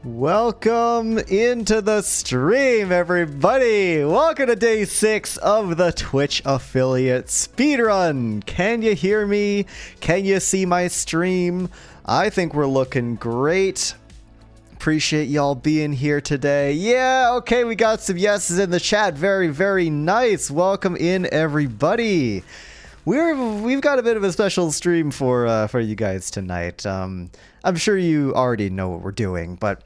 Welcome into the stream, everybody! Welcome to day 6 of the Twitch affiliate speedrun. Can you hear me? Can you see my stream? I think we're looking great. Appreciate y'all being here today. Yeah, okay, we got some yeses in the chat. Very, very nice. Welcome in, everybody. We've got a bit of a special stream for you guys tonight. I'm sure you already know what we're doing, but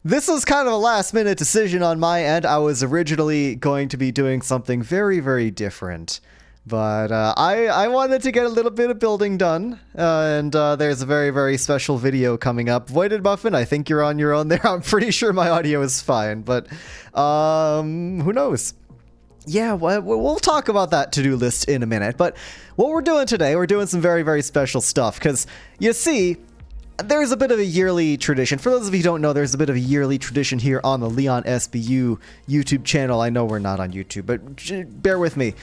this was kind of a last-minute decision on my end. I was originally going to be doing something very, very different, but I wanted to get a little bit of building done, and there's a very, very special video coming up. Voided Muffin, I think you're on your own there. I'm pretty sure my audio is fine, but who knows? Yeah, we'll talk about that to-do list in a minute, but what we're doing today, we're doing some very, very special stuff, because you see, there's a bit of a yearly tradition. For those of you who don't know, there's a bit of a yearly tradition here on the LeonSBU YouTube channel. I know we're not on YouTube, but bear with me.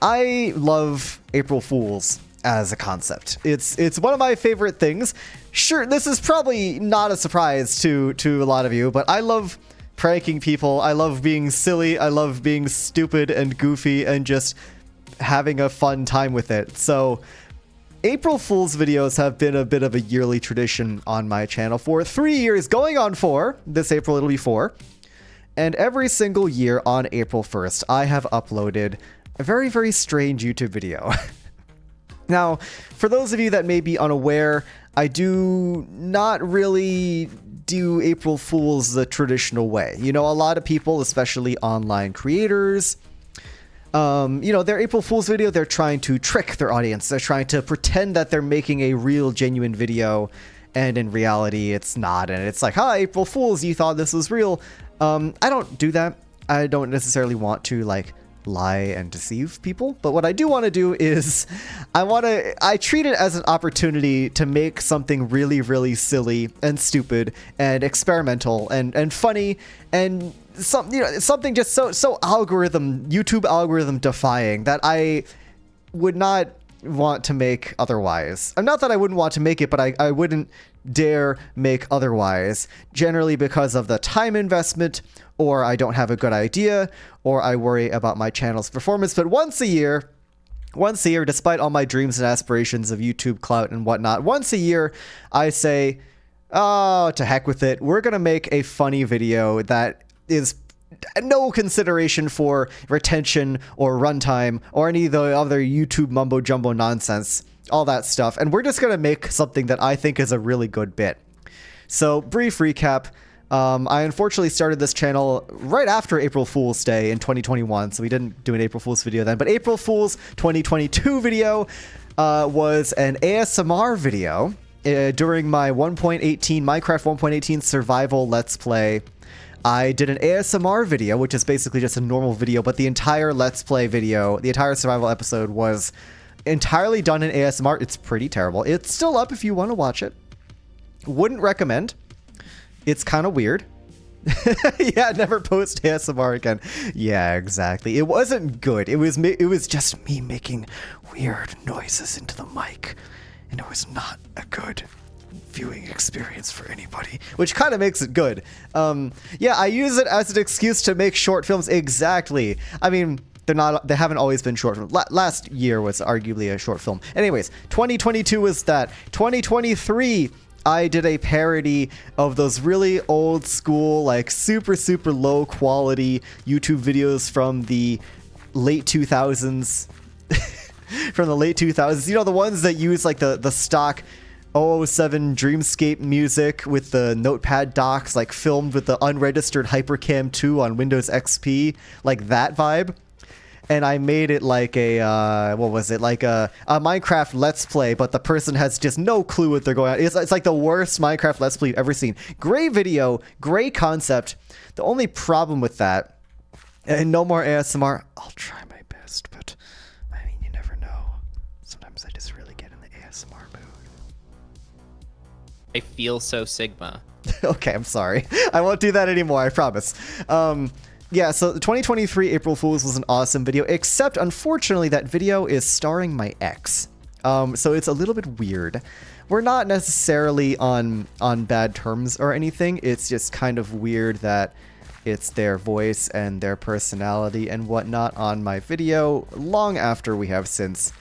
I love April Fools as a concept. It's one of my favorite things. Sure, this is probably not a surprise to a lot of you, but I love pranking people. I love being silly. I love being stupid and goofy and just having a fun time with it. So April Fool's videos have been a bit of a yearly tradition on my channel for 3 years, going on 4. This April it'll be 4. And every single year on April 1st, I have uploaded a very, very strange YouTube video. Now, for those of you that may be unaware, I do not really do April Fools the traditional way. You know, a lot of people, especially online creators, you know, their April Fool's video, they're trying to trick their audience. They're trying to pretend that they're making a real, genuine video, and in reality, it's not. And it's like, hi, April Fools, you thought this was real. I don't do that. I don't necessarily want to, like, lie and deceive people. But what I do want to do is I treat it as an opportunity to make something really, really silly and stupid and experimental and funny and something just so YouTube algorithm defying that I would not want to make otherwise. Not that I wouldn't want to make it, but I wouldn't dare make otherwise, generally because of the time investment, or I don't have a good idea, or I worry about my channel's performance. But once a year, despite all my dreams and aspirations of YouTube clout and whatnot, once a year I say, oh, to heck with it. We're gonna make a funny video that is no consideration for retention or runtime or any of the other YouTube mumbo jumbo nonsense, all that stuff. And we're just gonna make something that I think is a really good bit. So, brief recap. I unfortunately started this channel right after April Fool's Day in 2021, so we didn't do an April Fool's video then. But April Fool's 2022 video was an ASMR video during my 1.18 Minecraft 1.18 survival Let's Play. I did an ASMR video, which is basically just a normal video, but the entire Let's Play video, the entire survival episode was entirely done in ASMR. It's pretty terrible. It's still up if you want to watch it. Wouldn't recommend. It's kind of weird. Yeah, never post ASMR again. Yeah, exactly. It wasn't good. It was just me making weird noises into the mic, and it was not a good viewing experience for anybody, which kind of makes it good. Yeah, I use it as an excuse to make short films. Exactly. I mean, they haven't always been short films. Last year was arguably a short film. Anyways, 2022 was that. 2023, I did a parody of those really old school, like super, super low quality YouTube videos from the late 2000s. From the late 2000s. You know, the ones that use like the stock 007 Dreamscape music with the notepad docs, like filmed with the unregistered Hypercam 2 on Windows XP, like that vibe. And I made it like a, what was it? Like a Minecraft Let's Play, but the person has just no clue what they're going on. It's like the worst Minecraft Let's Play you've ever seen. Great video, great concept. The only problem with that, and no more ASMR, I'll try my best, but I mean, you never know. Sometimes I just really get in the ASMR mood. I feel so Sigma. Okay, I'm sorry. I won't do that anymore, I promise. Yeah, so the 2023 April Fool's was an awesome video, except unfortunately that video is starring my ex. So it's a little bit weird. We're not necessarily on bad terms or anything. It's just kind of weird that it's their voice and their personality and whatnot on my video long after we have since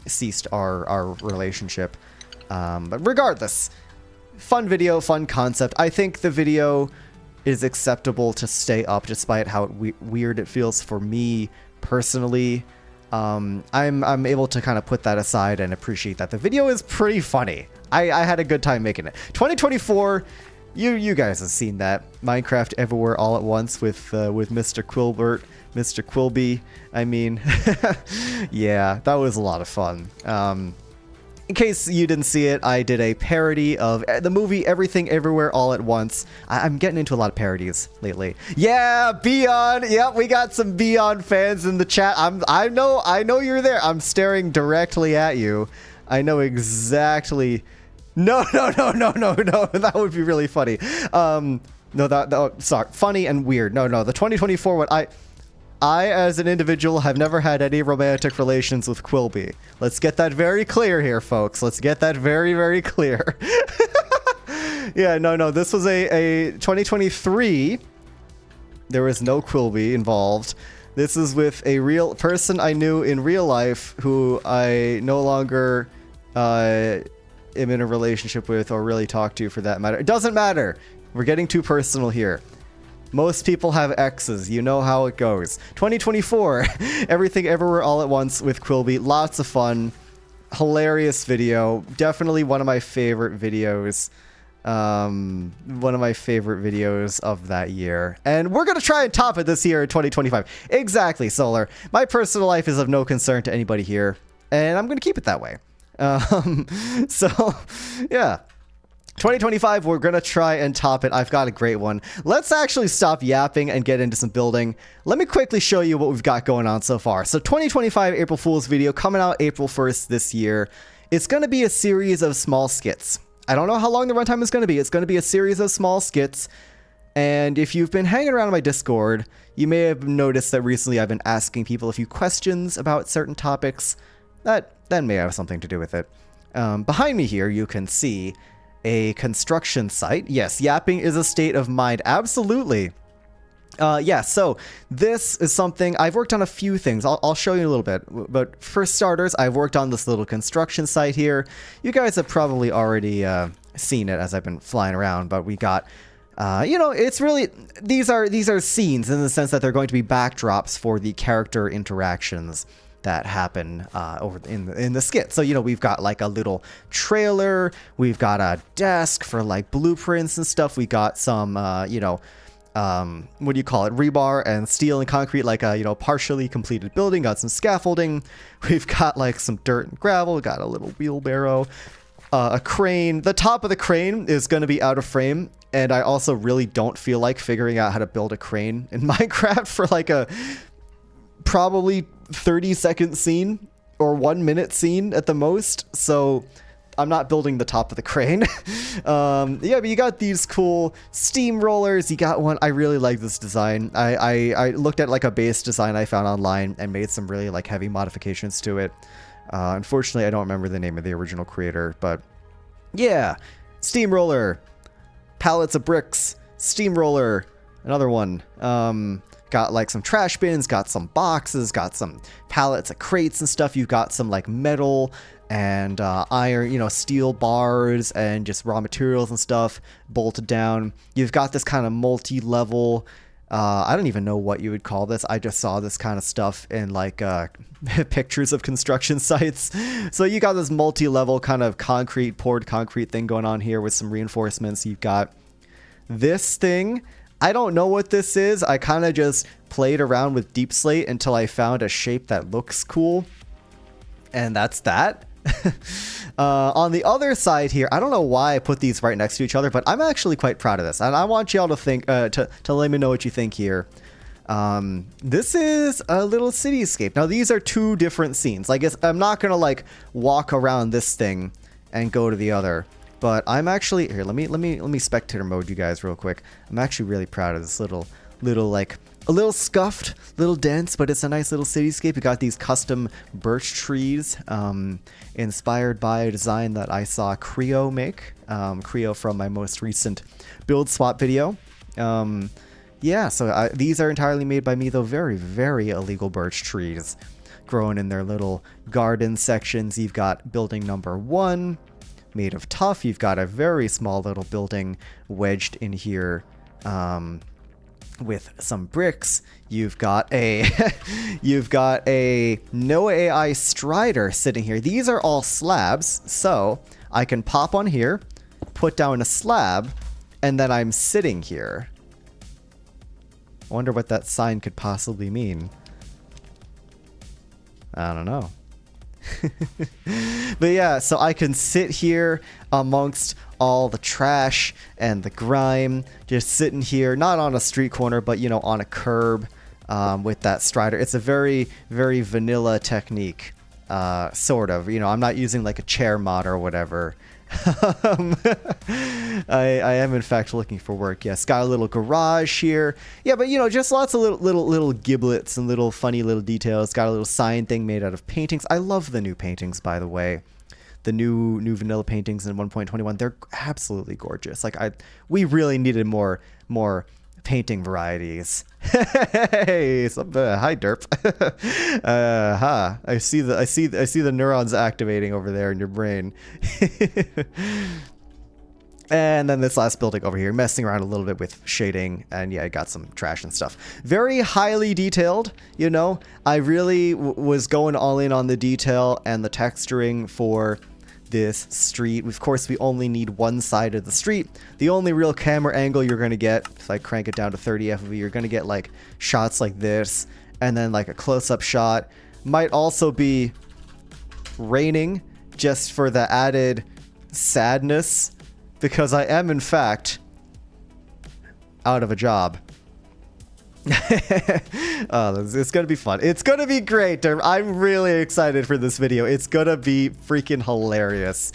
ceased our relationship. But regardless, fun video, fun concept. I think the video is acceptable to stay up despite how weird it feels for me personally. I'm able to kind of put that aside and appreciate that the video is pretty funny. I had a good time making it. 2024, you guys have seen that Minecraft Everywhere All at Once with Mr. Quilbert, Mr. Quilby. I mean, yeah, that was a lot of fun. In case you didn't see it, I did a parody of the movie Everything Everywhere All at Once. I'm getting into a lot of parodies lately. Yeah, Beyond. Yep, we got some Beyond fans in the chat. I know you're there. I'm staring directly at you. I know exactly. No. That would be really funny. No, sorry, funny and weird. No, the 2024 one. I, as an individual, have never had any romantic relations with Quilby. Let's get that very clear here, folks. Let's get that very, very clear. Yeah, no. This was a 2023. There was no Quilby involved. This is with a real person I knew in real life who I no longer am in a relationship with or really talk to for that matter. It doesn't matter. We're getting too personal here. Most people have exes. You know how it goes. 2024, Everything Everywhere All at Once with Quilby. Lots of fun. Hilarious video. Definitely one of my favorite videos. One of my favorite videos of that year. And we're going to try and top it this year in 2025. Exactly, Solar. My personal life is of no concern to anybody here. And I'm going to keep it that way. So, yeah. 2025, we're going to try and top it. I've got a great one. Let's actually stop yapping and get into some building. Let me quickly show you what we've got going on so far. So 2025 April Fool's video coming out April 1st this year. It's going to be a series of small skits. I don't know how long the runtime is going to be. It's going to be a series of small skits. And if you've been hanging around on my Discord, you may have noticed that recently I've been asking people a few questions about certain topics. That may have something to do with it. Behind me here, you can see a construction site. Yes, yapping is a state of mind. Absolutely. Yeah, so this is something I've worked on a few things. I'll show you a little bit. But for starters, I've worked on this little construction site here. You guys have probably already seen it as I've been flying around, but we got it's really, these are scenes in the sense that they're going to be backdrops for the character interactions that happen over in the skit. So, we've got like a little trailer, we've got a desk for like blueprints and stuff. We got some, what do you call it? Rebar and steel and concrete, like a, partially completed building. Got some scaffolding. We've got like some dirt and gravel. Got a little wheelbarrow, a crane. The top of the crane is going to be out of frame. And I also really don't feel like figuring out how to build a crane in Minecraft for like a probably 30-second scene or 1 minute scene at the most, so I'm not building the top of the crane. Yeah, but you got these cool steamrollers. You got one. I really like this design. I looked at like a base design I found online and made some really like heavy modifications to it. Unfortunately, I don't remember the name of the original creator, but yeah, steamroller, pallets of bricks, steamroller, another one. Got like some trash bins, got some boxes, got some pallets of crates and stuff. You've got some like metal and iron, steel bars and just raw materials and stuff bolted down. You've got this kind of multi-level, I don't even know what you would call this. I just saw this kind of stuff in like pictures of construction sites. So you got this multi-level kind of poured concrete thing going on here with some reinforcements. You've got this thing. I don't know what this is. I kind of just played around with deep slate until I found a shape that looks cool. And that's that. On the other side here, I don't know why I put these right next to each other, but I'm actually quite proud of this. And I want y'all to think, to let me know what you think here. This is a little cityscape. Now, these are two different scenes. I guess I'm not going to like walk around this thing and go to the other. But I'm actually here. Let me spectator mode you guys real quick. I'm actually really proud of this little like A little scuffed, little dense, but it's a nice little cityscape. We got these custom birch trees, inspired by a design that I saw Creo make. Creo from my most recent build swap video. Yeah, so these are entirely made by me, though very, very illegal birch trees growing in their little garden sections. You've got building number 1, made of tuff. You've got a very small little building wedged in here, with some bricks. You've got a no AI strider sitting here. These are all slabs, so I can pop on here, put down a slab, and then I'm sitting here. I wonder what that sign could possibly mean. I don't know. But yeah, so I can sit here amongst all the trash and the grime, just sitting here, not on a street corner, but, you know, on a curb, with that strider. It's a very, very vanilla technique, sort of. You know, I'm not using like a chair mod or whatever. I am in fact looking for work. Yes, got a little garage here. Yeah, but you know, just lots of little giblets and little funny little details. Got a little sign thing made out of paintings. I love the new paintings, by the way. The new vanilla paintings in 1.21. They're absolutely gorgeous. Like we really needed more painting varieties. Hey, hi derp. I see the neurons activating over there in your brain. And then this last building over here, messing around a little bit with shading, and yeah, I got some trash and stuff. Very highly detailed, you know. I really was going all in on the detail and the texturing for this street. Of course, we only need one side of the street. The only real camera angle you're going to get, if I crank it down to 30 FOV, you're going to get like shots like this, and then like a close-up shot. Might also be raining, just for the added sadness, because I am in fact out of a job. It's gonna be fun. It's gonna be great. I'm really excited for this video. It's gonna be freaking hilarious.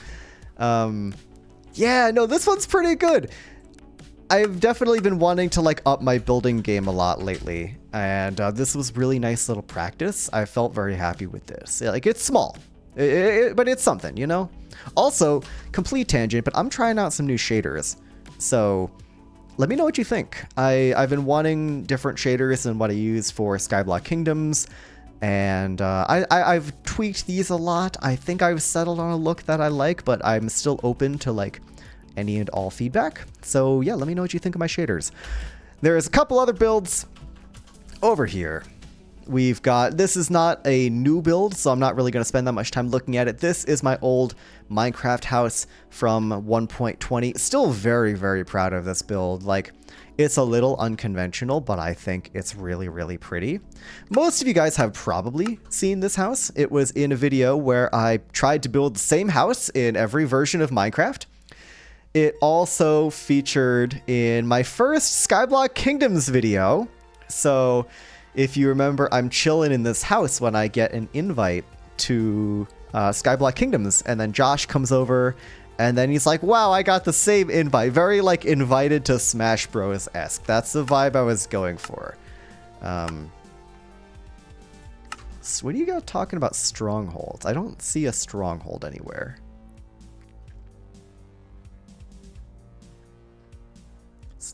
Yeah, no, this one's pretty good. I've definitely been wanting to like up my building game a lot lately, and this was really nice little practice. I felt very happy with this. Yeah, like, it's small, but it's something, you know. Also, complete tangent, but I'm trying out some new shaders, so let me know what you think. I've been wanting different shaders than what I use for Skyblock Kingdoms, and I've tweaked these a lot. I think I've settled on a look that I like, but I'm still open to like any and all feedback. So yeah, let me know what you think of my shaders. There's a couple other builds over here. We've got, this is not a new build, so I'm not really going to spend that much time looking at it. This is my old Minecraft house from 1.20. Still very, very proud of this build. Like, it's a little unconventional, but I think it's really, really pretty. Most of you guys have probably seen this house. It was in a video where I tried to build the same house in every version of Minecraft. It also featured in my first Skyblock Kingdoms video. So if you remember, I'm chilling in this house when I get an invite to Skyblock Kingdoms, and then Josh comes over, and then he's like, wow, I got the same invite. Very like invited to Smash Bros-esque. That's the vibe I was going for. So what do you got talking about strongholds? I don't see a stronghold anywhere.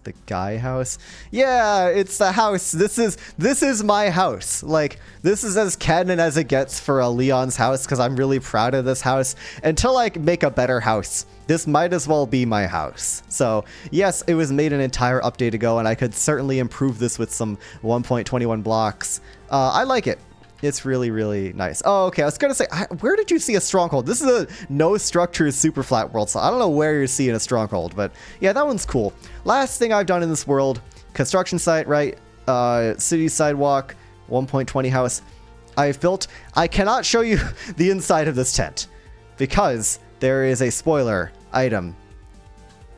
The guy house. Yeah, it's the house. This is my house. Like, this is as canon as it gets for a Leon's house, because I'm really proud of this house. Until I make a better house, this might as well be my house. So yes, it was made an entire update ago, and I could certainly improve this with some 1.21 blocks. I like it. It's really, really nice. Oh, okay. I was going to say, where did you see a stronghold? This is a no structures super flat world, so I don't know where you're seeing a stronghold, but yeah, that one's cool. Last thing I've done in this world, construction site, right? City sidewalk, 1.20 house. I've built, I cannot show you the inside of this tent because there is a spoiler item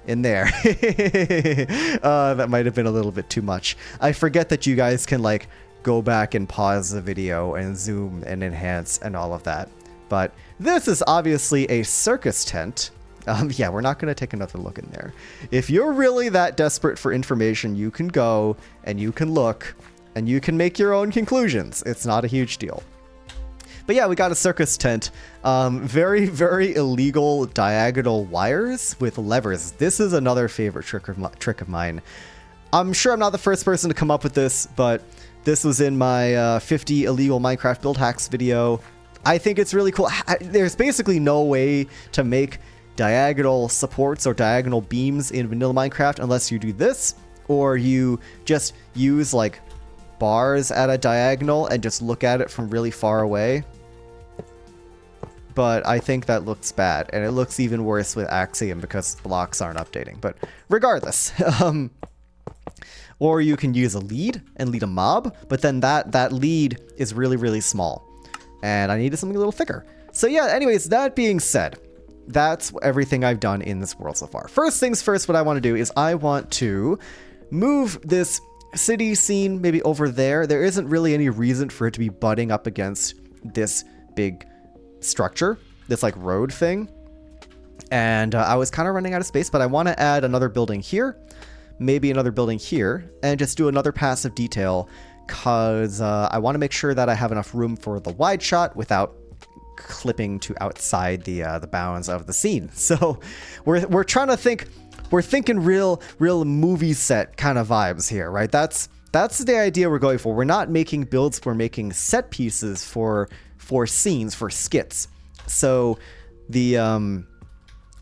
in there. That might have been a little bit too much. I forget that you guys can like go back and pause the video and zoom and enhance and all of that. But this is obviously a circus tent. Yeah, we're not going to take another look in there. If you're really that desperate for information, you can go and you can look And you can make your own conclusions. It's not a huge deal. But yeah, we got a circus tent. Very, very illegal diagonal wires with levers. This is another favorite trick of mine. I'm sure I'm not the first person to come up with this, but this was in my 50 illegal Minecraft build hacks video. I think it's really cool. There's basically no way to make diagonal supports or diagonal beams in vanilla Minecraft unless you do this, or you just use like bars at a diagonal and just look at it from really far away. But I think that looks bad, and it looks even worse with Axiom because blocks aren't updating. But regardless, or you can use a lead and lead a mob, but then that lead is really, really small, and I needed something a little thicker. So yeah, anyways, that being said, that's everything I've done in this world so far. First things first, what I want to do is I want to move this city scene maybe over there. There isn't really any reason for it to be butting up against this big structure, this like road thing. And I was kind of running out of space, but I want to add another building here, maybe another building here, and just do another passive detail because I want to make sure that I have enough room for the wide shot without clipping to outside the bounds of the scene. So we're trying to think, we're thinking real movie set kind of vibes here, right? That's the idea we're going for. We're not making builds, we're making set pieces for scenes, for skits. So we're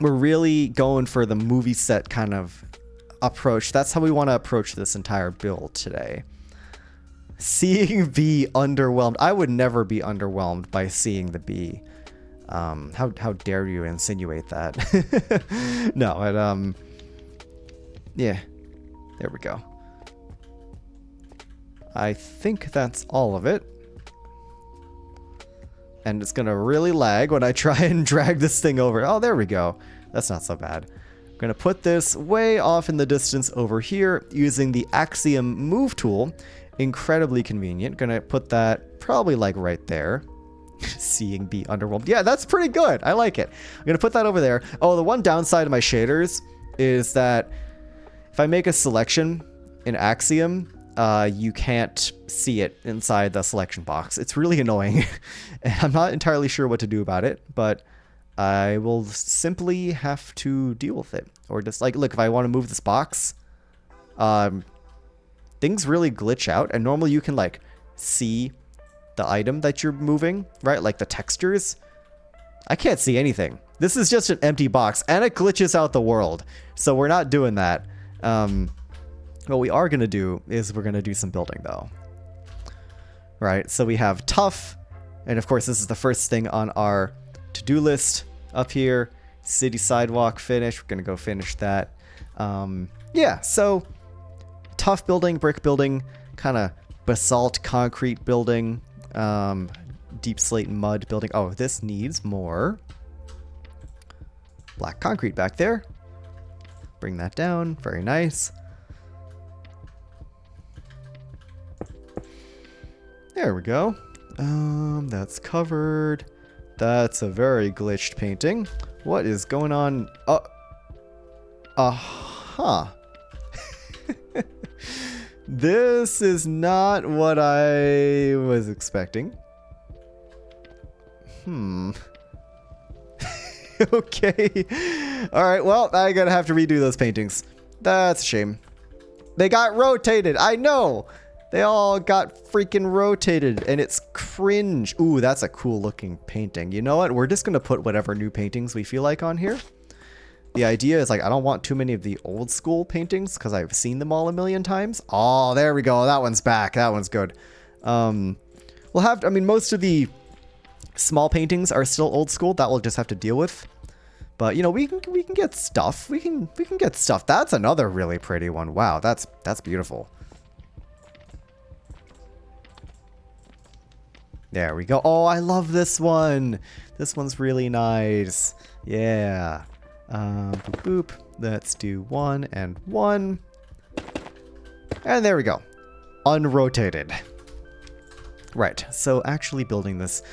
really going for the movie set kind of approach. That's how we want to approach this entire build today. Seeing B underwhelmed. I would never be underwhelmed by seeing the B. How dare you insinuate that? No, but yeah, there we go. I think that's all of it. And it's gonna really lag when I try and drag this thing over. Oh, there we go. That's not so bad. I'm gonna put this way off in the distance over here using the Axiom move tool. Incredibly convenient. Gonna put that probably like right there. Seeing B underwhelmed. Yeah, that's pretty good. I like it. I'm gonna put that over there. Oh, the one downside of my shaders is that if I make a selection in Axiom, you can't see it inside the selection box. It's really annoying. I'm not entirely sure what to do about it, but I will simply have to deal with it. Or just like, look, if I want to move this box, things really glitch out, and normally you can like see the item that you're moving, right? Like the textures. I can't see anything. This is just an empty box, and it glitches out the world. So we're not doing that. What we are going to do is we're going to do some building though. Right, so we have tough, and of course this is the first thing on our to-do list up here. City sidewalk finish. We're going to go finish that. Yeah, so tough building, brick building, kind of basalt concrete building, deep slate and mud building. Oh, this needs more black concrete back there. Bring that down. Very nice. There we go. That's covered. That's a very glitched painting. What is going on? Huh. This is not what I was expecting. Okay. Alright, well, I gotta have to redo those paintings. That's a shame. They got rotated. I know. They all got freaking rotated, and it's cringe. Ooh, that's a cool looking painting. You know what? We're just gonna put whatever new paintings we feel like on here. The idea is like, I don't want too many of the old school paintings because I've seen them all a million times. Oh, there we go. That one's back. That one's good. We'll have, I mean, most of the small paintings are still old school. That we'll just have to deal with. But you know, we can get stuff. We can get stuff. That's another really pretty one. Wow, that's beautiful. There we go. Oh, I love this one. This one's really nice. Yeah. Boop, boop. Let's do 1 and 1. And there we go. Unrotated. Right. So actually building this,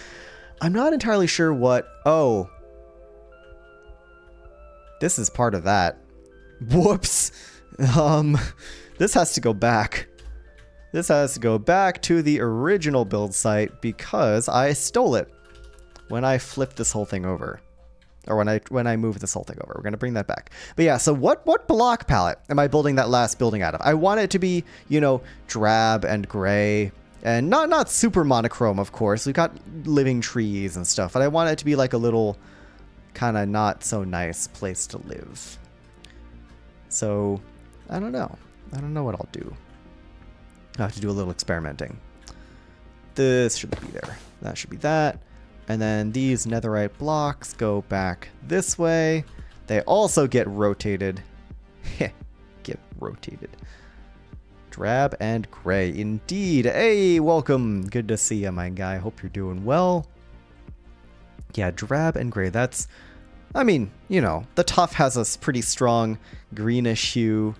I'm not entirely sure what... Oh. This is part of that. Whoops. This has to go back. This has to go back to the original build site because I stole it when I flipped this whole thing over. Or when I moved this whole thing over. We're going to bring that back. But yeah, so what block palette am I building that last building out of? I want it to be, you know, drab and gray. And not super monochrome, of course. We've got living trees and stuff. But I want it to be like a little kind of not so nice place to live. So, I don't know. I don't know what I'll do. I have to do a little experimenting. This should be there. That should be that. And then these netherite blocks go back this way. They also get rotated. Get rotated. Drab and gray. Indeed. Hey, welcome. Good to see you, my guy. Hope you're doing well. Yeah, drab and gray. That's, I mean, you know, the tuff has a pretty strong greenish hue.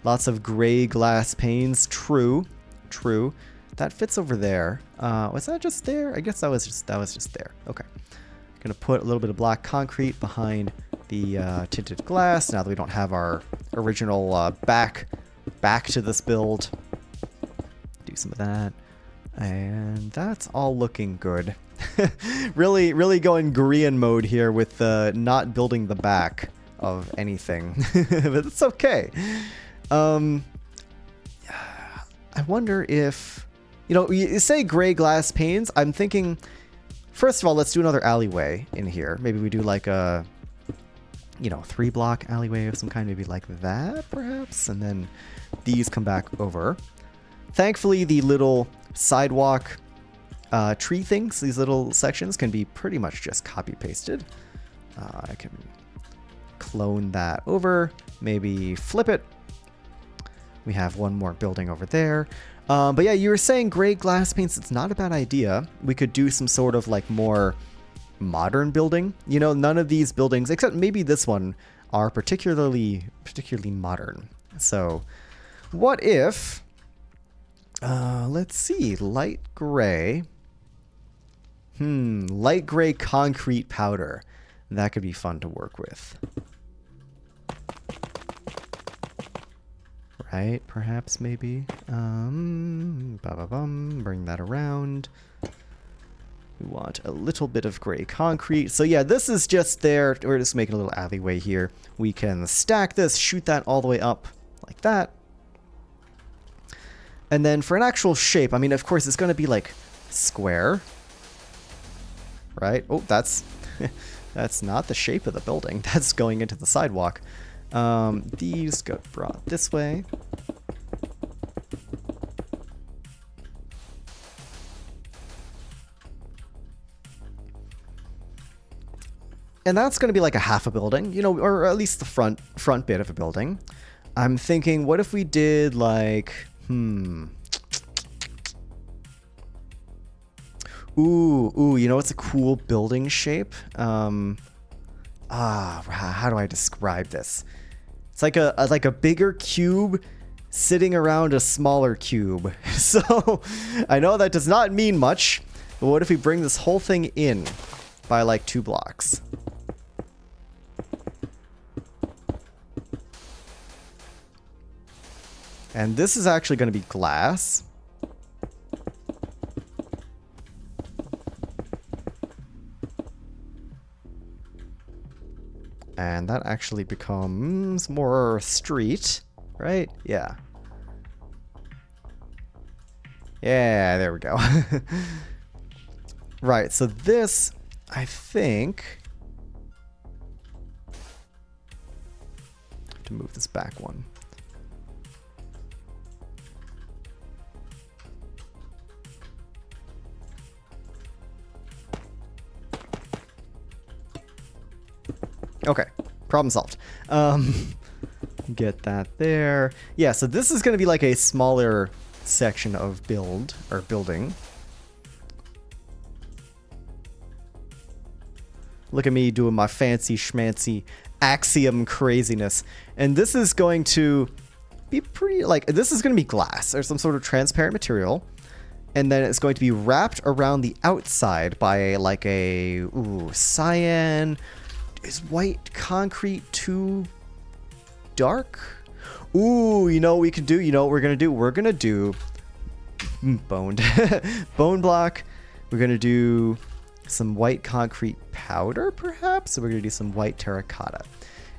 Lots of gray glass panes. True. True. That fits over there. Was that just there? I guess that was just there. Okay. Gonna put a little bit of black concrete behind the tinted glass now that we don't have our original back to this build. Do some of that. And that's all looking good. really going Korean mode here with not building the back of anything. But it's okay. I wonder if, you know, you say gray glass panes. I'm thinking, first of all, let's do another alleyway in here. Maybe we do like a, you know, 3-block alleyway of some kind, maybe like that, perhaps. And then these come back over. Thankfully, the little sidewalk tree things, these little sections, can be pretty much just copy-pasted. I can clone that over, maybe flip it. We have one more building over there. But yeah, you were saying gray glass paints. It's not a bad idea. We could do some sort of like more modern building. You know, none of these buildings, except maybe this one, are particularly modern. So what if, let's see, light gray. Light gray concrete powder. That could be fun to work with. Right, perhaps, maybe. Bring that around. We want a little bit of gray concrete. So yeah, this is just there. We're just making a little alleyway here. We can stack this, shoot that all the way up like that. And then for an actual shape, I mean, of course, it's going to be like square. Right? Oh, that's that's not the shape of the building. That's going into the sidewalk. These got brought this way. And that's going to be like a half a building, you know, or at least the front bit of a building. I'm thinking, what if we did like, Ooh, you know what's a cool building shape? How do I describe this? It's like a bigger cube sitting around a smaller cube. So I know that does not mean much, but what if we bring this whole thing in by like 2 blocks? And this is actually going to be glass. And that actually becomes more street, right? Yeah. Yeah, there we go. Right, so this, I think... I have to move this back one. Okay, problem solved. Get that there. Yeah, so this is going to be like a smaller section of building. Look at me doing my fancy schmancy axiom craziness. And this is going to be pretty, like, this is going to be glass or some sort of transparent material. And then it's going to be wrapped around the outside by like a, cyan. Is white concrete too dark? Ooh, you know what we could do? You know what we're going to do? We're going to do boned. Bone block. We're going to do some white concrete powder, perhaps. So we're going to do some white terracotta.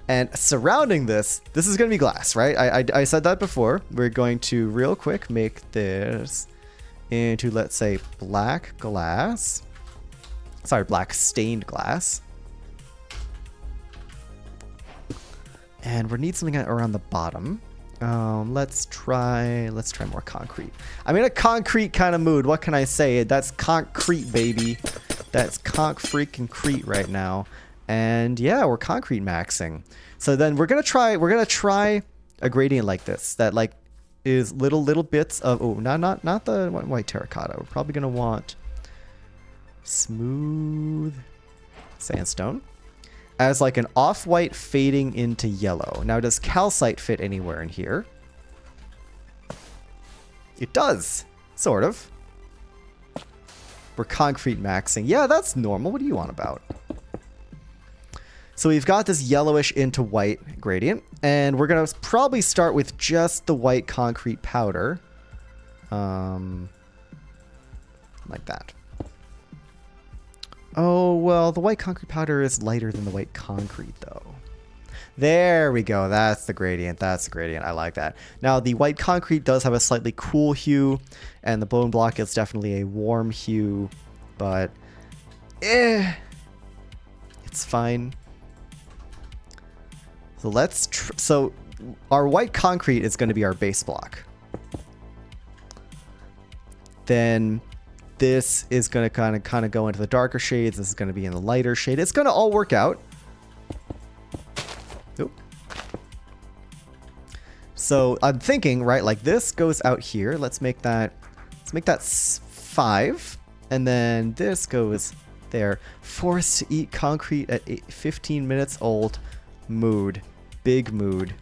And surrounding this is going to be glass, right? I said that before. We're going to real quick make this into, let's say, black glass. Sorry, black stained glass. And we need something around the bottom. Let's try more concrete. I'm in a concrete kind of mood. What can I say? That's concrete, baby. That's freaking crete right now. And yeah, we're concrete maxing. So then we're gonna try a gradient like this that like is little bits of not the white terracotta. We're probably gonna want smooth sandstone as like an off-white fading into yellow. Now, does calcite fit anywhere in here? It does, sort of. We're concrete maxing. Yeah, that's normal. What do you want about? So we've got this yellowish into white gradient, and we're gonna probably start with just the white concrete powder. Like that. Oh, well, the white concrete powder is lighter than the white concrete, though. There we go. That's the gradient. That's the gradient. I like that. Now, the white concrete does have a slightly cool hue, and the bone block is definitely a warm hue, but it's fine. So so our white concrete is going to be our base block. Then this is going to kind of go into the darker shades. This is going to be in the lighter shade. It's going to all work out. Oop. So I'm thinking, right, like this goes out here. Let's make that 5, and then this goes there. Forced to eat concrete at 15 minutes old. Mood. Big mood.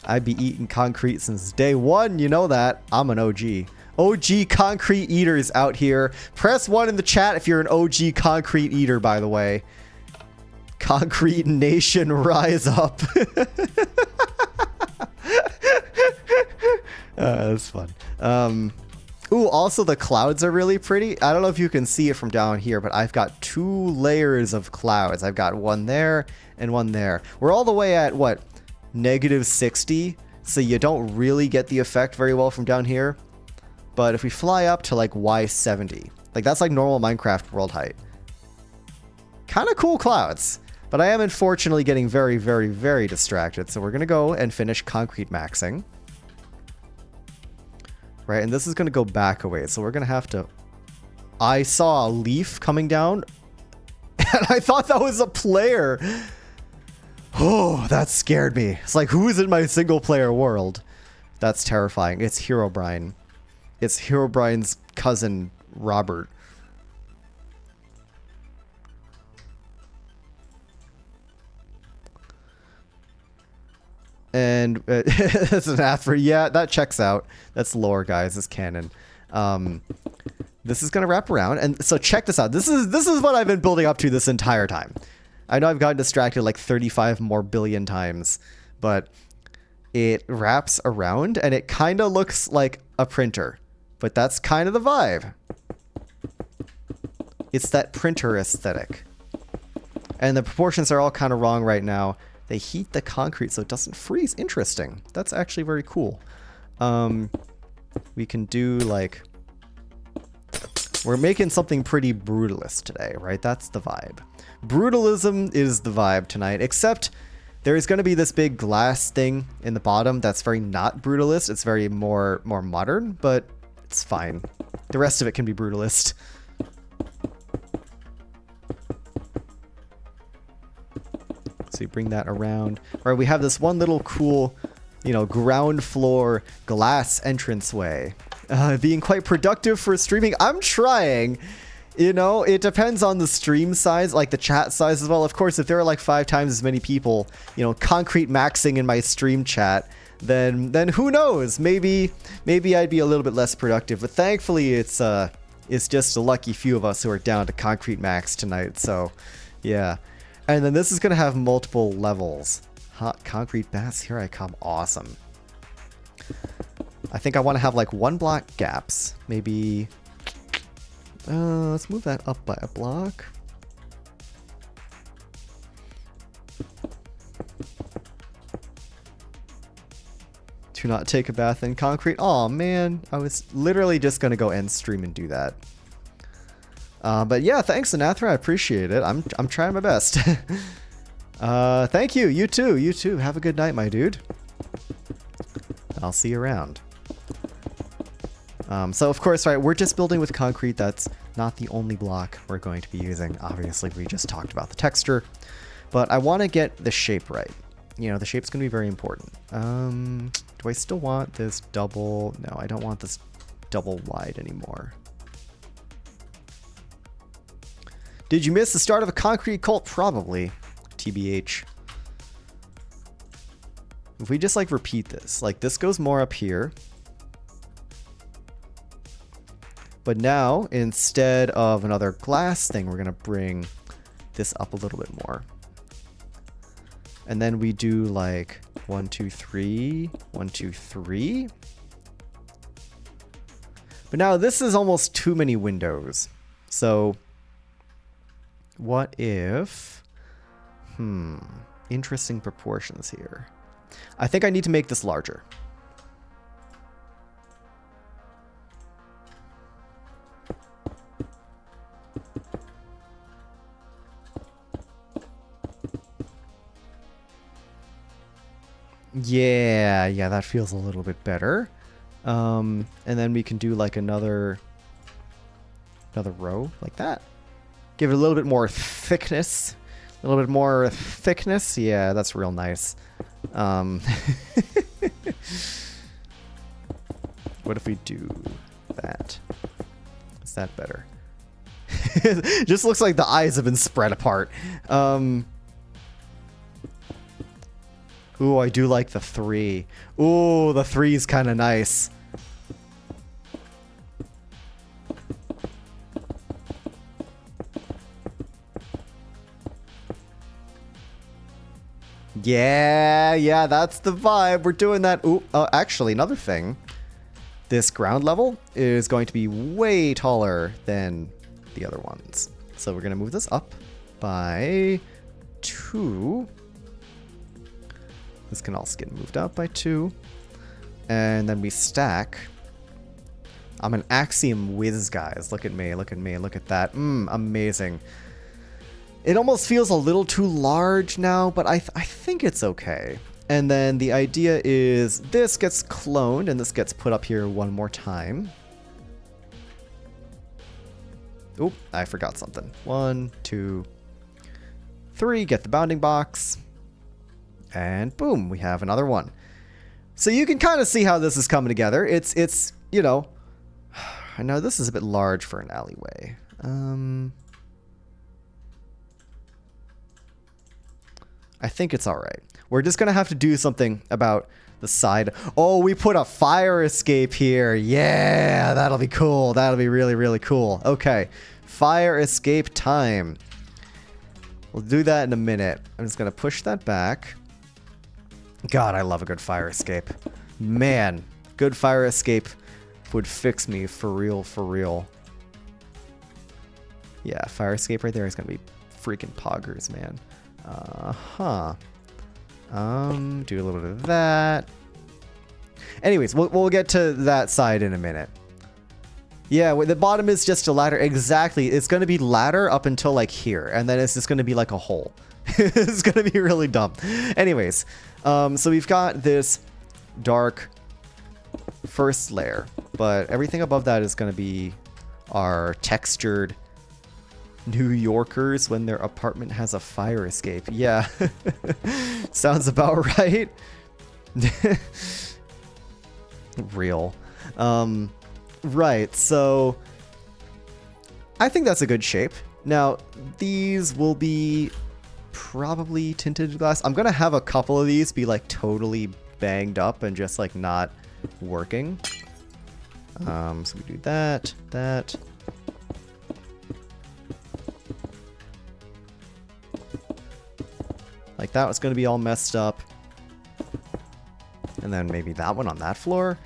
I'd be eating concrete since day one. You know that. I'm an OG. OG concrete eaters out here. Press 1 in the chat if you're an OG concrete eater, by the way. Concrete Nation, rise up. That's fun. Ooh, also the clouds are really pretty. I don't know if you can see it from down here, but I've got 2 layers of clouds. I've got one there and one there. We're all the way at, what, -60? So you don't really get the effect very well from down here. But if we fly up to like Y70, like that's like normal Minecraft world height. Kind of cool clouds. But I am unfortunately getting very, very, very distracted. So we're going to go and finish concrete maxing. Right, and this is going to go back a ways. So we're going to have to... I saw a leaf coming down. And I thought that was a player. Oh, that scared me. It's like, who is in my single player world? That's terrifying. It's Herobrine. It's Herobrine's cousin, Robert. And that's an ath for, yeah, that checks out. That's lore, guys. It's canon. This is gonna wrap around, and so check this out. This is what I've been building up to this entire time. I know I've gotten distracted like 35 more billion times, but it wraps around, and it kind of looks like a printer. But that's kind of the vibe. It's that printer aesthetic. And the proportions are all kind of wrong right now. They heat the concrete so it doesn't freeze. Interesting. That's actually very cool. We can do like... We're making something pretty brutalist today, right? That's the vibe. Brutalism is the vibe tonight, except there is going to be this big glass thing in the bottom that's very not brutalist. It's very more modern, but it's fine. The rest of it can be brutalist. So you bring that around. All right, we have this one little cool, you know, ground floor glass entranceway. Being quite productive for streaming. I'm trying. You know, it depends on the stream size, like the chat size as well. Of course, if there are like 5 times as many people, you know, concrete maxing in my stream chat, then who knows? Maybe I'd be a little bit less productive. But thankfully, it's just a lucky few of us who are down to concrete max tonight. So, yeah. And then this is going to have multiple levels. Hot concrete baths, here I come. Awesome. I think I want to have like 1 block gaps. Maybe, let's move that up by a block. Do not take a bath in concrete. Oh man, I was literally just gonna go end stream and do that. But yeah, thanks Anathra, I appreciate it. I'm trying my best. Thank you. You too. You too. Have a good night, my dude. I'll see you around. So of course, right, we're just building with concrete. That's not the only block we're going to be using. Obviously, we just talked about the texture, but I want to get the shape right. You know, the shape's going to be very important. Do I still want this double? No, I don't want this double wide anymore. Did you miss the start of a concrete cult? Probably. TBH. If we just like repeat this, like this goes more up here. But now, instead of another glass thing, we're going to bring this up a little bit more. And then we do like 1, 2, 3, 1, 2, 3. But now this is almost too many windows. So what if, interesting proportions here. I think I need to make this larger. Yeah, that feels a little bit better. And then we can do like another row like that. Give it a little bit more thickness. A little bit more thickness. Yeah, that's real nice. What if we do that? Is that better? Just looks like the eyes have been spread apart. Ooh, I do like the 3. Ooh, the 3 is kind of nice. Yeah, that's the vibe. We're doing that. Ooh, actually, another thing. This ground level is going to be way taller than the other ones. So we're going to move this up by 2. This can also get moved up by 2. And then we stack. I'm an Axiom whiz, guys. Look at me, look at me, look at that. Amazing. It almost feels a little too large now, but I think it's okay. And then the idea is this gets cloned and this gets put up here one more time. Oop, I forgot something. 1, 2, 3, get the bounding box. And boom, we have another one. So you can kind of see how this is coming together. It's you know, I know this is a bit large for an alleyway. I think it's all right. We're just going to have to do something about the side. Oh, we put a fire escape here. Yeah, that'll be cool. That'll be really, really cool. Okay, fire escape time. We'll do that in a minute. I'm just going to push that back. God, I love a good fire escape. Man, good fire escape would fix me for real, for real. Yeah, fire escape right there is going to be freaking poggers, man. Do a little bit of that. Anyways, we'll get to that side in a minute. Yeah, the bottom is just a ladder. Exactly. It's going to be ladder up until like here. And then it's just going to be like a hole. It's going to be really dumb. Anyways, so we've got this dark first layer. But everything above that is going to be our textured New Yorkers when their apartment has a fire escape. Yeah. Sounds about right. Real. Right, so I think that's a good shape. Now, these will be probably tinted glass. I'm gonna have a couple of these be like totally banged up and just like not working. So we do that. Like that was gonna be all messed up. And then maybe that one on that floor.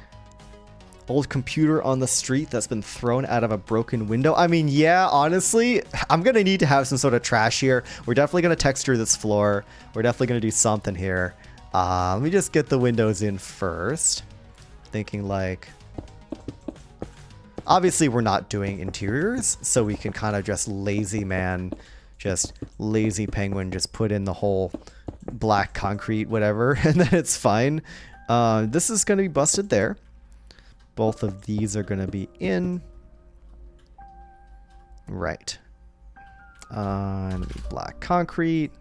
old computer on the street that's been thrown out of a broken window. I mean, yeah, honestly, I'm going to need to have some sort of trash here. We're definitely going to texture this floor. We're definitely going to do something here. Let me just get the windows in first. Thinking like... Obviously, we're not doing interiors, so we can kind of just lazy penguin, just put in the whole black concrete, whatever, and then it's fine. This is going to be busted there. Both of these are going to be in. Right. And black concrete.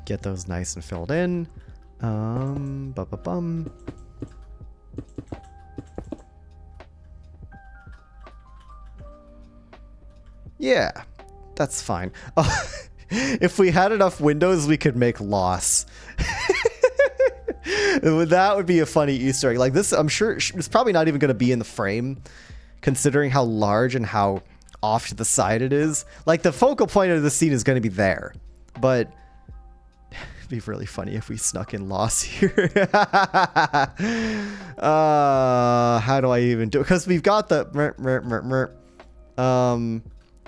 Get those nice and filled in. Yeah, that's fine. Oh, if we had enough windows, we could make loss. That would be a funny Easter egg. Like this, I'm sure it's probably not even going to be in the frame, considering how large and how off to the side it is. Like the focal point of the scene is going to be there, but it'd be really funny if we snuck in loss here. How do I even do it? Because we've got the...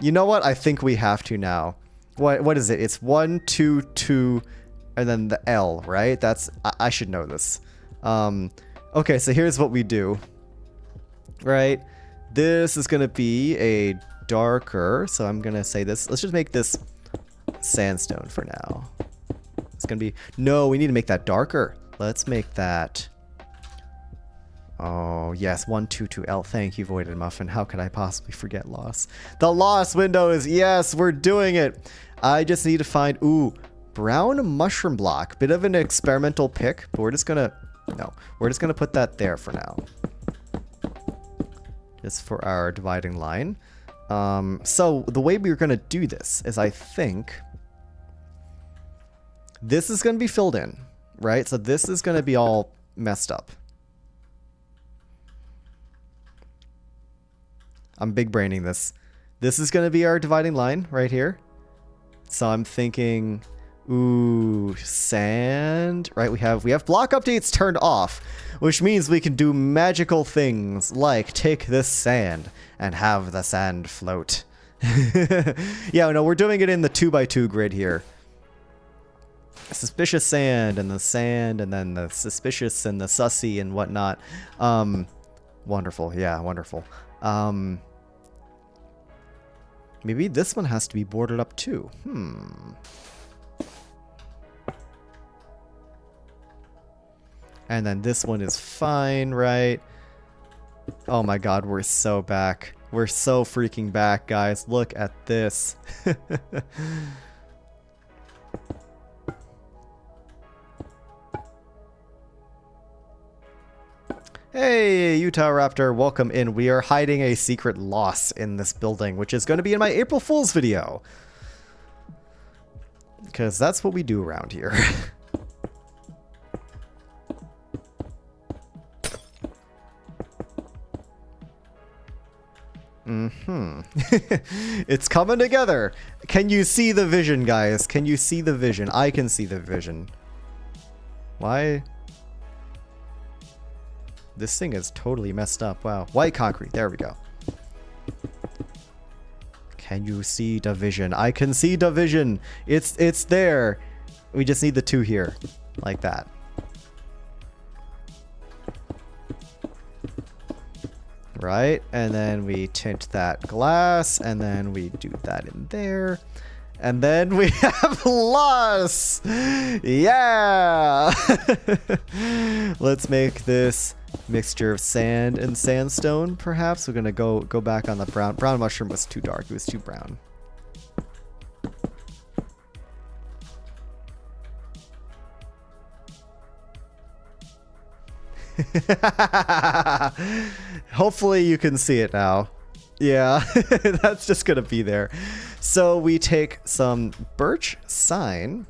you know what? I think we have to now. What is it? It's 1, 2, 2, and then the L, right? That's... I should know this. Okay, so here's what we do. Right? This is going to be a darker... So I'm going to say this. Let's just make this sandstone for now. It's going to be... No, we need to make that darker. Let's make that... Oh, yes. 1, 2, 2, L. Thank you, Voided Muffin. How could I possibly forget loss? The loss window is... Yes, we're doing it. I just need to find... Ooh, brown mushroom block. Bit of an experimental pick, but we're just going to... No, we're just going to put that there for now. Just for our dividing line. So the way we're going to do this is I think... This is going to be filled in, right? So this is going to be all messed up. I'm big braining this. This is going to be our dividing line right here. So I'm thinking, ooh, sand, right? We have block updates turned off, which means we can do magical things like take this sand and have the sand float. Yeah, no, we're doing it in the 2x2 grid here. Suspicious sand, and then the suspicious and the sussy and whatnot. Wonderful. Yeah, wonderful. Maybe this one has to be boarded up too. And then this one is fine, right? Oh my god, we're so back. We're so freaking back, guys. Look at this. Hey, Utah Raptor, welcome in. We are hiding a secret loss in this building, which is going to be in my April Fool's video. Because that's what we do around here. It's coming together. Can you see the vision, guys? Can you see the vision? I can see the vision. Why? This thing is totally messed up. Wow. White concrete. There we go. Can you see the vision? I can see the vision. It's there. We just need the 2 here. Like that. Right? And then we tint that glass. And then we do that in there. And then we have loss. Yeah. Let's make this mixture of sand and sandstone, perhaps. We're gonna go back on the brown. Brown mushroom was too dark. It was too brown. Hopefully you can see it now. Yeah, that's just gonna be there. So we take some birch sign.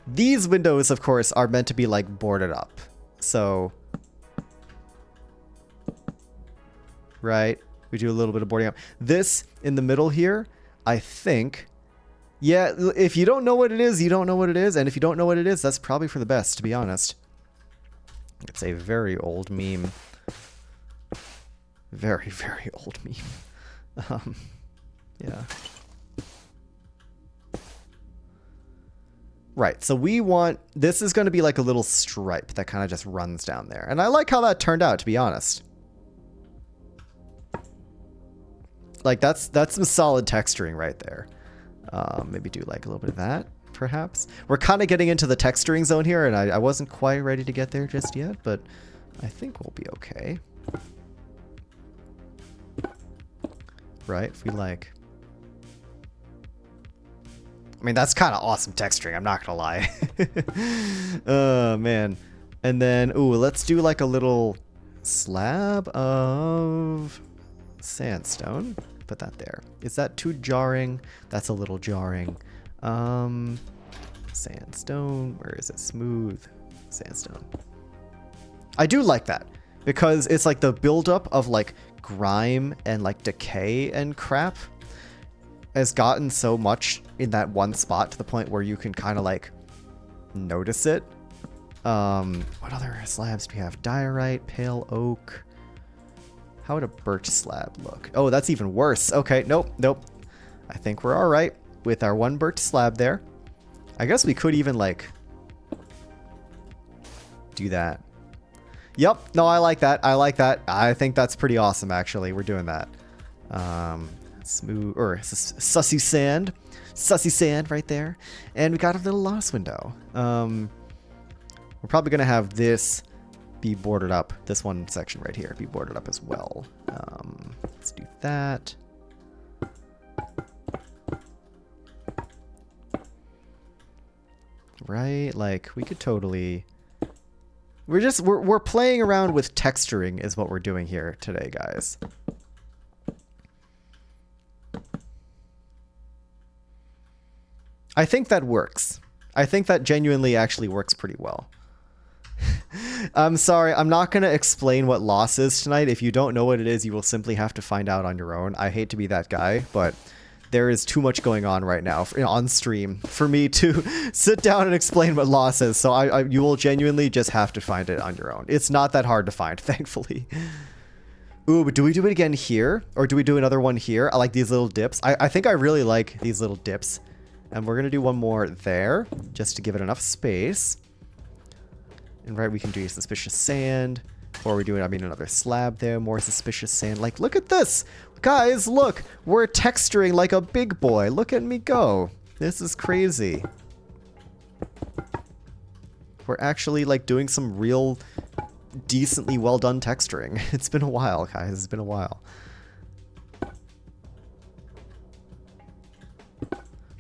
These windows, of course, are meant to be like boarded up. So, right, We do a little bit of boarding up. This in the middle here, I think, yeah, if you don't know what it is, you don't know what it is. And if you don't know what it is, that's probably for the best, to be honest. It's a very old meme. Very, very old meme. Yeah. Right, so we want, this is going to be like a little stripe that kind of just runs down there. And I like how that turned out, to be honest. Like, that's some solid texturing right there. Maybe do like a little bit of that, perhaps. We're kind of getting into the texturing zone here, and I wasn't quite ready to get there just yet, but I think we'll be okay. Right, if we like... I mean, that's kind of awesome texturing, I'm not gonna lie. Oh, man. And then, ooh, let's do like a little slab of sandstone. Put that there. Is that too jarring? That's a little jarring. Sandstone, where is it? Smooth sandstone. I do like that because it's like the buildup of like grime and like decay and crap has gotten so much in that one spot to the point where you can kind of like notice it. What other slabs do we have? Diorite, pale oak. How would a birch slab look? Oh, that's even worse. Okay, nope. I think we're all right with our one birch slab there. I guess we could even like do that. Yep. No, I like that. I think that's pretty awesome, actually. We're doing that. Smooth or sussy sand right there, and we got a little loss window. We're probably gonna have this be boarded up, this one section right here be boarded up as well. Let's do that. Right, like we could totally, we're playing around with texturing is what we're doing here today, guys. I think that works. I think that genuinely actually works pretty well. I'm sorry, I'm not going to explain what loss is tonight. If you don't know what it is, you will simply have to find out on your own. I hate to be that guy, but there is too much going on right now on stream for me to sit down and explain what loss is. So you will genuinely just have to find it on your own. It's not that hard to find, thankfully. Ooh, but do we do it again here? Or do we do another one here? I like these little dips. I think I really like these little dips. And we're going to do one more there, just to give it enough space. And right, we can do suspicious sand. Or we do it, I mean, another slab there, more suspicious sand. Like, look at this! Guys, look! We're texturing like a big boy. Look at me go. This is crazy. We're actually, like, doing some real, decently well done texturing. It's been a while, guys. It's been a while.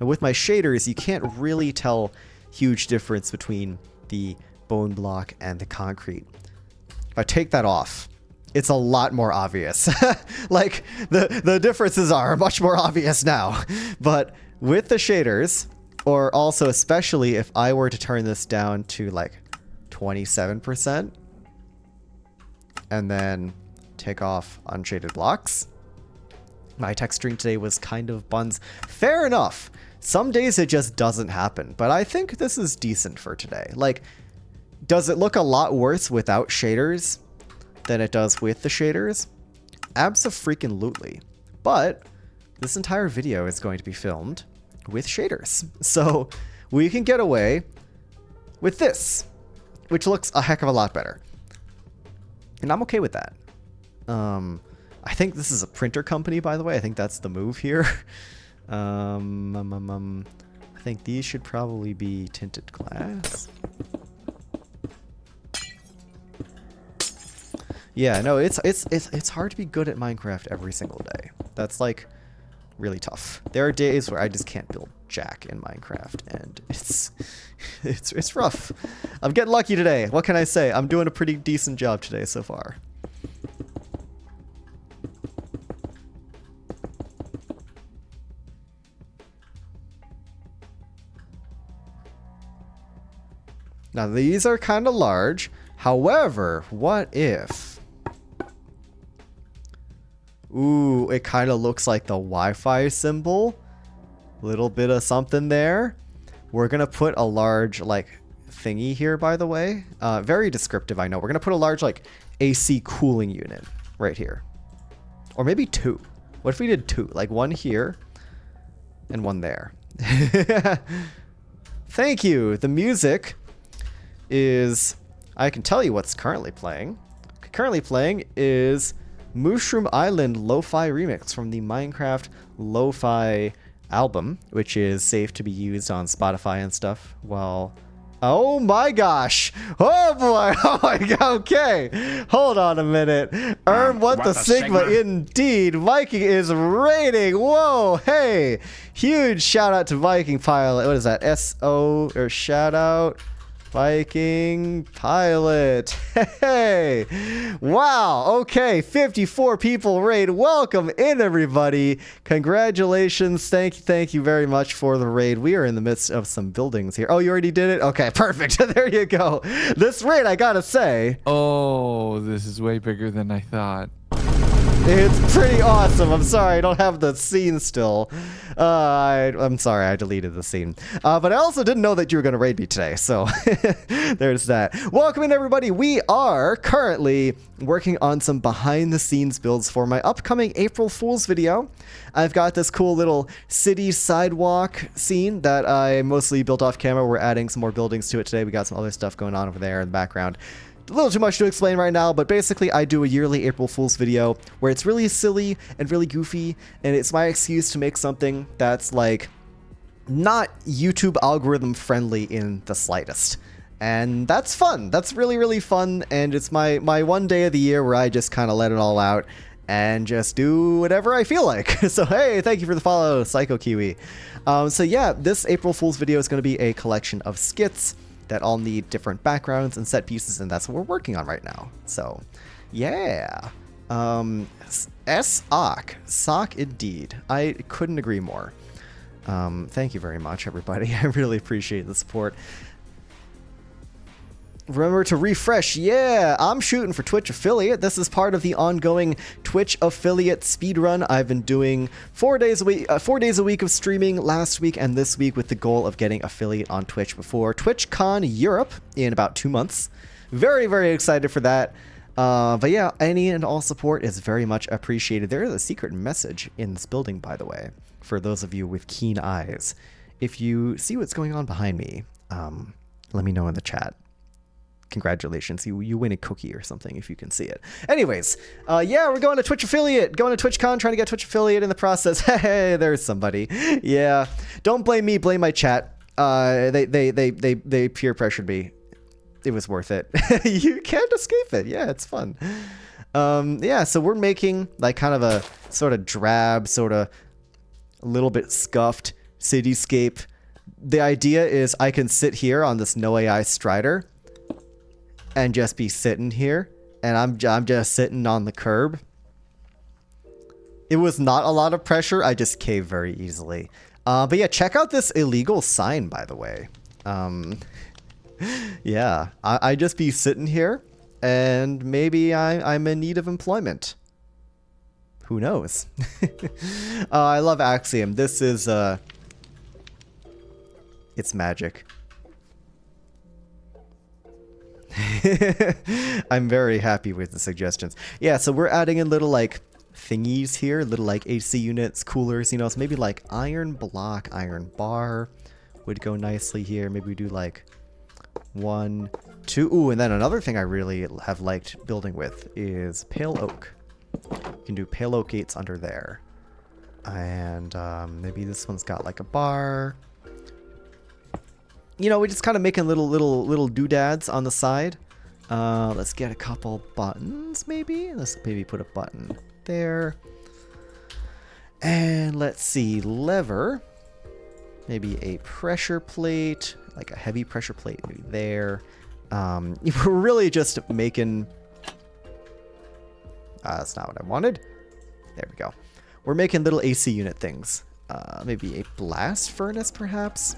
Now with my shaders, you can't really tell huge difference between the bone block and the concrete. If I take that off, it's a lot more obvious. Like, the differences are much more obvious now. But with the shaders, or also especially if I were to turn this down to like 27%, and then take off unshaded blocks, my texturing today was kind of buns. Fair enough. Some days it just doesn't happen, but I think this is decent for today. Like, does it look a lot worse without shaders than it does with the shaders? Abso-freaking-lutely. But this entire video is going to be filmed with shaders. So we can get away with this, which looks a heck of a lot better. And I'm okay with that. I think this is a printer company, by the way. I think that's the move here. I think these should probably be tinted glass. Yeah, no, it's hard to be good at Minecraft every single day. That's like really tough. There are days where I just can't build jack in Minecraft, and it's rough. I'm getting lucky today. What can I say? I'm doing a pretty decent job today so far. Now these are kind of large. However, what if Ooh, it kind of looks like the Wi-Fi symbol. Little bit of something there. We're gonna put a large like thingy here, by the way. Very descriptive, I know. We're gonna put a large like AC cooling unit right here, or maybe two. What if we did two, like one here and one there? Thank you. The music is, I can tell you what's currently playing. Currently playing is Mushroom Island Lo-Fi Remix from the Minecraft Lo-Fi album, which is safe to be used on Spotify and stuff. Well, oh my gosh. Oh boy. Oh my god. Okay. Hold on a minute. What the Sigma indeed. Viking is raiding. Whoa. Hey. Huge shout out to Viking Pilot. What is that? S-O or shout out? Viking Pilot. Hey. Wow. Okay. 54 people raid. Welcome in, everybody. Congratulations. Thank you very much for the raid. We are in the midst of some buildings here. Oh, you already did it? Okay, perfect. There you go. This raid, I gotta say. Oh, this is way bigger than I thought. It's pretty awesome. I'm sorry, I don't have the scene still. I'm sorry, I deleted the scene. But I also didn't know that you were going to raid me today, so there's that. Welcome in, everybody. We are currently working on some behind-the-scenes builds for my upcoming April Fool's video. I've got this cool little city sidewalk scene that I mostly built off camera. We're adding some more buildings to it today. We got some other stuff going on over there in the background. A little too much to explain right now, but basically I do a yearly April Fool's video where it's really silly and really goofy, and it's my excuse to make something that's like not YouTube algorithm friendly in the slightest. And that's fun. That's really, really fun, and it's my one day of the year where I just kind of let it all out and just do whatever I feel like. So hey, thank you for the follow, Psycho Kiwi. So yeah, this April Fool's video is going to be a collection of skits that all need different backgrounds and set pieces, and that's what we're working on right now. So, yeah. S-Ock. Sock indeed. I couldn't agree more. Thank you very much, everybody. I really appreciate the support. Remember to refresh. Yeah, I'm shooting for Twitch affiliate. This is part of the ongoing Twitch affiliate speedrun. I've been doing 4 days a week of streaming last week and this week with the goal of getting affiliate on Twitch before TwitchCon Europe in about 2 months. Very, very excited for that. But yeah, any and all support is very much appreciated. There is a secret message in this building, by the way, for those of you with keen eyes. If you see what's going on behind me, let me know in the chat. Congratulations, you win a cookie or something if you can see it. Anyways, yeah, we're going to Twitch affiliate, going to TwitchCon, trying to get Twitch affiliate in the process. Hey, there's somebody. Yeah, don't blame me, blame my chat. They peer pressured me. It was worth it. You can't escape it. Yeah, it's fun. Yeah, so we're making like kind of a sort of drab, sort of a little bit scuffed cityscape. The idea is I can sit here on this no AI Strider and just be sitting here, and I'm just sitting on the curb. It was not a lot of pressure. I just caved very easily. But yeah, check out this illegal sign, by the way. Yeah, I just be sitting here, and maybe I'm in need of employment. Who knows? I love Axiom. This is it's magic. I'm very happy with the suggestions. Yeah, so we're adding in little like thingies here, little like AC units, coolers, you know, so maybe like iron block, iron bar would go nicely here. Maybe we do like 1, 2. Ooh, and then another thing I really have liked building with is pale oak. You can do pale oak gates under there. And maybe this one's got like a bar. You know, we're just kind of making little doodads on the side. Let's get a couple buttons, maybe. Let's maybe put a button there. And let's see, lever. Maybe a pressure plate, like a heavy pressure plate, maybe there. We're really just making... that's not what I wanted. There we go. We're making little AC unit things. Maybe a blast furnace, perhaps.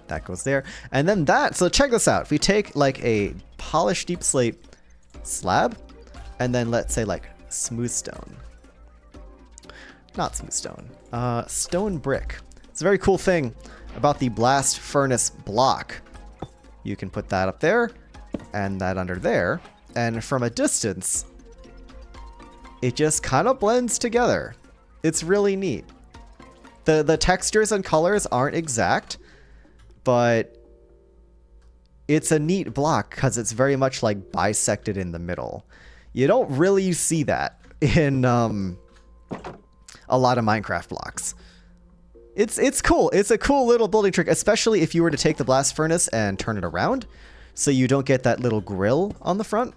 That goes there. And then that, so check this out. If we take like a polished deep slate slab, and then let's say like smooth stone. Not smooth stone. Stone brick. It's a very cool thing about the blast furnace block. You can put that up there and that under there. And from a distance, it just kind of blends together. It's really neat. The textures and colors aren't exact, but it's a neat block because it's very much like bisected in the middle. You don't really see that in a lot of Minecraft blocks. It's cool. It's a cool little building trick, especially if you were to take the blast furnace and turn it around so you don't get that little grill on the front.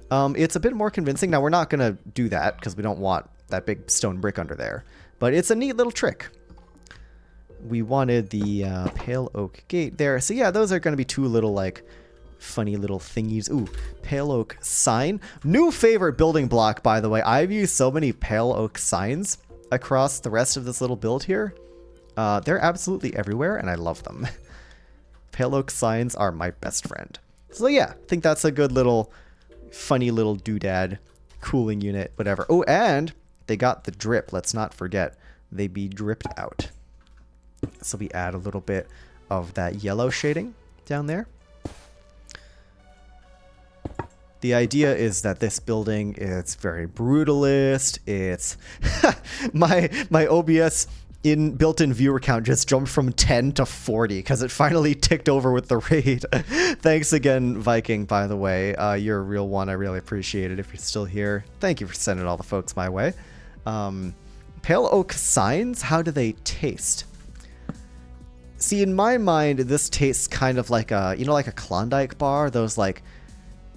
It's a bit more convincing. Now, we're not going to do that because we don't want that big stone brick under there. But it's a neat little trick. We wanted the pale oak gate there. So yeah, those are going to be two little like funny little thingies. Ooh, pale oak sign. New favorite building block, by the way. I've used so many pale oak signs across the rest of this little build here. They're absolutely everywhere, and I love them. Pale oak signs are my best friend. So yeah, I think that's a good little, funny little doodad cooling unit, whatever. Oh, and they got the drip. Let's not forget. They be dripped out. So we add a little bit of that yellow shading down there. The idea is that this building is very brutalist. It's my OBS built-in viewer count just jumped from 10 to 40 because it finally ticked over with the raid. Thanks again, Viking, by the way. You're a real one. I really appreciate it if you're still here. Thank you for sending all the folks my way. Pale oak signs, how do they taste? See, in my mind, this tastes kind of like a, you know, like a Klondike bar. Those like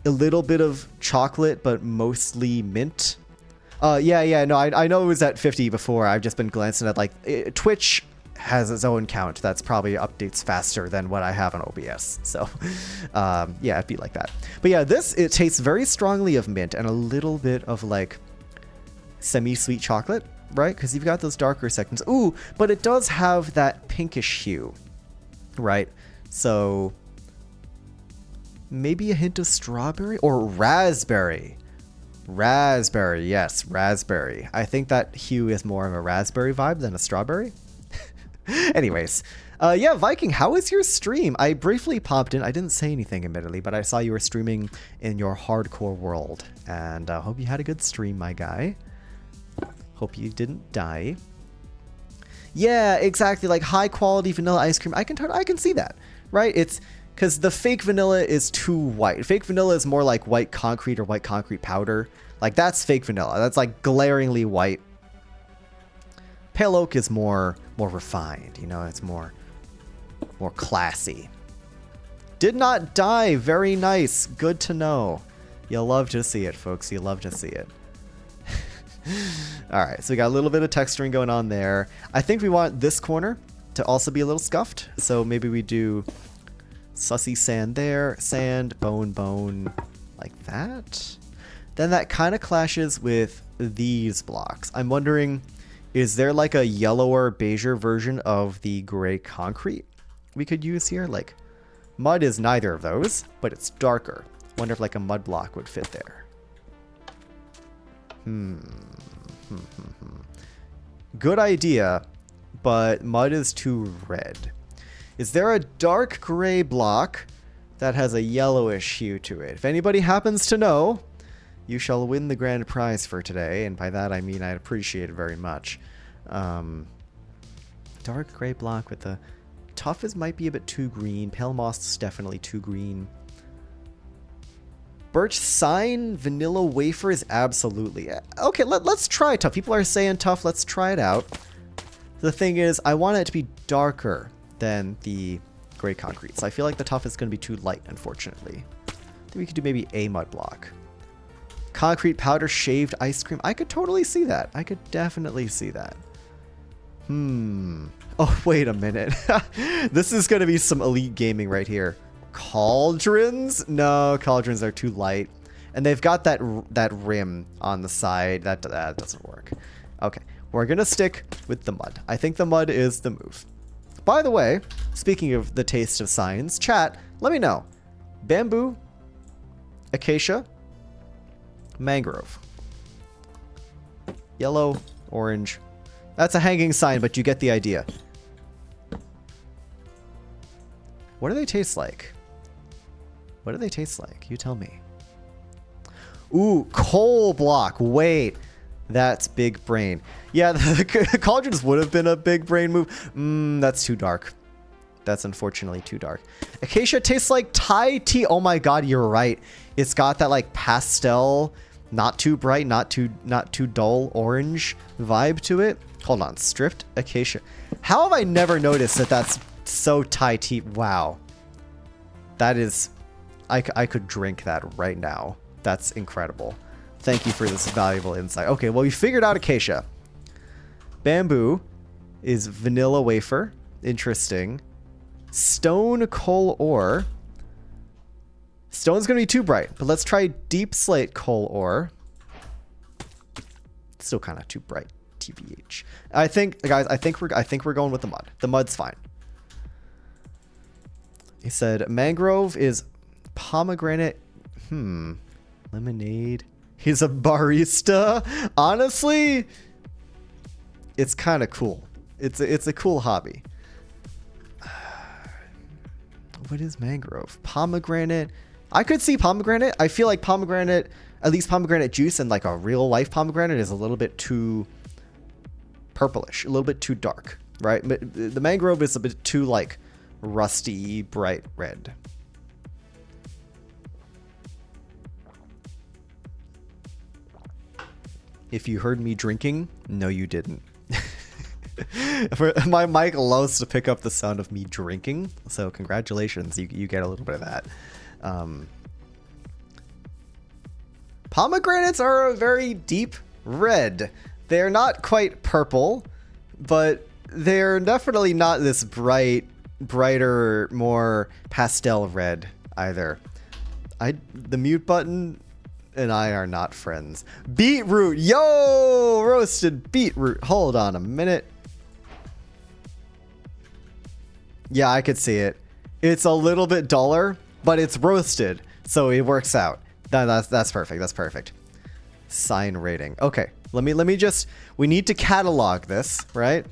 a little bit of chocolate, but mostly mint. Yeah, no, I know it was at 50 before. I've just been glancing at like Twitch has its own count. That's probably updates faster than what I have on OBS. So yeah, it'd be like that. But yeah, it tastes very strongly of mint and a little bit of like semi-sweet chocolate, right? Because you've got those darker sections. Ooh, but it does have that pinkish hue, right? So maybe a hint of strawberry or raspberry. Raspberry, yes, raspberry. I think that hue is more of a raspberry vibe than a strawberry. Anyways, yeah, Viking, how was your stream? I briefly popped in. I didn't say anything, admittedly, but I saw you were streaming in your hardcore world. And I hope you had a good stream, my guy. Hope you didn't die. Yeah, exactly. Like high quality vanilla ice cream. I can see that, right? It's because the fake vanilla is too white. Fake vanilla is more like white concrete or white concrete powder. Like that's fake vanilla. That's like glaringly white. Pale oak is more refined. You know, it's more classy. Did not die. Very nice. Good to know. You'll love to see it, folks. You'll love to see it. All right, so we got a little bit of texturing going on there. I think we want this corner to also be a little scuffed. So maybe we do sussy sand there, sand, bone, like that. Then that kind of clashes with these blocks. I'm wondering, is there like a yellower, beigeier version of the gray concrete we could use here? Like mud is neither of those, but it's darker. Wonder if like a mud block would fit there. Good idea, but mud is too red. Is there a dark gray block that has a yellowish hue to it? If anybody happens to know, you shall win the grand prize for today, and by that I mean I'd appreciate it very much. Dark gray block with the tough might be a bit too green. Pale moss is definitely too green. Birch sign vanilla wafer is absolutely okay. Let's try tough. People are saying tough. Let's try it out. The thing is, I want it to be darker than the gray concrete, so I feel like the tough is going to be too light, unfortunately. I think we could do maybe a mud block. Concrete powder shaved ice cream. I could totally see that. I could definitely see that. Oh, wait a minute. This is going to be some elite gaming right here. Cauldrons? No, cauldrons are too light. And they've got that rim on the side. That doesn't work. Okay, we're going to stick with the mud. I think the mud is the move. By the way, speaking of the taste of signs, chat, let me know. Bamboo, acacia, mangrove. Yellow, orange. That's a hanging sign, but you get the idea. What do they taste like? What do they taste like? You tell me. Ooh, coal block. Wait, that's big brain. Yeah, the cauldrons would have been a big brain move. That's too dark. That's unfortunately too dark. Acacia tastes like Thai tea. Oh my god, you're right. It's got that like pastel, not too bright, not too dull orange vibe to it. Hold on, stripped acacia. How have I never noticed that that's so Thai tea? Wow. That is, I could drink that right now. That's incredible. Thank you for this valuable insight. Okay, well, we figured out acacia. Bamboo is vanilla wafer. Interesting. Stone coal ore. Stone's gonna be too bright, but let's try deep slate coal ore. Still kind of too bright, TBH. I think, guys, I think we're going with the mud. The mud's fine. He said mangrove is pomegranate. Lemonade. He's a barista. Honestly, it's kind of cool. It's a cool hobby. What is mangrove? Pomegranate. I could see pomegranate. I feel like pomegranate, at least pomegranate juice and like a real life pomegranate is a little bit too purplish, a little bit too dark, right? But the mangrove is a bit too like rusty, bright red. If you heard me drinking, no, you didn't. My mic loves to pick up the sound of me drinking, so congratulations, you get a little bit of that. Pomegranates are a very deep red. They're not quite purple, but they're definitely not this brighter, more pastel red either. The mute button and I are not friends. Beetroot, yo, roasted beetroot. Hold on a minute. Yeah, I could see it. It's a little bit duller, but it's roasted, so it works out. That's perfect. That's perfect. Sign rating. Okay, let me just. We need to catalog this, right?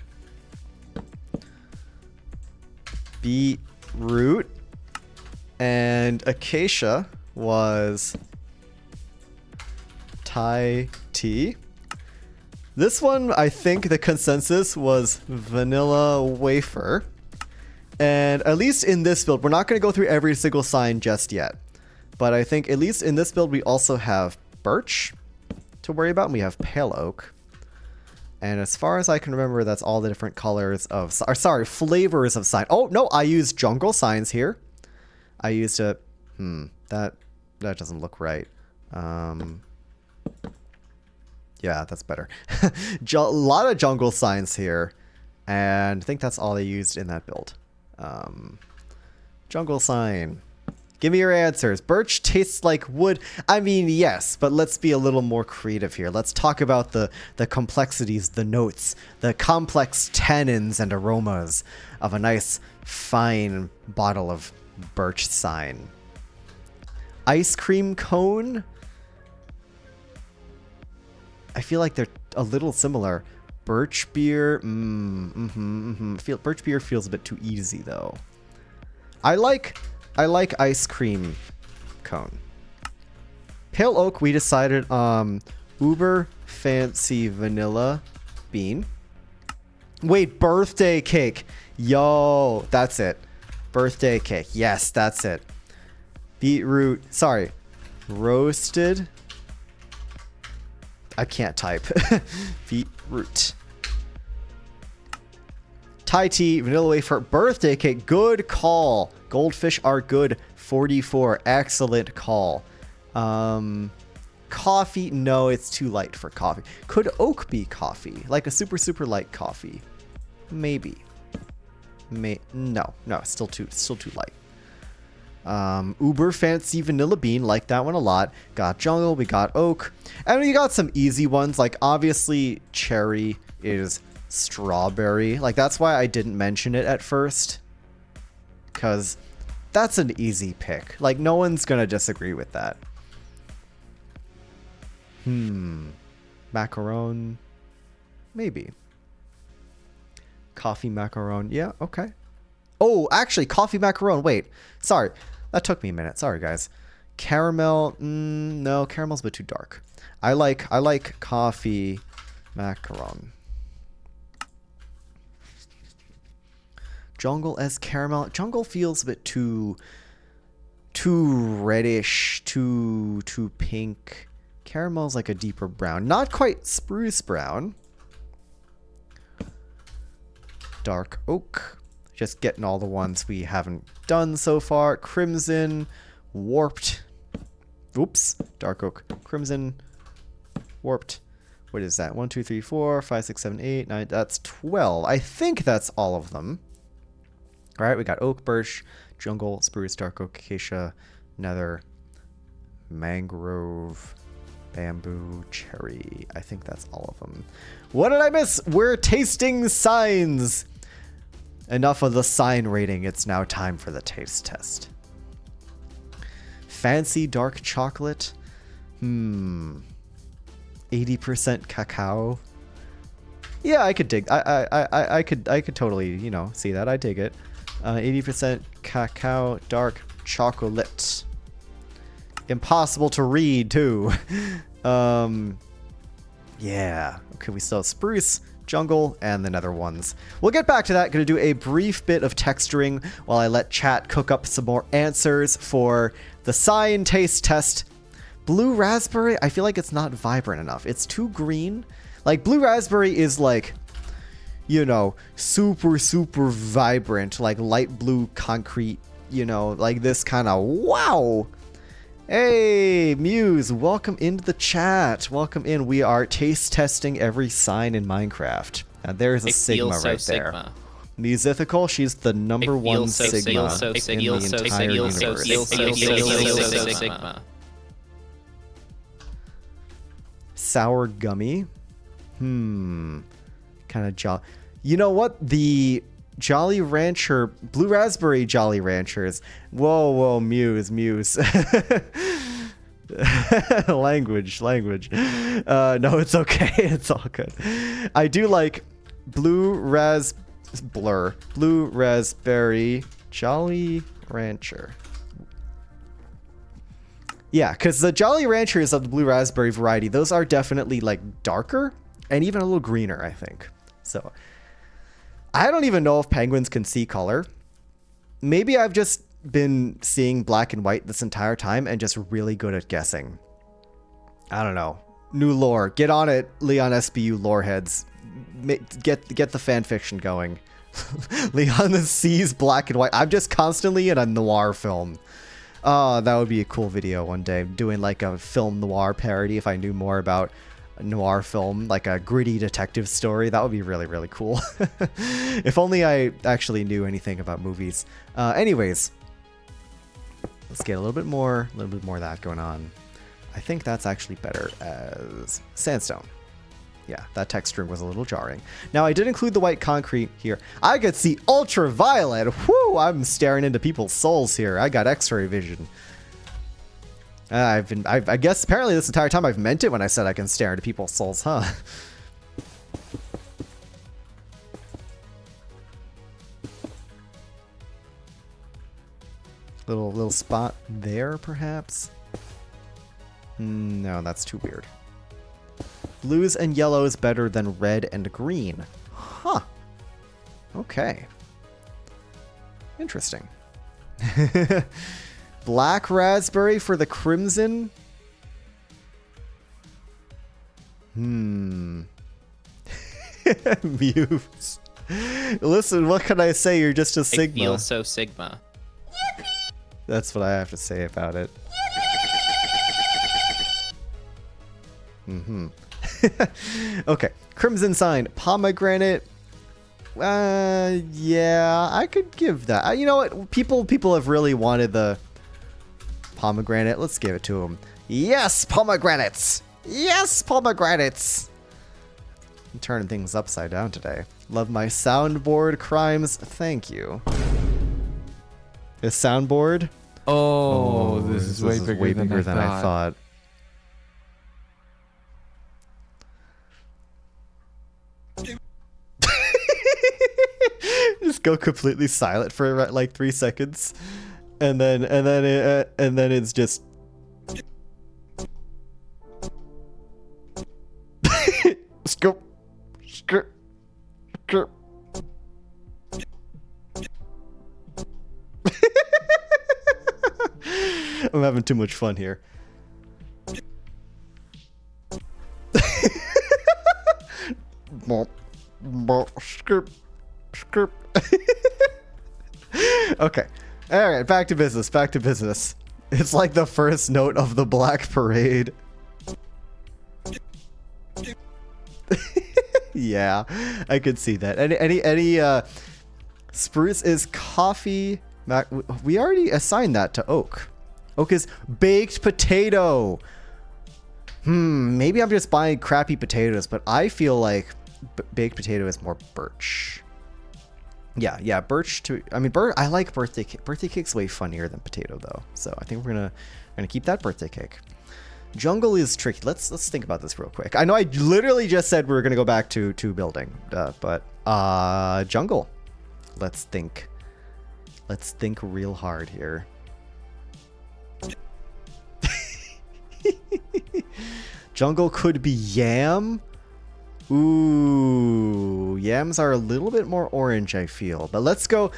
Beetroot and acacia was Thai tea. This one, I think the consensus was vanilla wafer. And at least in this build, we're not going to go through every single sign just yet. But I think at least in this build, we also have birch to worry about. And we have pale oak. And as far as I can remember, that's all the different colors of, flavors of sign. Oh, no, I used jungle signs here. I used a, that doesn't look right. Yeah, that's better. A lot of jungle signs here. And I think that's all they used in that build. Jungle sign. Give me your answers. Birch tastes like wood. I mean, yes, but let's be a little more creative here. Let's talk about the complexities, the notes, the complex tannins and aromas of a nice, fine bottle of birch sign. Ice cream cone. I feel like they're a little similar. Birch beer. Birch beer feels a bit too easy though. I like ice cream cone. Pale oak, we decided uber fancy vanilla bean. Wait, birthday cake. Yo, that's it. Birthday cake. Yes, that's it. Beetroot. Sorry. Roasted. I can't type. Beetroot. Thai tea, vanilla wafer, birthday cake. Good call. Goldfish are good. 44. Excellent call. Coffee. No, it's too light for coffee. Could oak be coffee? Like a super, super light coffee? Maybe. No, still too light. Uber fancy vanilla bean, like that one a lot. Got jungle, we got oak, and we got some easy ones. Like obviously cherry is strawberry. Like that's why I didn't mention it at first, because that's an easy pick. Like no one's gonna disagree with that. Macaron. Maybe. Coffee macaron. Yeah, okay. Oh, actually, coffee macaron. Wait. Sorry. That took me a minute. Sorry, guys. Caramel. No, caramel's a bit too dark. I like coffee macaron. Jungle as caramel. Jungle feels a bit too reddish, too pink. Caramel's like a deeper brown. Not quite spruce brown. Dark oak. Just getting all the ones we haven't done so far. Crimson, warped. Oops. Dark oak, crimson, warped. What is that? 1, 2, 3, 4, 5, 6, 7, 8, 9. That's 12. I think that's all of them. All right, we got oak, birch, jungle, spruce, dark oak, acacia, nether, mangrove, bamboo, cherry. I think that's all of them. What did I miss? We're tasting signs. Enough of the sign rating. It's now time for the taste test. Fancy dark chocolate. 80% cacao. Yeah, I could dig. I could totally, you know, see that. I dig it. 80% cacao, dark chocolate. Impossible to read too. Yeah. Okay, we still have spruce, jungle, and the nether ones. We'll get back to that. Gonna do a brief bit of texturing while I let chat cook up some more answers for the sign taste test. Blue raspberry, I feel like it's not vibrant enough. It's too green. Like, blue raspberry is like, you know, super vibrant, like light blue concrete, you know, like this kind of wow. Hey, Muse, welcome into the chat. Welcome in. We are taste testing every sign in Minecraft. Now, there's a Sigma right there. Sigma. Musithical, she's the number one Sigma in the entire universe. Sour gummy. Kind of jolly. You know what? The Jolly Rancher, Blue Raspberry Jolly Ranchers. Whoa, Muse. language. No, it's okay. It's all good. I do like Blue Raspberry Jolly Rancher. Yeah, because the Jolly Ranchers of the Blue Raspberry variety, those are definitely like darker and even a little greener, I think. So I don't even know if penguins can see color. Maybe I've just been seeing black and white this entire time and just really good at guessing. I don't know. New lore. Get on it, LeonSBU lore heads. Get the fan fiction going. Leon sees black and white. I'm just constantly in a noir film. That would be a cool video one day. Doing like a film noir parody if I knew more about noir film, like a gritty detective story. That would be really cool. If only I actually knew anything about movies. Anyways, let's get a little bit more of that going on. I think that's actually better as sandstone. Yeah, that texturing was a little jarring. Now, I did include the white concrete here. I could see ultraviolet. Whoo, I'm staring into people's souls here. I got x-ray vision. I guess apparently this entire time I've meant it when I said I can stare into people's souls, huh? Little spot there, perhaps? No, that's too weird. Blues and yellows better than red and green. Huh. Okay. Interesting. Black raspberry for the crimson. Muse. Listen, what can I say? You're just a Sigma. I feel so Sigma. That's what I have to say about it. Okay. Crimson sign. Pomegranate. Yeah, I could give that. You know what? People have really wanted the pomegranate. Let's give it to them. Yes, pomegranates. Yes, pomegranates. I'm turning things upside down today. Love my soundboard crimes. Thank you. The soundboard? Oh, this is way bigger than I thought. go completely silent for like 3 seconds, and then it's just. Scoop. Scoop. Scoop. I'm having too much fun here. Okay. All right, back to business. Back to business. It's like the first note of the Black Parade. Yeah, I could see that. Any spruce is coffee. We already assigned that to oak. Oak is baked potato. Maybe I'm just buying crappy potatoes, but I feel like baked potato is more birch. Yeah, birch too. I mean, I like birthday cake. Birthday cake's way funnier than potato though. So I think we're gonna keep that birthday cake. Jungle is tricky. Let's think about this real quick. I know I literally just said we were gonna go back to building, but jungle. Let's think. Let's think real hard here. Jungle could be yam. Ooh, yams are a little bit more orange, I feel. But let's go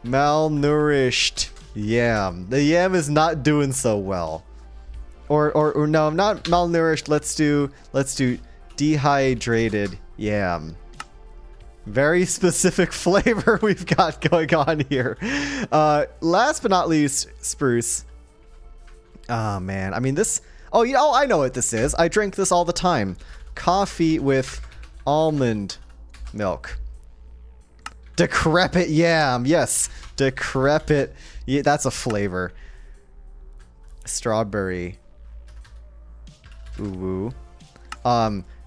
malnourished yam. The yam is not doing so well. Or no, not malnourished. Let's do dehydrated yam. Very specific flavor we've got going on here. Last but not least, spruce. Oh man, I mean this. Oh, I know what this is. I drink this all the time. Coffee with almond milk. Decrepit yam. Yes, decrepit. Yeah, that's a flavor. Strawberry. Ooh.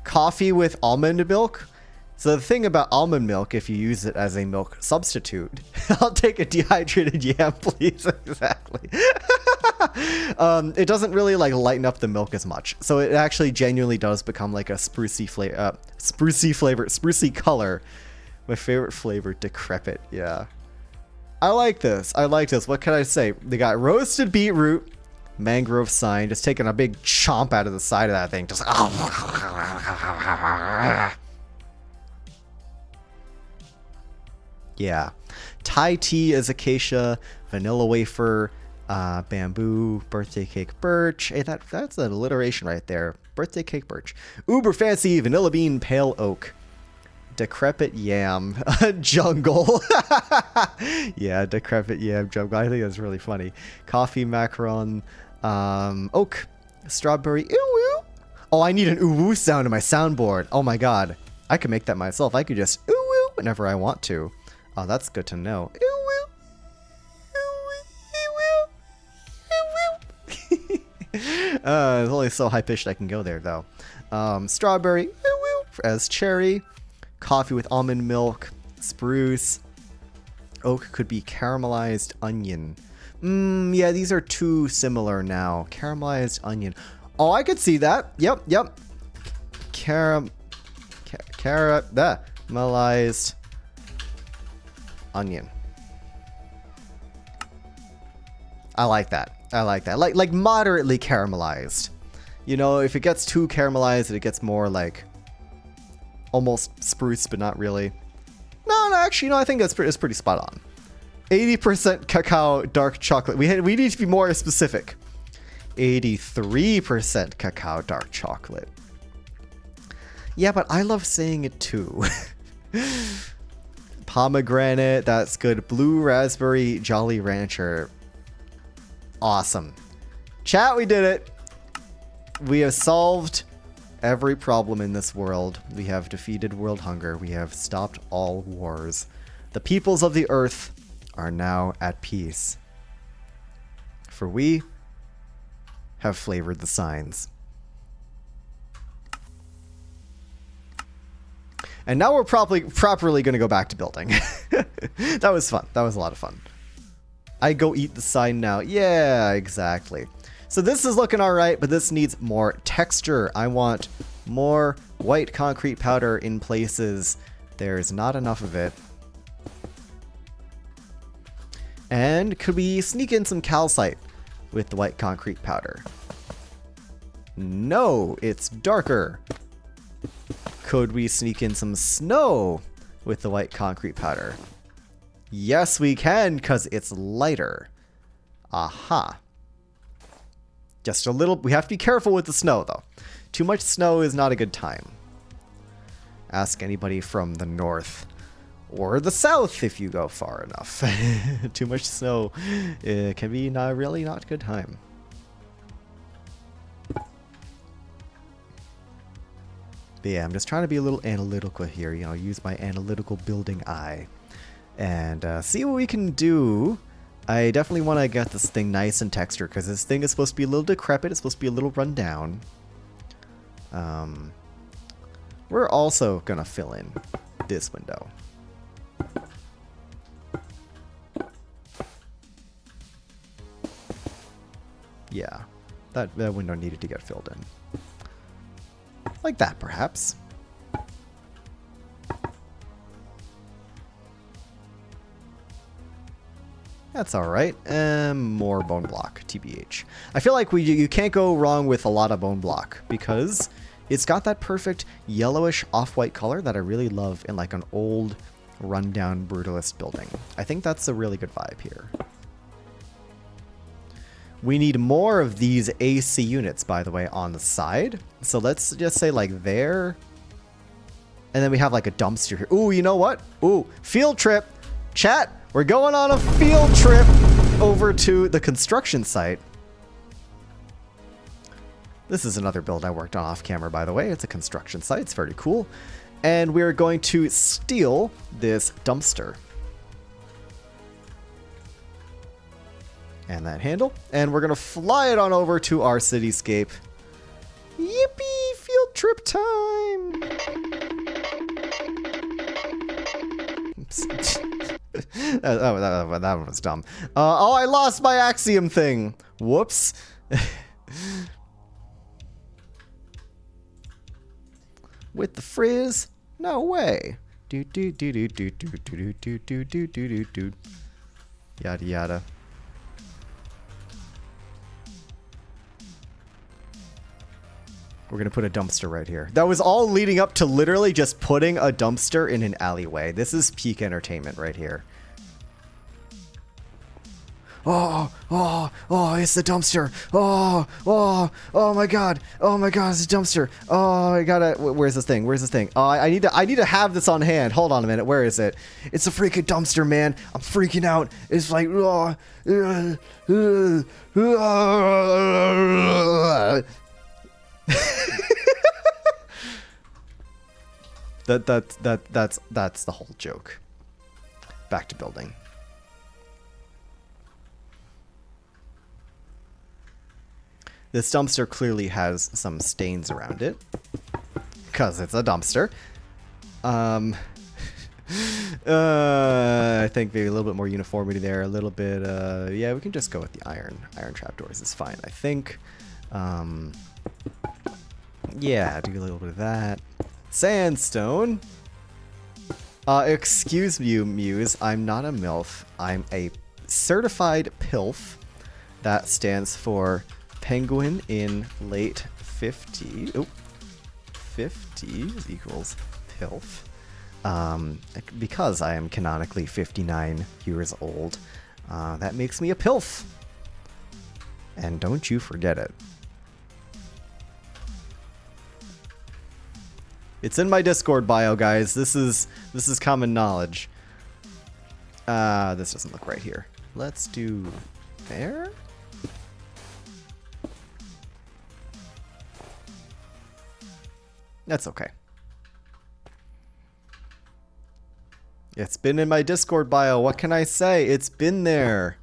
Coffee with almond milk. So the thing about almond milk, if you use it as a milk substitute, I'll take a dehydrated yam, please. Exactly. It doesn't really like lighten up the milk as much, so it actually genuinely does become like a sprucey flavor, sprucey color. My favorite flavor, decrepit. Yeah, I like this. What can I say? They got roasted beetroot, mangrove sign. Just taking a big chomp out of the side of that thing. Just. Yeah. Thai tea is acacia, vanilla wafer, bamboo, birthday cake birch. Hey, that's an alliteration right there. Birthday cake birch. Uber fancy vanilla bean pale oak. Decrepit yam jungle. Yeah, decrepit yam jungle. I think that's really funny. Coffee macaron, oak, strawberry. Ooh woo. Oh, I need an ooh woo sound in my soundboard. Oh my god, I can make that myself. I could just ooh woo whenever I want to. Oh, that's good to know. It's only so high pitched I can go there though. Strawberry as cherry, coffee with almond milk, spruce, oak could be caramelized onion. Yeah, these are too similar now. Caramelized onion. Oh, I could see that. Yep. Caramelized onion. I like that. Like moderately caramelized. You know, if it gets too caramelized, it gets more like almost spruce, but not really. No, actually, I think it's pretty spot on. 80% cacao dark chocolate. We need to be more specific. 83% cacao dark chocolate. Yeah, but I love saying it too. Pomegranate, that's good. Blue raspberry Jolly Rancher. Awesome. Chat, we did it. We have solved every problem in this world. We have defeated world hunger. We have stopped all wars. The peoples of the earth are now at peace. For we have flavored the signs. And now we're properly going to go back to building. That was fun. That was a lot of fun. I go eat the sign now. Yeah, exactly. So this is looking all right, but this needs more texture. I want more white concrete powder in places There's not enough of it. And could we sneak in some calcite with the white concrete powder? No, it's darker. Could we sneak in some snow with the white concrete powder? Yes, we can, because it's lighter. Aha. Just a little... We have to be careful with the snow, though. Too much snow is not a good time. Ask anybody from the north. Or the south, if you go far enough. Too much snow can be really not a good time. But yeah, I'm just trying to be a little analytical here. You know, use my analytical building eye. And see what we can do. I definitely want to get this thing nice and textured, because this thing is supposed to be a little decrepit. It's supposed to be a little run down. We're also going to fill in this window. Yeah, that window needed to get filled in. Like that, perhaps. That's alright. More bone block, TBH. I feel like you can't go wrong with a lot of bone block, because it's got that perfect yellowish off-white color that I really love in like an old, rundown brutalist building. I think that's a really good vibe here. We need more of these AC units, by the way, on the side. So let's just say like there. And then we have like a dumpster here. Ooh, you know what? Ooh, field trip. Chat, we're going on a field trip over to the construction site. This is another build I worked on off camera, by the way. It's a construction site. It's very cool. And we're going to steal this dumpster. And that handle. And we're going to fly it on over to our cityscape. Yippee! Field trip time! Oops. that was dumb. Oh, I lost my axiom thing. Whoops. With the frizz? No way. Do do do do do do do do do do do do do. Yada yada. We're gonna put a dumpster right here. That was all leading up to literally just putting a dumpster in an alleyway. This is peak entertainment right here. Oh, oh, oh, it's the dumpster. Oh, oh, oh my God. Oh my God, it's a dumpster. Oh, I gotta, where's this thing? Where's this thing? Oh, I need to have this on hand. Hold on a minute. Where is it? It's a freaking dumpster, man. I'm freaking out. It's like, oh, that's the whole joke. Back to building. This dumpster clearly has some stains around it, because it's a dumpster. I think maybe a little bit more uniformity there, a little bit, yeah, we can just go with the iron trapdoors is fine, I think. Yeah, do a little bit of that. Sandstone. Excuse me, Muse, I'm not a MILF, I'm a certified PILF. That stands for Penguin in late 50s. Oh, 50s equals PILF. Because I am canonically 59 years old, that makes me a PILF. And don't you forget it. It's in my Discord bio, guys. This is common knowledge. This doesn't look right here. Let's do there. That's okay. It's been in my Discord bio. What can I say? It's been there.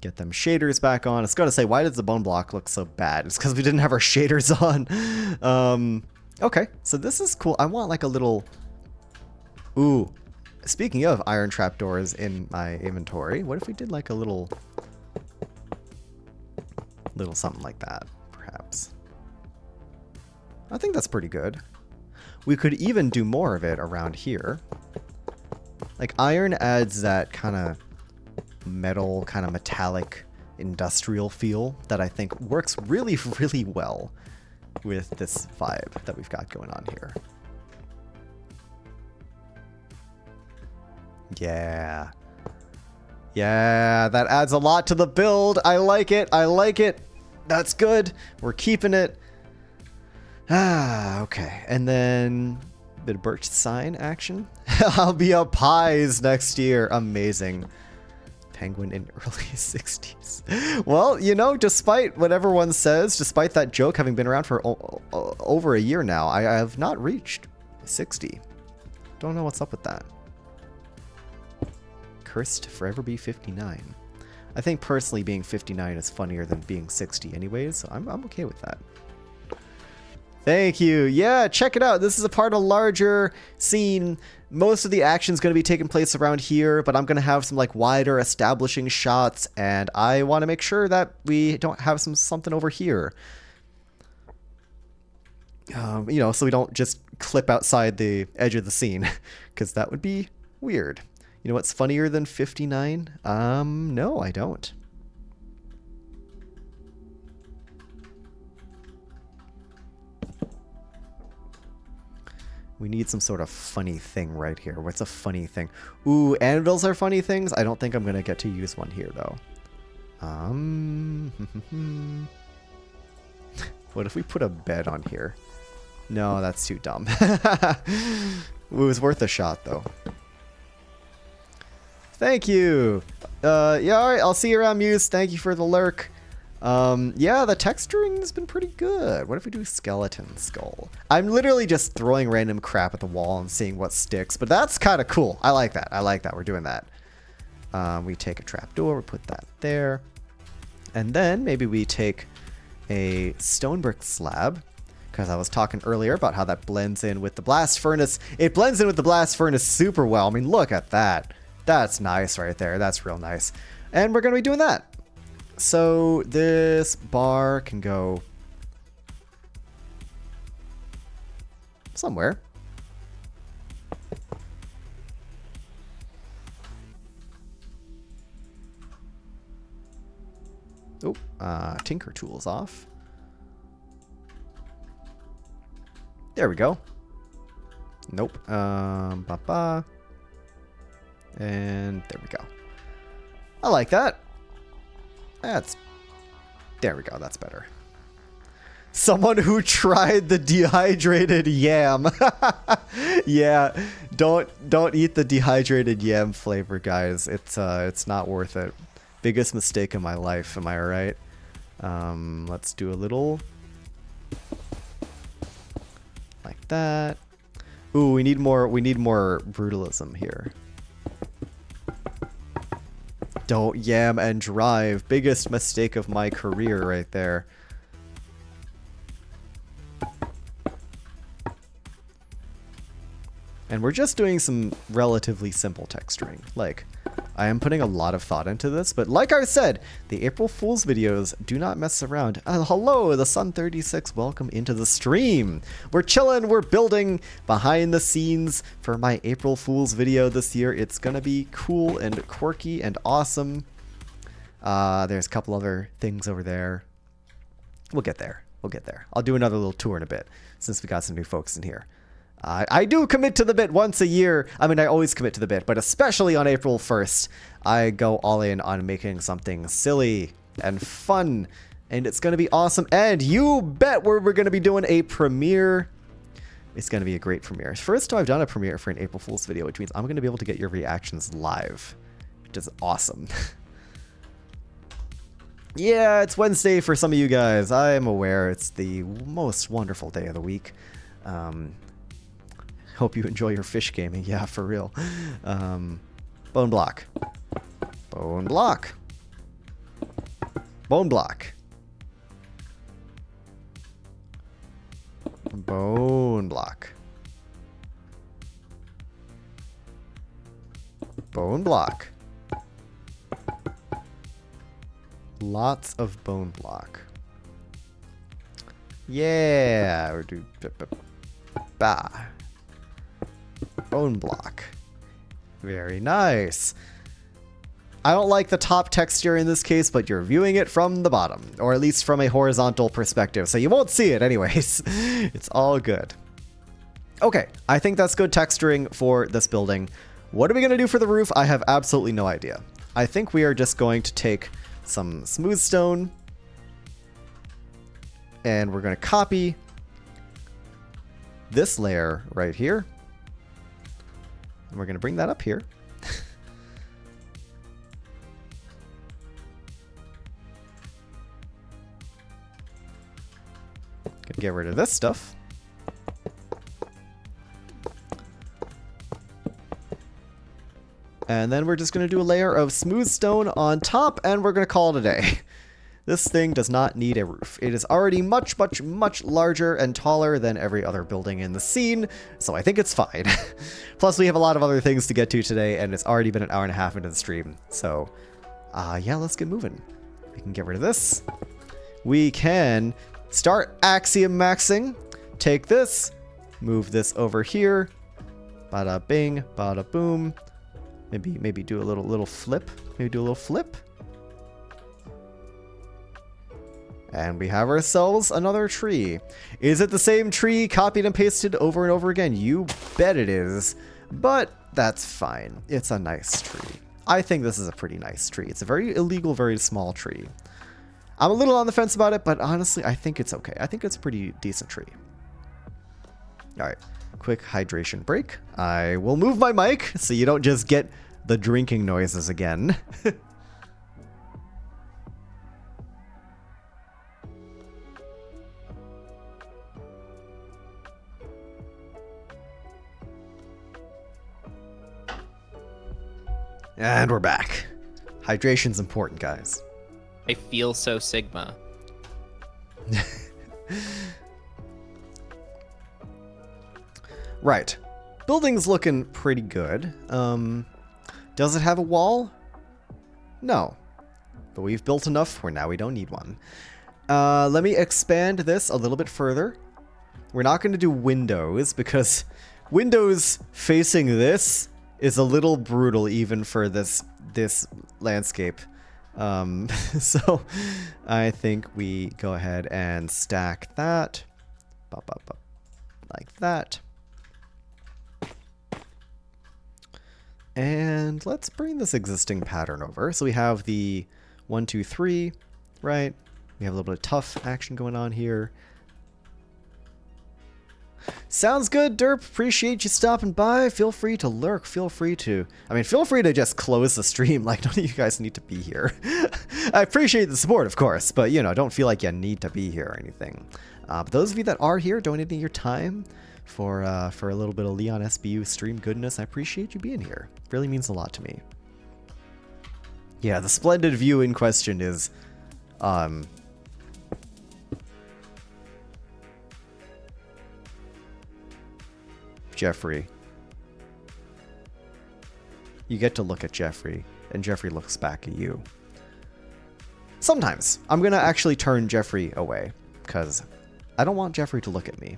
Get them shaders back on. It's gotta say, why does the bone block look so bad? It's because we didn't have our shaders on. Okay, so this is cool. I want like a little... Ooh. Speaking of iron trapdoors in my inventory, what if we did like a little something like that, perhaps? I think that's pretty good. We could even do more of it around here. Like, iron adds that kind of metal, kind of metallic, industrial feel that I think works really, really well with this vibe that we've got going on here. Yeah. Yeah, that adds a lot to the build. I like it. I like it. That's good. We're keeping it. Ah, okay. And then a bit of birch sign action. I'll be up highs next year. Amazing. Penguin in early 60s. Well, you know, despite what everyone says, despite that joke having been around for over a year now, I have not reached 60. Don't know what's up with that. Cursed to forever be 59. I think personally being 59 is funnier than being 60 anyways, so I'm okay with that. Thank you. Yeah, check it out. This is a part of a larger scene. Most of the action is going to be taking place around here, but I'm going to have some like wider establishing shots, and I want to make sure that we don't have something over here. You know, so we don't just clip outside the edge of the scene, because that would be weird. You know what's funnier than 59? No, I don't. We need some sort of funny thing right here. What's a funny thing? Ooh, anvils are funny things? I don't think I'm going to get to use one here, though. What if we put a bed on here? No, that's too dumb. It was worth a shot, though. Thank you. Yeah, all right. I'll see you around, Muse. Thank you for the lurk. Yeah, the texturing has been pretty good. What if we do skeleton skull? I'm literally just throwing random crap at the wall and seeing what sticks, but that's kind of cool. I like that. I like that. We're doing that. We take a trapdoor, we put that there. And then maybe we take a stone brick slab, because I was talking earlier about how that blends in with the blast furnace. It blends in with the blast furnace super well. I mean, look at that. That's nice right there. That's real nice. And we're going to be doing that. So this bar can go somewhere. Oh, tinker tools off. There we go. Nope. And there we go. I like that. There we go. That's better. Someone who tried the dehydrated yam. Yeah, don't eat the dehydrated yam flavor, guys. It's not worth it. Biggest mistake in my life. Am I right? Let's do a little like that. Ooh, we need more brutalism here. Don't yam and drive. Biggest mistake of my career right there. And we're just doing some relatively simple texturing. Like, I am putting a lot of thought into this, but like I said, the April Fool's videos do not mess around. Hello, the Sun36. Welcome into the stream. We're chilling. We're building behind the scenes for my April Fool's video this year. It's going to be cool and quirky and awesome. There's a couple other things over there. We'll get there. We'll get there. I'll do another little tour in a bit since we got some new folks in here. I do commit to the bit once a year. I mean, I always commit to the bit, but especially on April 1st, I go all in on making something silly and fun, and it's going to be awesome. And you bet we're going to be doing a premiere. It's going to be a great premiere. First time I've done a premiere for an April Fool's video, which means I'm going to be able to get your reactions live, which is awesome. Yeah, it's Wednesday for some of you guys. I am aware it's the most wonderful day of the week. Hope you enjoy your fish gaming. Yeah, for real. Bone block. Bone block. Bone block. Bone block. Bone block. Lots of bone block. Yeah. We'll do bone block. Very nice. I don't like the top texture in this case, but you're viewing it from the bottom, or at least from a horizontal perspective, so you won't see it anyways. It's all good. Okay, I think that's good texturing for this building. What are we going to do for the roof? I have absolutely no idea. I think we are just going to take some smooth stone, and we're going to copy this layer right here, and we're going to bring that up here. Gonna get rid of this stuff. And then we're just going to do a layer of smooth stone on top, and we're going to call it a day. This thing does not need a roof. It is already much, much, much larger and taller than every other building in the scene, so I think it's fine. Plus, we have a lot of other things to get to today, and it's already been an hour and a half into the stream. So, yeah, let's get moving. We can get rid of this. We can start axiom maxing. Take this, move this over here. Bada bing, bada boom. Maybe do a little flip. Maybe do a little flip. And we have ourselves another tree. Is it the same tree copied and pasted over and over again? You bet it is. But that's fine. It's a nice tree. I think this is a pretty nice tree. It's a very illegal, very small tree. I'm a little on the fence about it, but honestly, I think it's okay. I think it's a pretty decent tree. All right, quick hydration break. I will move my mic so you don't just get the drinking noises again. And we're back. Hydration's important, guys. I feel so Sigma. Right. Building's looking pretty good. Does it have a wall? No. But we've built enough where now we don't need one. Let me expand this a little bit further. We're not going to do windows because windows facing this is a little brutal even for this landscape. So I think we go ahead and stack that like that. And let's bring this existing pattern over. So we have the 1, 2, 3, right? We have a little bit of tough action going on here. Sounds good, Derp. Appreciate you stopping by. Feel free to lurk. Feel free to just close the stream. Like, none of you guys need to be here. I appreciate the support, of course, but, you know, don't feel like you need to be here or anything. But those of you that are here donating your time for a little bit of LeonSBU stream goodness, I appreciate you being here. Really means a lot to me. Yeah, the splendid view in question is, Jeffrey. You get to look at Jeffrey, and Jeffrey looks back at you. Sometimes. I'm going to actually turn Jeffrey away, because I don't want Jeffrey to look at me.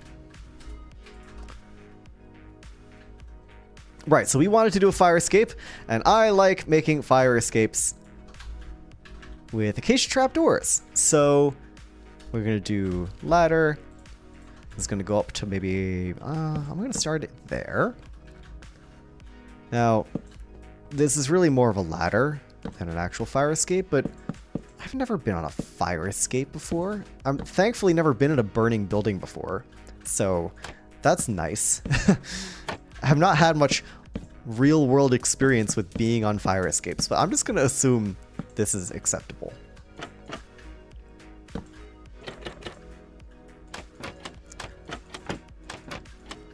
Right, so we wanted to do a fire escape, and I like making fire escapes with acacia trapdoors. So we're going to do ladder. It's going to go up to maybe, I'm going to start it there. Now, this is really more of a ladder than an actual fire escape, but I've never been on a fire escape before. I've thankfully never been in a burning building before, so that's nice. I have not had much real world experience with being on fire escapes, but I'm just going to assume this is acceptable.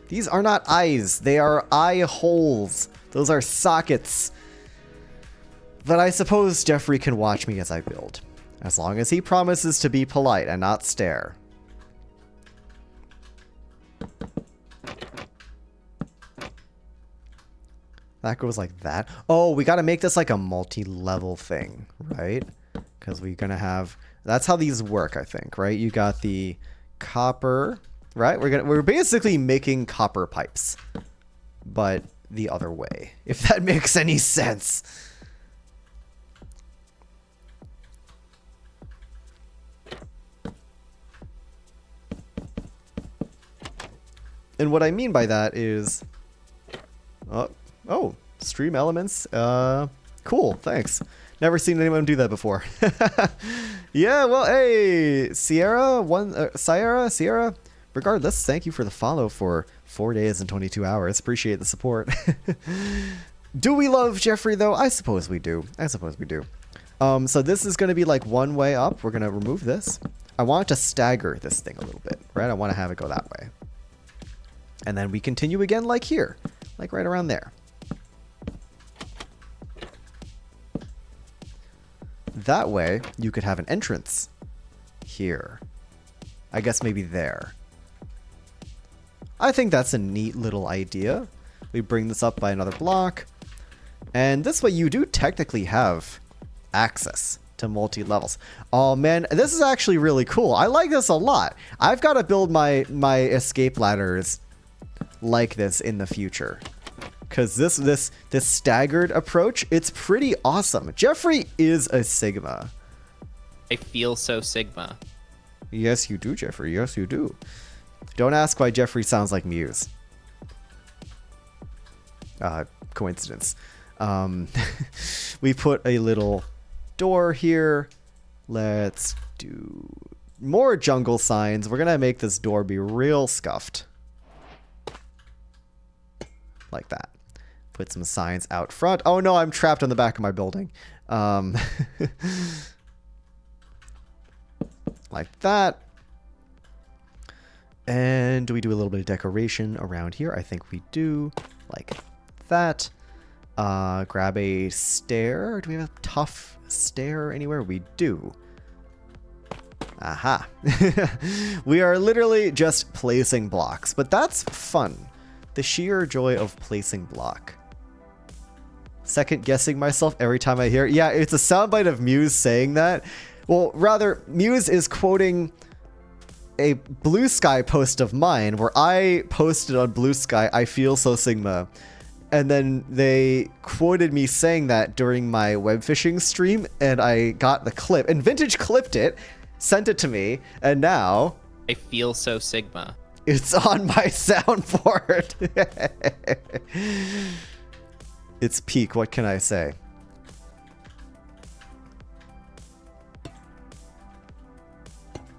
These are not eyes, they are eye holes. Those are sockets. But I suppose Jeffrey can watch me as I build, as long as he promises to be polite and not stare. That goes like that. Oh, we got to make this like a multi-level thing, right? Because we're going to have... That's how these work, I think, right? You got the copper, right? We're basically making copper pipes, but the other way, if that makes any sense. And what I mean by that is, oh, stream elements. Cool, thanks. Never seen anyone do that before. Yeah, well, hey, Sierra, regardless, thank you for the follow for 4 days and 22 hours. Appreciate the support. Do we love Jeffrey, though? I suppose we do. So this is going to be like one way up. We're going to remove this. I want to stagger this thing a little bit, right? I want to have it go that way. And then we continue again like here, like right around there. That way, you could have an entrance here. I guess maybe there. I think that's a neat little idea. We bring this up by another block. And this way you do technically have access to multi-levels. Oh man, this is actually really cool. I like this a lot. I've got to build my escape ladders like this in the future. Because this staggered approach, it's pretty awesome. Jeffrey is a Sigma. I feel so Sigma. Yes, you do, Jeffrey. Yes, you do. Don't ask why Jeffrey sounds like Muse. Coincidence. We put a little door here. Let's do more jungle signs. We're going to make this door be real scuffed. Like that. Put some signs out front. Oh no, I'm trapped on the back of my building. Like that. And do we do a little bit of decoration around here? I think we do. Like that. Grab a stair. Do we have a tough stair anywhere? We do. Aha. We are literally just placing blocks, but that's fun. The sheer joy of placing block. Second guessing myself every time I hear it. Yeah, it's a soundbite of Muse saying that. Well, rather, Muse is quoting a Blue Sky post of mine where I posted on Blue Sky, I feel so Sigma. And then they quoted me saying that during my web fishing stream, and I got the clip. And Vintage clipped it, sent it to me, and now I feel so Sigma. It's on my soundboard. It's peak, what can I say?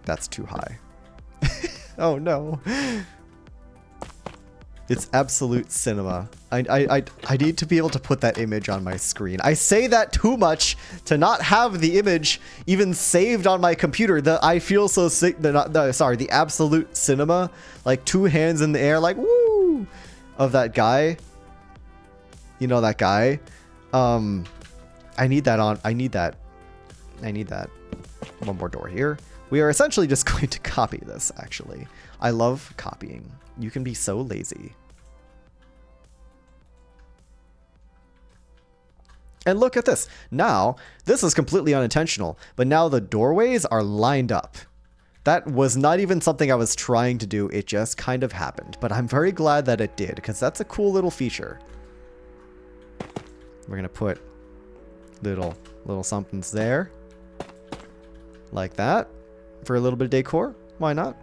That's too high. Oh no. It's absolute cinema. I need to be able to put that image on my screen. I say that too much to not have the image even saved on my computer. The I feel so sick. The absolute cinema, like two hands in the air, like woo, of that guy. You know that guy. I need that on. I need that. One more door here. We are essentially just going to copy this. Actually, I love copying. You can be so lazy. And look at this. Now, this is completely unintentional, but now the doorways are lined up. That was not even something I was trying to do. It just kind of happened, but I'm very glad that it did because that's a cool little feature. We're going to put little somethings there like that for a little bit of decor. Why not?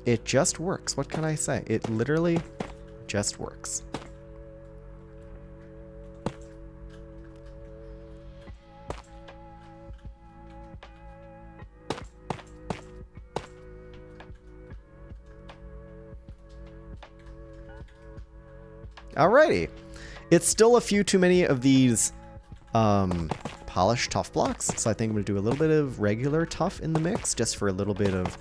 It just works. What can I say? It literally just works. Alrighty. It's still a few too many of these polished tough blocks, so I think I'm going to do a little bit of regular tough in the mix, just for a little bit of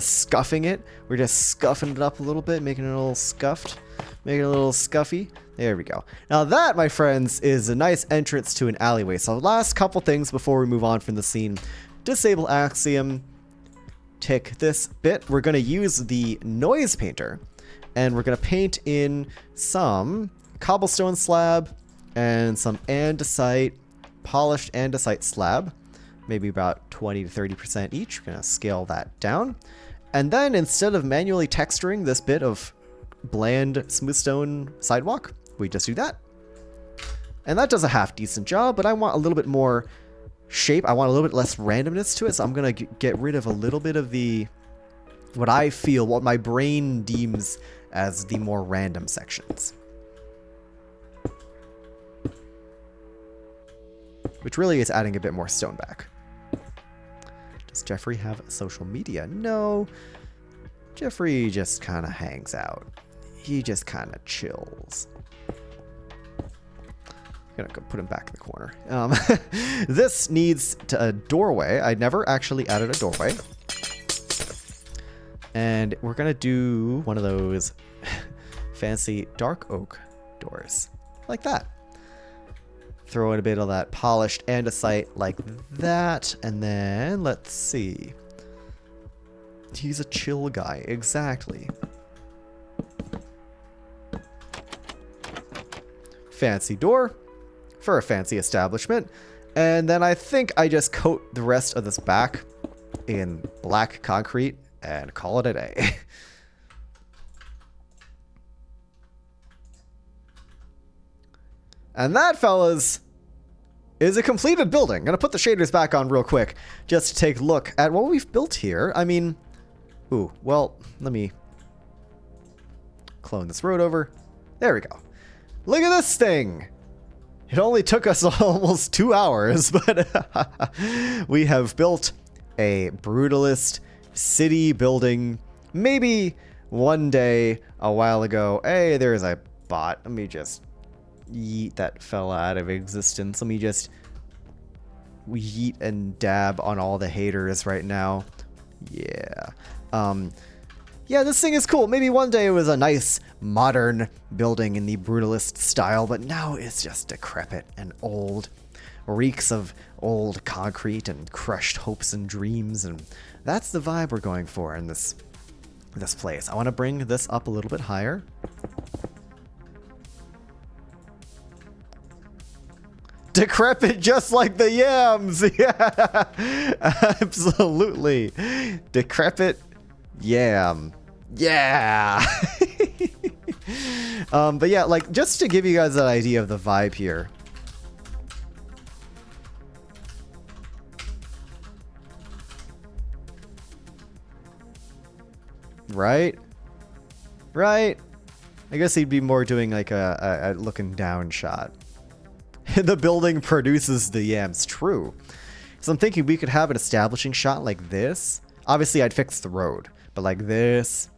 scuffing it. We're just scuffing it up a little bit, making it a little scuffed, making it a little scuffy. There we go. Now that, my friends, is a nice entrance to an alleyway. So last couple things before we move on from the scene. Disable axiom. Tick this bit. We're going to use the noise painter, and we're going to paint in some cobblestone slab and some andesite, polished andesite slab. maybe about 20 to 30% each. We're going to scale that down. And then instead of manually texturing this bit of bland smooth stone sidewalk, we just do that. And that does a half decent job, but I want a little bit more shape. I want a little bit less randomness to it. So I'm going to get rid of a little bit of what my brain deems as the more random sections. Which really is adding a bit more stone back. Does Jeffrey have social media? No. Jeffrey just kind of hangs out. He just kind of chills. I'm gonna go put him back in the corner. This needs a doorway. I never actually added a doorway. And we're gonna do one of those fancy dark oak doors. Like that. Throw in a bit of that polished andesite like that. And then, let's see. He's a chill guy. Exactly. Fancy door for a fancy establishment. And then I think I just coat the rest of this back in black concrete and call it a day. And that, fellas, is a completed building. I'm going to put the shaders back on real quick just to take a look at what we've built here. I mean, ooh, well, let me clone this road over. There we go. Look at this thing. It only took us almost 2 hours, but we have built a brutalist city building. Maybe one day a while ago, hey, there's a bot. Let me just yeet that fella out of existence. Let me just yeet and dab on all the haters right now. Yeah. Yeah, this thing is cool. Maybe one day it was a nice modern building in the brutalist style, but now it's just decrepit and old. Reeks of old concrete and crushed hopes and dreams, and that's the vibe we're going for in this place. I want to bring this up a little bit higher. Decrepit just like the yams. Yeah, absolutely. Decrepit yam. Yeah. But yeah, like, just to give you guys an idea of the vibe here. Right? Right? I guess he'd be more doing like a looking down shot. The building produces the yams. True. So I'm thinking we could have an establishing shot like this. Obviously, I'd fix the road. But like this.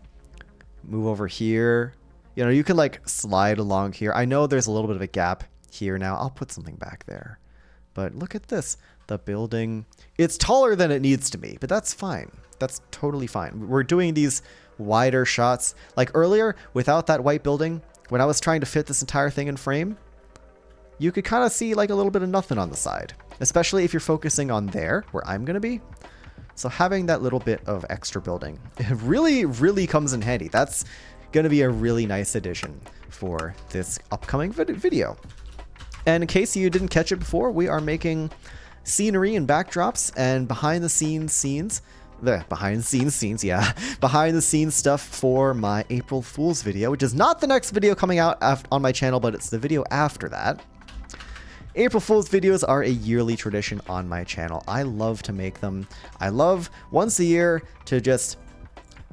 Move over here. You know, you can like slide along here. I know there's a little bit of a gap here now. I'll put something back there. But look at this. The building. It's taller than it needs to be. But that's fine. That's totally fine. We're doing these wider shots. Like earlier, without that white building, when I was trying to fit this entire thing in frame, you could kind of see like a little bit of nothing on the side, especially if you're focusing on there where I'm going to be. So having that little bit of extra building, it really, really comes in handy. That's going to be a really nice addition for this upcoming video. And in case you didn't catch it before, we are making scenery and backdrops and behind the scenes stuff for my April Fool's video, which is not the next video coming out on my channel, but it's the video after that. April Fool's videos are a yearly tradition on my channel. I love to make them. I love once a year to just,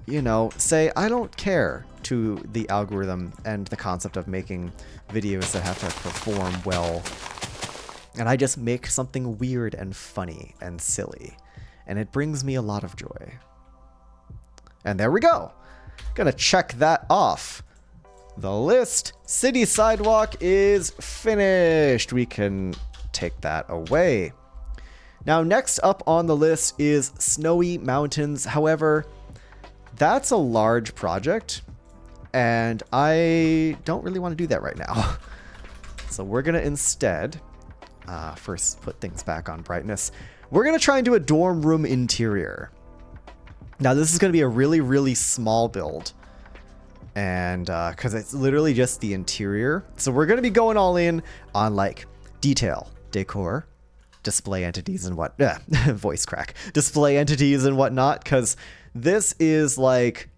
you know, say I don't care to the algorithm and the concept of making videos that have to perform well. And I just make something weird and funny and silly. And it brings me a lot of joy. And there we go. Gonna check that off the list. City sidewalk is finished. We can take that away. Now, next up on the list is snowy mountains. However, that's a large project, and I don't really want to do that right now. So we're gonna instead first put things back on brightness. We're gonna try and do a dorm room interior. Now, this is gonna be a really, really small build. And because it's literally just the interior. So we're going to be going all in on like detail, decor, display entities and what voice crack, display entities and whatnot, because this is like,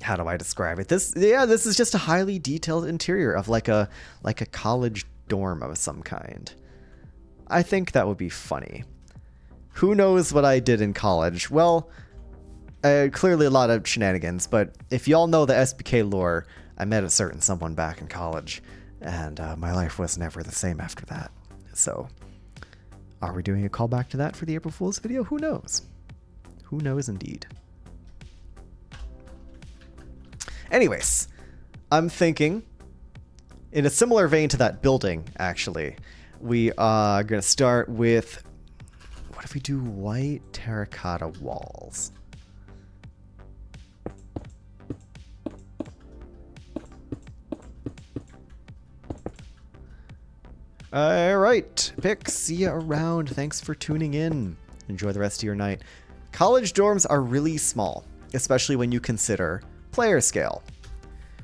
how do I describe it? This is just a highly detailed interior of like a college dorm of some kind. I think that would be funny. Who knows what I did in college? Well, clearly a lot of shenanigans, but if y'all know the SBK lore, I met a certain someone back in college, and my life was never the same after that. So, are we doing a callback to that for the April Fool's video? Who knows? Who knows indeed. Anyways, I'm thinking, in a similar vein to that building, actually, we are going to start with, what if we do white terracotta walls? Alright, Pick, see you around. Thanks for tuning in. Enjoy the rest of your night. College dorms are really small, especially when you consider player scale.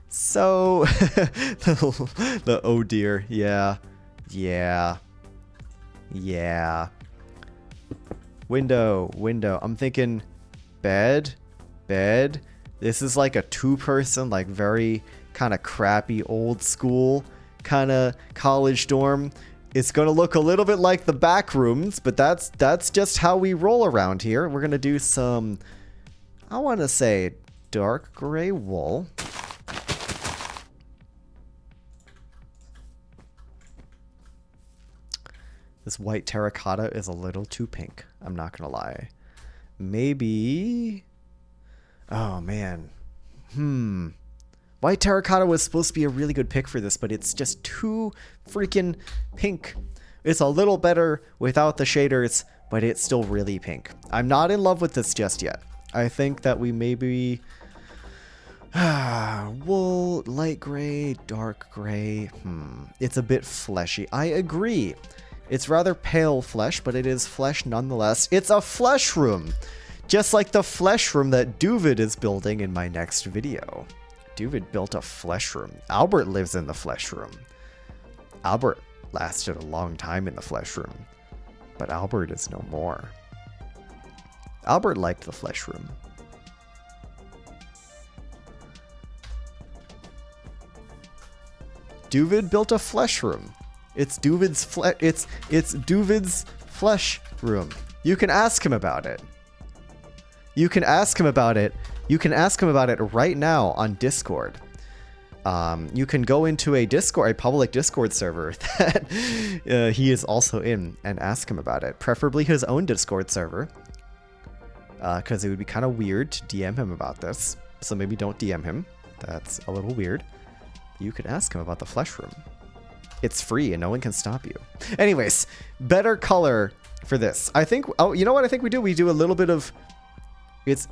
So, the oh dear, yeah. Window. I'm thinking bed. This is like a two-person, like very kind of crappy old school kind of college dorm. It's going to look a little bit like the back rooms, but that's just how we roll around here. We're going to do some, I want to say, dark gray wool. This white terracotta is a little too pink. I'm not going to lie. Maybe, oh man. White terracotta was supposed to be a really good pick for this, but it's just too freaking pink. It's a little better without the shaders, but it's still really pink. I'm not in love with this just yet. I think that we maybe, wool, light gray, dark gray. It's a bit fleshy. I agree. It's rather pale flesh, but it is flesh nonetheless. It's a flesh room, just like the flesh room that Duvid is building in my next video. Duvid built a flesh room. Albert lives in the flesh room. Albert lasted a long time in the flesh room, but Albert is no more. Albert liked the flesh room. Duvid built a flesh room. It's Duvid's Duvid's flesh room. You can ask him about it. You can ask him about it right now on Discord. You can go into a public Discord server that he is also in, and ask him about it. Preferably his own Discord server, because it would be kind of weird to DM him about this. So maybe don't DM him. That's a little weird. You can ask him about the flesh room. It's free and no one can stop you. Anyways, better color for this. I think, oh, you know what I think we do? We do a little bit of, it's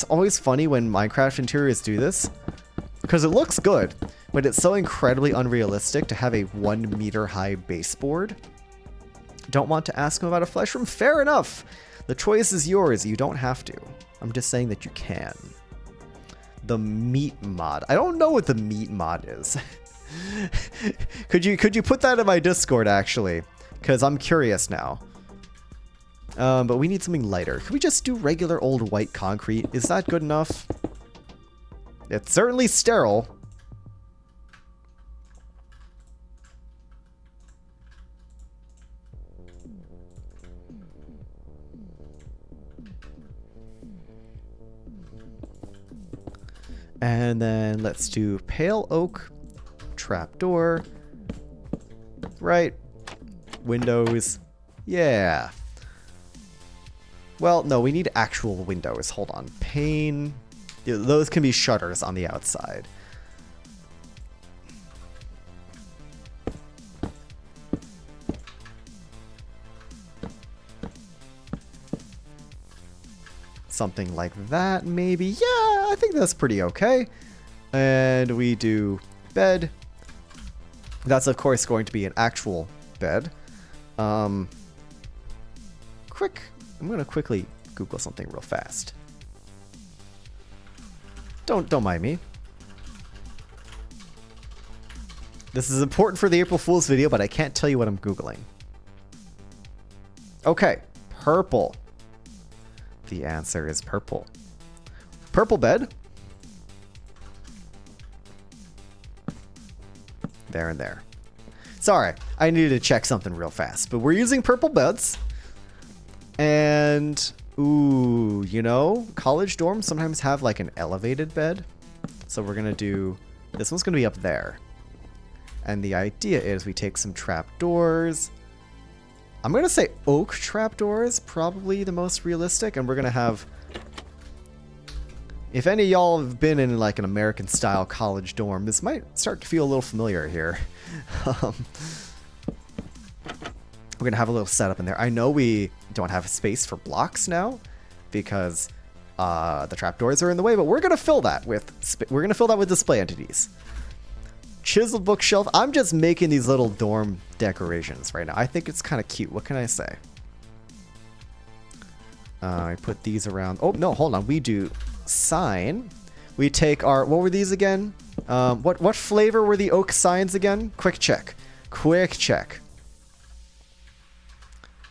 always funny when Minecraft interiors do this, because it looks good, but it's so incredibly unrealistic to have a 1 meter high baseboard. Don't want to ask him about a flesh room? Fair enough. The choice is yours. You don't have to. I'm just saying that you can. The meat mod. I don't know what the meat mod is. Could you put that in my Discord, actually? Because I'm curious now. But we need something lighter. Could we just do regular old white concrete? Is that good enough? It's certainly sterile. And then let's do pale oak, trapdoor, right, windows, yeah. Well, no, we need actual windows. Hold on, pane. Yeah, those can be shutters on the outside. Something like that, maybe. Yeah, I think that's pretty okay. And we do bed. That's, of course, going to be an actual bed. I'm going to quickly Google something real fast. Don't mind me. This is important for the April Fool's video, but I can't tell you what I'm Googling. Okay, purple. The answer is purple. Purple bed. There and there. Sorry, I needed to check something real fast, but we're using purple beds. And, ooh, you know, college dorms sometimes have like an elevated bed. So we're gonna do, this one's gonna be up there. And the idea is we take some trapdoors. I'm gonna say oak trapdoors, probably the most realistic. And we're gonna have, if any of y'all have been in like an American style college dorm, this might start to feel a little familiar here. We're gonna have a little setup in there. I know we don't have space for blocks now because the trapdoors are in the way, but we're gonna fill that with display entities. Chiseled bookshelf. I'm just making these little dorm decorations right now. I think it's kind of cute. What can I say? I put these around. Oh no, hold on. We do sign. We take our, what were these again? What flavor were the oak signs again? Quick check. Quick check.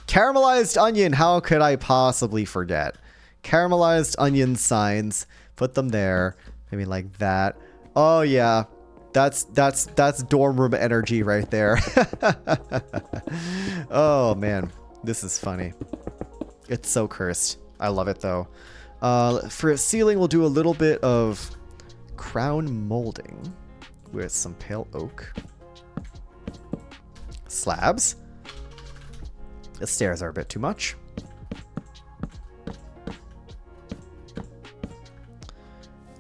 Caramelized onion. How could I possibly forget? Caramelized onion signs. Put them there. Maybe like that. Oh yeah. That's dorm room energy right there. Oh man. This is funny. It's so cursed. I love it though. For a ceiling, we'll do a little bit of crown molding with some pale oak. Slabs. The stairs are a bit too much.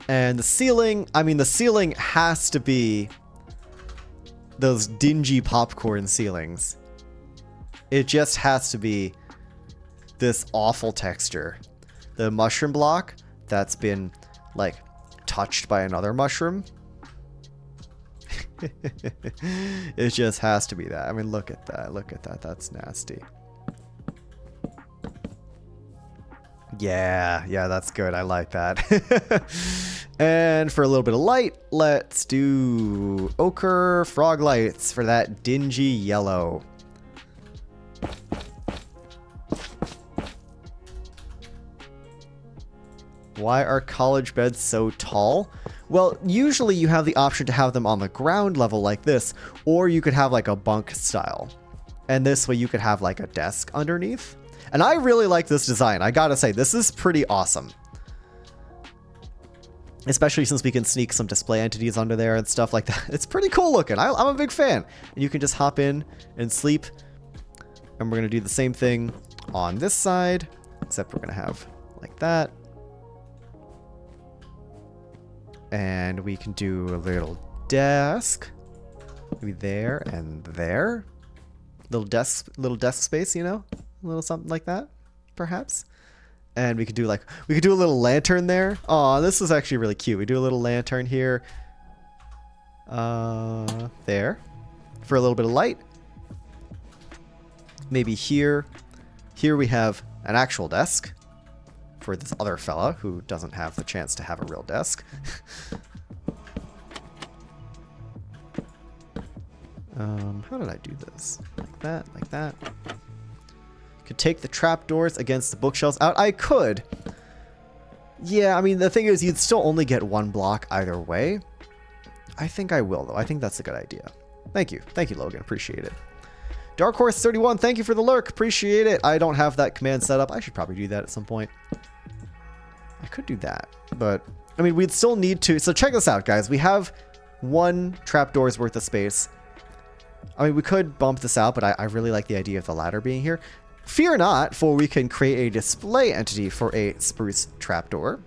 And the ceiling, I mean, the ceiling has to be those dingy popcorn ceilings. It just has to be this awful texture. The mushroom block that's been like touched by another mushroom. It just has to be that. I mean, look at that. Look at that. That's nasty. Yeah, that's good. I like that. And for a little bit of light, let's do ochre frog lights for that dingy yellow. Why are college beds so tall? Well, usually you have the option to have them on the ground level like this, or you could have like a bunk style. And this way you could have like a desk underneath. And I really like this design. I gotta say, this is pretty awesome. Especially since we can sneak some display entities under there and stuff like that. It's pretty cool looking. I'm a big fan. And you can just hop in and sleep. And we're gonna do the same thing on this side, except we're gonna have like that. And we can do a little desk. Maybe there and there. Little desk space, you know? A little something like that, perhaps. And we could do a little lantern there. Oh, this is actually really cute. We do a little lantern here. There. For a little bit of light. Maybe here. Here we have an actual desk. For this other fella who doesn't have the chance to have a real desk. How did I do this? Like that, like that. Could take the trapdoors against the bookshelves out. I could. Yeah, I mean, the thing is, you'd still only get one block either way. I think I will, though. I think that's a good idea. Thank you. Thank you, Logan. Appreciate it. Dark Horse 31, thank you for the lurk. Appreciate it. I don't have that command set up. I should probably do that at some point. I could do that, but I mean, we'd still need to. So check this out, guys. We have one trapdoor's worth of space. I mean, we could bump this out, but I really like the idea of the ladder being here. Fear not, for we can create a display entity for a spruce trapdoor.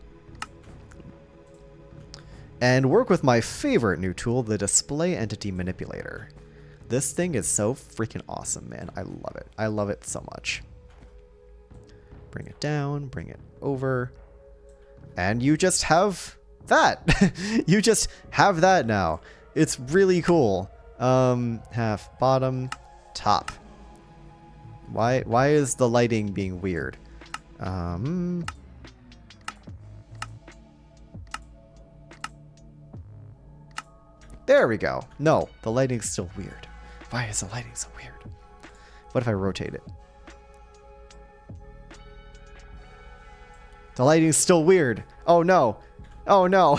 And work with my favorite new tool, the display entity manipulator. This thing is so freaking awesome, man. I love it. I love it so much. Bring it down, bring it over. And you just have that. You just have that now. It's really cool. Half, bottom, top. Why is the lighting being weird? There we go. No, the lighting's still weird. Why is the lighting so weird? What if I rotate it? The lighting's still weird. Oh no. Oh no.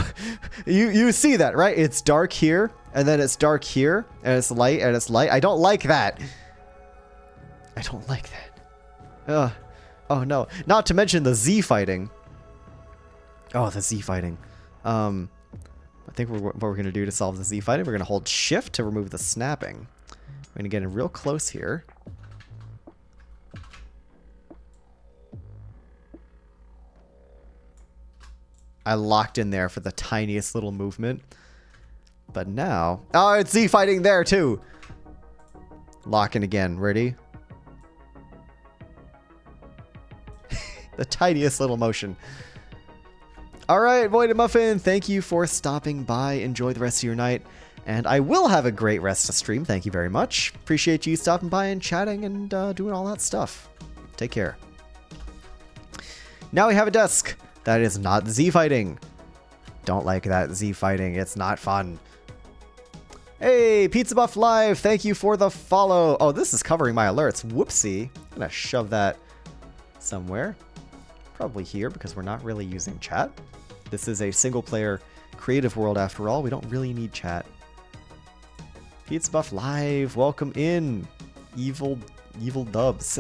You see that, right? It's dark here, and then it's dark here, and it's light, and it's light. I don't like that. I don't like that. Oh no. Not to mention the Z fighting. Oh, the Z fighting. I think what we're going to do to solve the Z fighting, we're going to hold shift to remove the snapping. We're going to get in real close here. I locked in there for the tiniest little movement. But now... Oh, it's Z fighting there too! Lock in again. Ready? The tiniest little motion. Alright, Voided Muffin, thank you for stopping by. Enjoy the rest of your night. And I will have a great rest of stream. Thank you very much. Appreciate you stopping by and chatting and doing all that stuff. Take care. Now we have a desk. That is not Z fighting. Don't like that Z fighting. It's not fun. Hey, Pizza Buff Live. Thank you for the follow. Oh, this is covering my alerts. Whoopsie. I'm going to shove that somewhere. Probably here because we're not really using chat. This is a single player creative world after all. We don't really need chat. Pizza Buff Live. Welcome in. Evil dubs.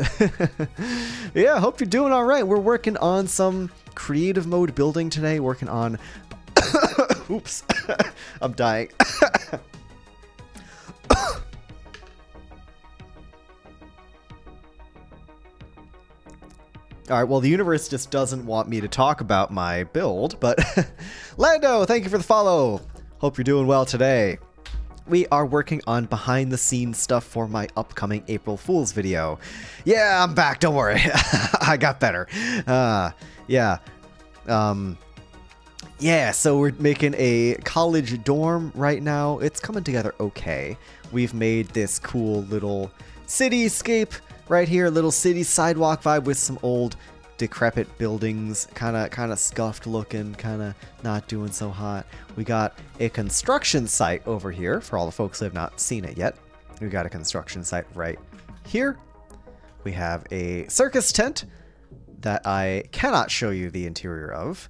Yeah, hope you're doing all right. We're working on some creative mode building today. Working on... Oops. I'm dying. Alright, well, the universe just doesn't want me to talk about my build, but... Lando, thank you for the follow. Hope you're doing well today. We are working on behind-the-scenes stuff for my upcoming April Fool's video. Yeah, I'm back, don't worry. I got better. Yeah. Yeah, so we're making a college dorm right now. It's coming together okay. We've made this cool little cityscape right here, a little city sidewalk vibe with some old decrepit buildings, kind of scuffed looking, kind of not doing so hot. We got a construction site over here for all the folks who have not seen it yet. We got a construction site right here. We have a circus tent that I cannot show you the interior of.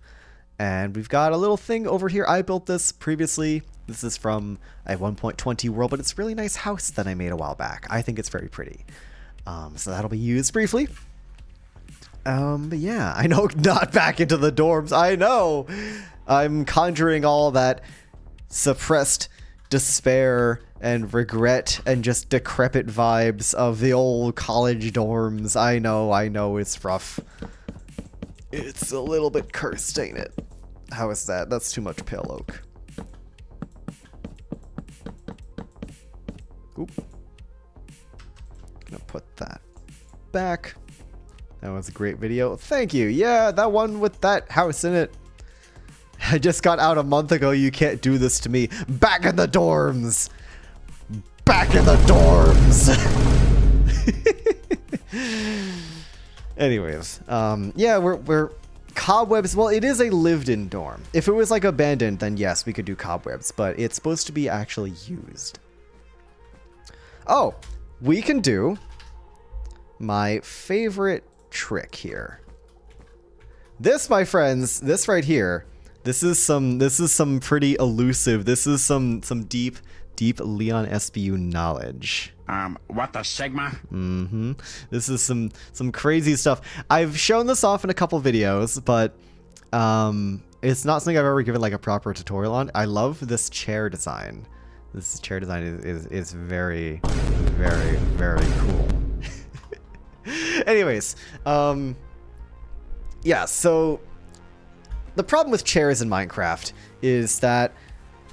And we've got a little thing over here. I built this previously. This is from a 1.20 world, but it's a really nice house that I made a while back. I think it's very pretty. So that'll be used briefly. But yeah, I know, not back into the dorms. I know. I'm conjuring all that suppressed despair and regret and just decrepit vibes of the old college dorms. I know it's rough. It's a little bit cursed, ain't it? How is that? That's too much pale oak. Oop. Gonna put that back. That was a great video. Thank you. Yeah, that one with that house in it. I just got out a month ago. You can't do this to me. Back in the dorms. Back in the dorms. Anyways, yeah, we're cobwebs. Well, it is a lived-in dorm. If it was like abandoned, then yes, we could do cobwebs, but it's supposed to be actually used. Oh, we can do my favorite trick here. This, my friends, this right here, this is some pretty elusive. This is some deep LeonSBU knowledge. What the Sigma? Mm-hmm. This is some crazy stuff. I've shown this off in a couple videos, but it's not something I've ever given like a proper tutorial on. I love this chair design. This chair design is very, very, very cool. Anyways, yeah, so the problem with chairs in Minecraft is that,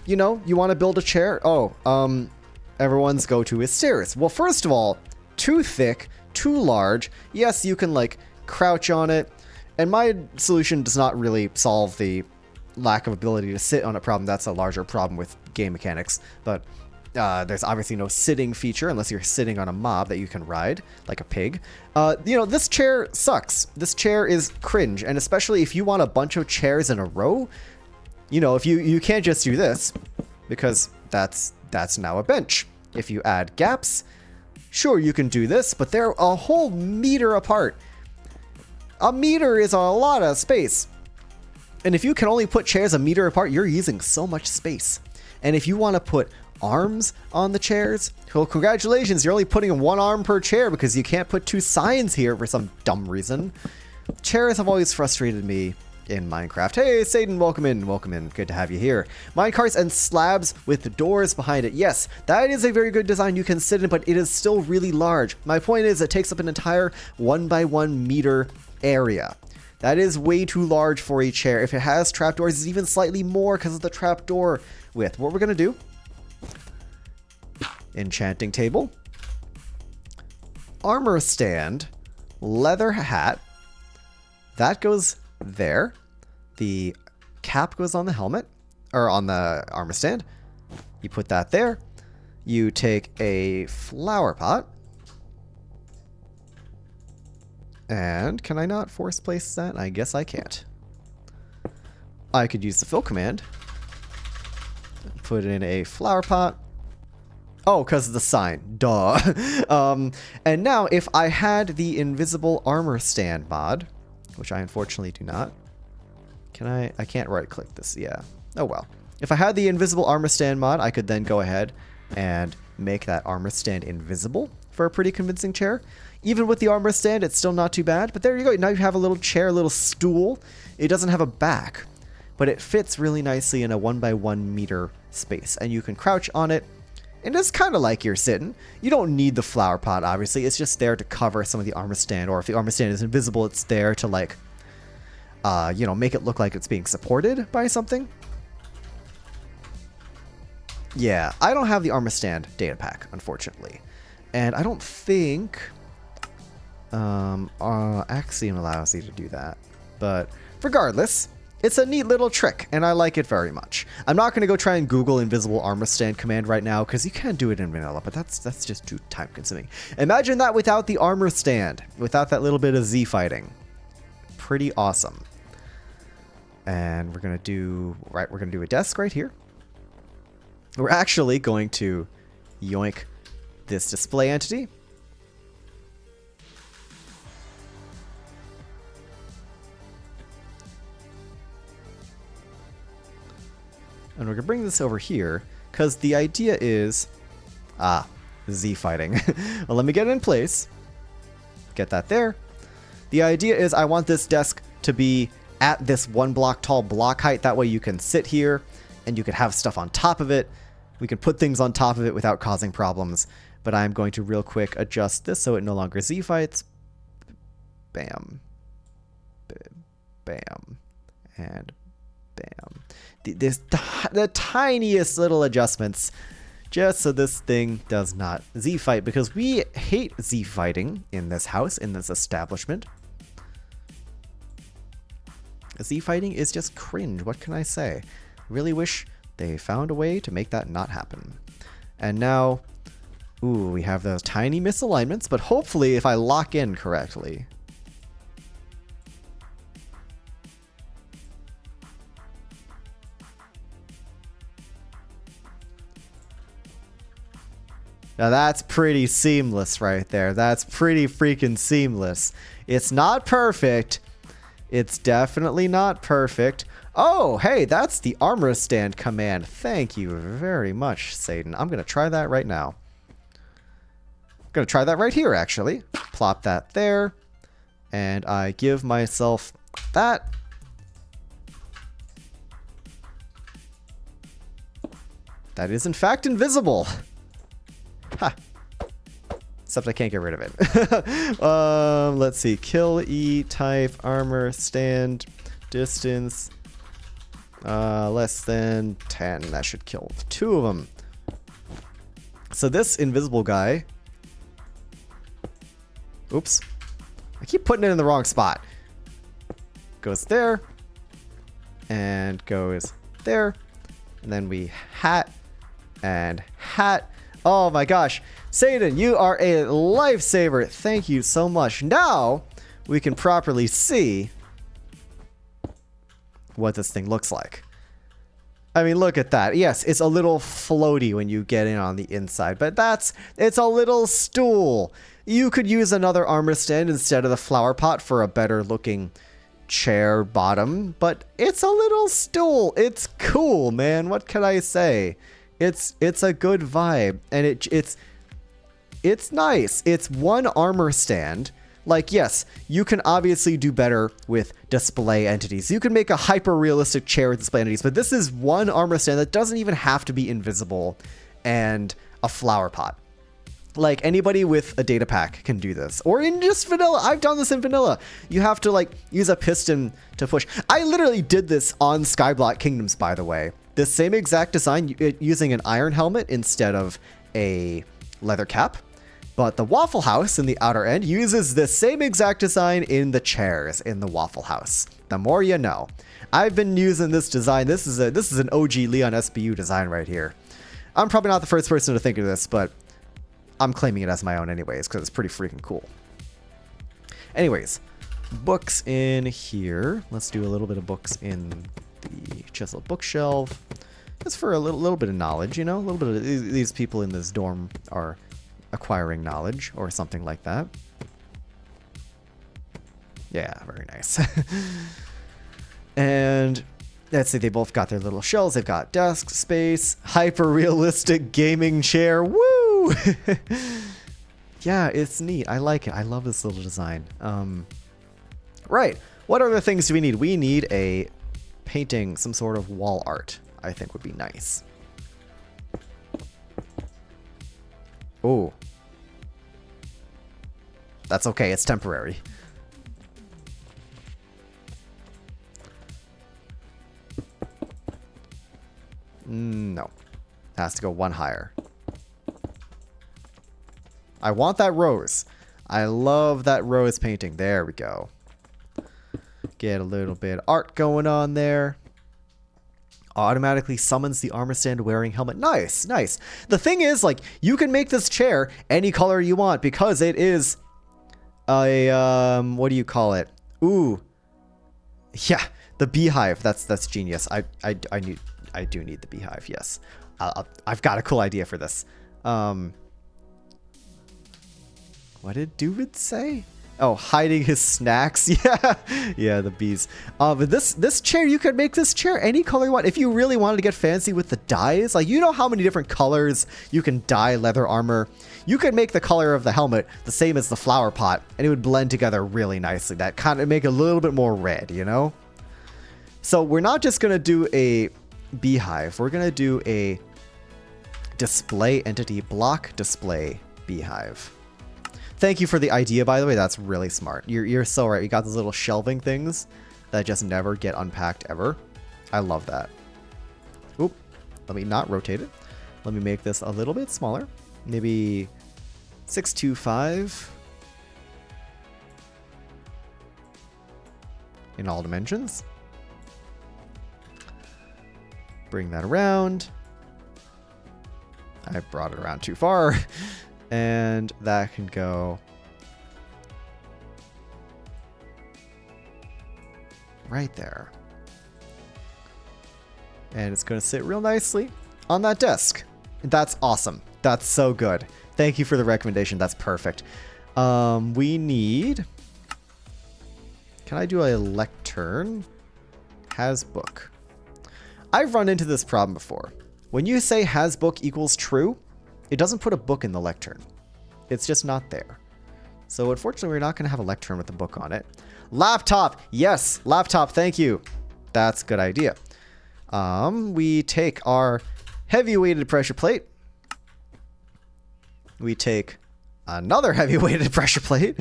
you know, you want to build a chair. Everyone's go-to is stairs. Well, first of all, too thick, too large. Yes, you can like crouch on it. And my solution does not really solve the lack of ability to sit on a problem. That's a larger problem with game mechanics. But there's obviously no sitting feature unless you're sitting on a mob that you can ride like a pig. You know, this chair sucks. This chair is cringe. And especially if you want a bunch of chairs in a row, you know, if you can't just do this because that's now a bench. If you add gaps, sure, you can do this, but they're a whole meter apart. A meter is a lot of space. And if you can only put chairs a meter apart, you're using so much space. And if you want to put arms on the chairs, well, congratulations, you're only putting one arm per chair because you can't put 2 signs here for some dumb reason. Chairs have always frustrated me in Minecraft. Hey, Satan, welcome in, welcome in. Good to have you here. Minecarts and slabs with doors behind it. Yes, that is a very good design you can sit in, but it is still really large. My point is it takes up an entire 1x1 meter area. That is way too large for a chair. If it has trapdoors, it's even slightly more because of the trapdoor width. What we're going to do, enchanting table, armor stand, leather hat, that goes there. The cap goes on the helmet, or on the armor stand. You put that there. You take a flower pot. And can I not force place that? I guess I can't. I could use the fill command. Put in a flower pot. Oh, because of the sign. Duh. And now, if I had the invisible armor stand mod, which I unfortunately do not. Can I can't right click this. Yeah. Oh well. If I had the invisible armor stand mod, I could then go ahead and make that armor stand invisible for a pretty convincing chair. Even with the armor stand, it's still not too bad. But there you go. Now you have a little chair, a little stool. It doesn't have a back, but it fits really nicely in a 1x1 meter space. And you can crouch on it. And it's kind of like you're sitting. You don't need the flower pot, obviously. It's just there to cover some of the armor stand. Or if the armor stand is invisible, it's there to, like, you know, make it look like it's being supported by something. Yeah, I don't have the armor stand data pack, unfortunately. And I don't think Axiom allows you to do that. But regardless, it's a neat little trick, and I like it very much. I'm not going to go try and Google invisible armor stand command right now, because you can't do it in vanilla, but that's just too time-consuming. Imagine that without the armor stand, without that little bit of Z fighting. Pretty awesome. And we're going to do a desk right here. We're actually going to yoink this display entity. And we're going to bring this over here, because the idea is... Z fighting. Well, let me get it in place. Get that there. The idea is I want this desk to be at this 1 block tall block height. That way you can sit here, and you can have stuff on top of it. We can put things on top of it without causing problems. But I'm going to real quick adjust this so it no longer Z fights. Bam. Bam. And bam. The tiniest little adjustments just so this thing does not Z fight, because we hate Z fighting in this house, in this establishment. Z fighting is just cringe. What can I say? Really wish they found a way to make that not happen. And now, ooh, we have those tiny misalignments, but hopefully if I lock in correctly. Now that's pretty seamless right there. That's pretty freaking seamless. It's not perfect. It's definitely not perfect. Oh, hey, that's the armor stand command. Thank you very much, Satan. I'm going to try that right now. I'm going to try that right here, actually. Plop that there. And I give myself that. That is, in fact, invisible. Ha. Except I can't get rid of it. Let's see. Kill, E, type, armor, stand, distance. Less than 10. That should kill 2 of them. So this invisible guy... Oops. I keep putting it in the wrong spot. Goes there. And goes there. And then we hat. And hat. Oh my gosh. Satan, you are a lifesaver. Thank you so much. Now we can properly see what this thing looks like. I mean, look at that. Yes, it's a little floaty when you get in on the inside, but it's a little stool. You could use another armor stand instead of the flower pot for a better looking chair bottom, but it's a little stool. It's cool, man. What can I say? It's a good vibe, and it's nice. It's one armor stand. Like, yes, you can obviously do better with display entities. You can make a hyper-realistic chair with display entities, but this is one armor stand that doesn't even have to be invisible and a flower pot. Like, anybody with a data pack can do this. Or in just vanilla. I've done this in vanilla. You have to, like, use a piston to push. I literally did this on Skyblock Kingdoms, by the way. The same exact design using an iron helmet instead of a leather cap. But the Waffle House in the outer end uses the same exact design in the chairs in the Waffle House. The more you know. I've been using this design. This is an OG LeonSBU design right here. I'm probably not the first person to think of this, but I'm claiming it as my own anyways, because it's pretty freaking cool. Anyways, books in here. Let's do a little bit of books in the chiseled bookshelf. Just for a little bit of knowledge, you know? A little bit of these people in this dorm are acquiring knowledge or something like that. Yeah, very nice. And let's see, they both got their little shelves. They've got desk space, hyper-realistic gaming chair. Woo! Yeah, it's neat. I like it. I love this little design. Right. What other things do we need? We need a painting, some sort of wall art, I think would be nice. Oh. That's okay. It's temporary. No. Has to go one higher. I want that rose. I love that rose painting. There we go. Get a little bit of art going on there. Automatically summons the armor stand wearing helmet. Nice, nice. The thing is, like, you can make this chair any color you want because it is a, what do you call it? Ooh. Yeah, the beehive. That's genius. I do need the beehive, yes. I've got a cool idea for this. What did Duvid say? Oh, hiding his snacks. Yeah, yeah, the bees. But this chair, you could make this chair any color you want. If you really wanted to get fancy with the dyes, like, you know how many different colors you can dye leather armor. You could make the color of the helmet the same as the flower pot, and it would blend together really nicely. That kind of make it a little bit more red, you know? So we're not just gonna do a beehive. We're gonna do a display entity block display beehive. Thank you for the idea, by the way. That's really smart. You're so right. You got those little shelving things that just never get unpacked ever. I love that. Oop. Let me not rotate it. Let me make this a little bit smaller. Maybe 625 in all dimensions. Bring that around. I brought it around too far. And that can go right there. And it's going to sit real nicely on that desk. That's awesome. That's so good. Thank you for the recommendation. That's perfect. We need... Can I do a lectern? Has book. I've run into this problem before. When you say has book equals true, it doesn't put a book in the lectern. It's just not there. So unfortunately, we're not going to have a lectern with a book on it. Laptop. Yes, laptop. Thank you. That's a good idea. We take our heavy-weighted pressure plate. We take another heavy-weighted pressure plate.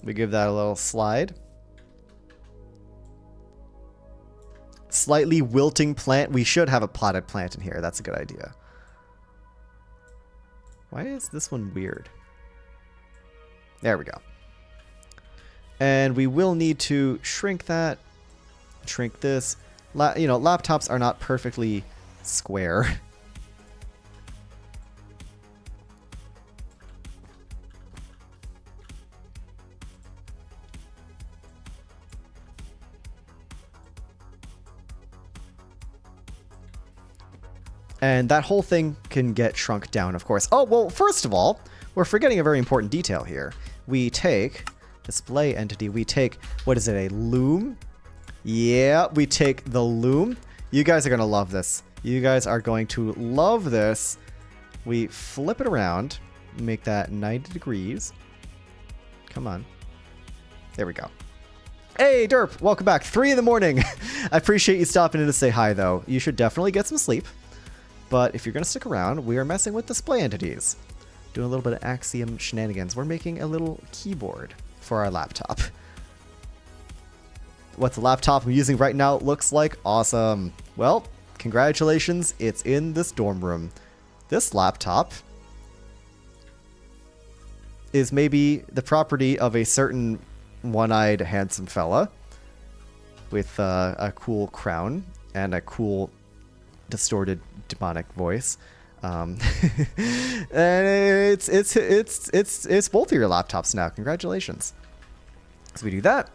We give that a little slide. Slightly wilting plant. We should have a potted plant in here. That's a good idea. Why is this one weird? There we go. And we will need to shrink that. Shrink this. You know, laptops are not perfectly square. And that whole thing can get shrunk down, of course. Oh, well, first of all, we're forgetting a very important detail here. We take display entity. We take, what is it, a loom? Yeah, we take the loom. You guys are going to love this. You guys are going to love this. We flip it around, make that 90 degrees. Come on. There we go. Hey, Derp, welcome back. 3 in the morning. I appreciate you stopping in to say hi, though. You should definitely get some sleep. But if you're going to stick around, we are messing with display entities. Doing a little bit of Axiom shenanigans. We're making a little keyboard for our laptop. What the laptop I'm using right now looks like? Awesome. Well, congratulations. It's in this dorm room. This laptop is maybe the property of a certain one-eyed handsome fella with a cool crown and a cool distorted demonic voice. And it's both of your laptops now. Congratulations. So we do that.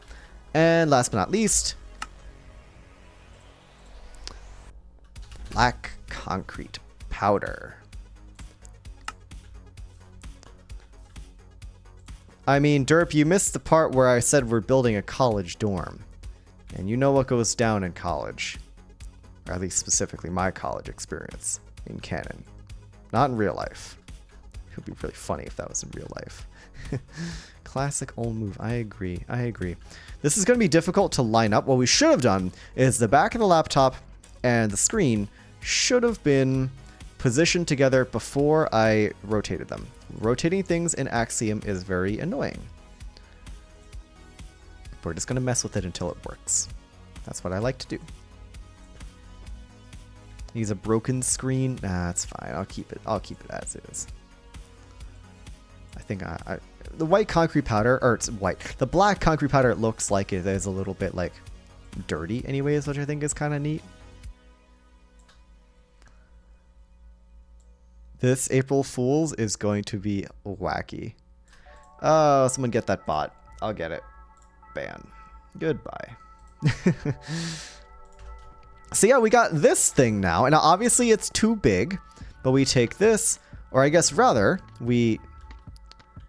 And last but not least, black concrete powder. I mean, Derp, you missed the part where I said we're building a college dorm. And you know what goes down in college. Or at least specifically my college experience in canon. Not in real life. It would be really funny if that was in real life. Classic old move. I agree. I agree. This is going to be difficult to line up. What we should have done is the back of the laptop and the screen should have been positioned together before I rotated them. Rotating things in Axiom is very annoying. We're just going to mess with it until it works. That's what I like to do. Use a broken screen. Nah, it's fine. I'll keep it as is. I think the white concrete powder, or it's white. The black concrete powder, it looks like it is a little bit like dirty anyways, which I think is kind of neat. This April Fool's is going to be wacky. Oh, someone get that bot. I'll get it. Ban. Goodbye. So yeah, we got this thing now, and obviously it's too big, but we take this, or I guess rather, we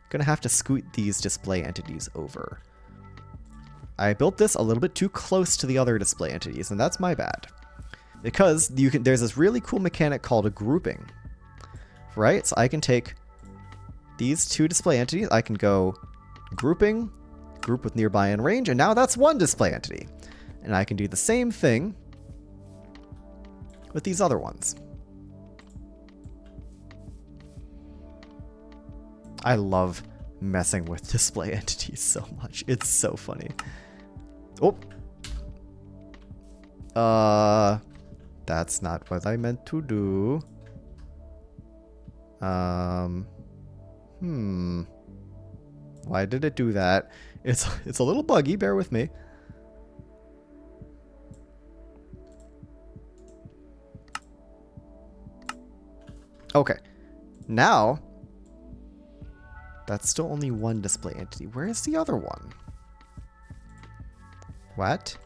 gonna have to scoot these display entities over. I built this a little bit too close to the other display entities, and that's my bad. Because there's this really cool mechanic called a grouping, right? So I can take these two display entities, I can go grouping, group with nearby and range, and now that's one display entity. And I can do the same thing with these other ones. I love messing with display entities so much. It's so funny. Oh. That's not what I meant to do. Why did it do that? It's a little buggy, bear with me. Okay. Now, that's still only one display entity. Where is the other one? What?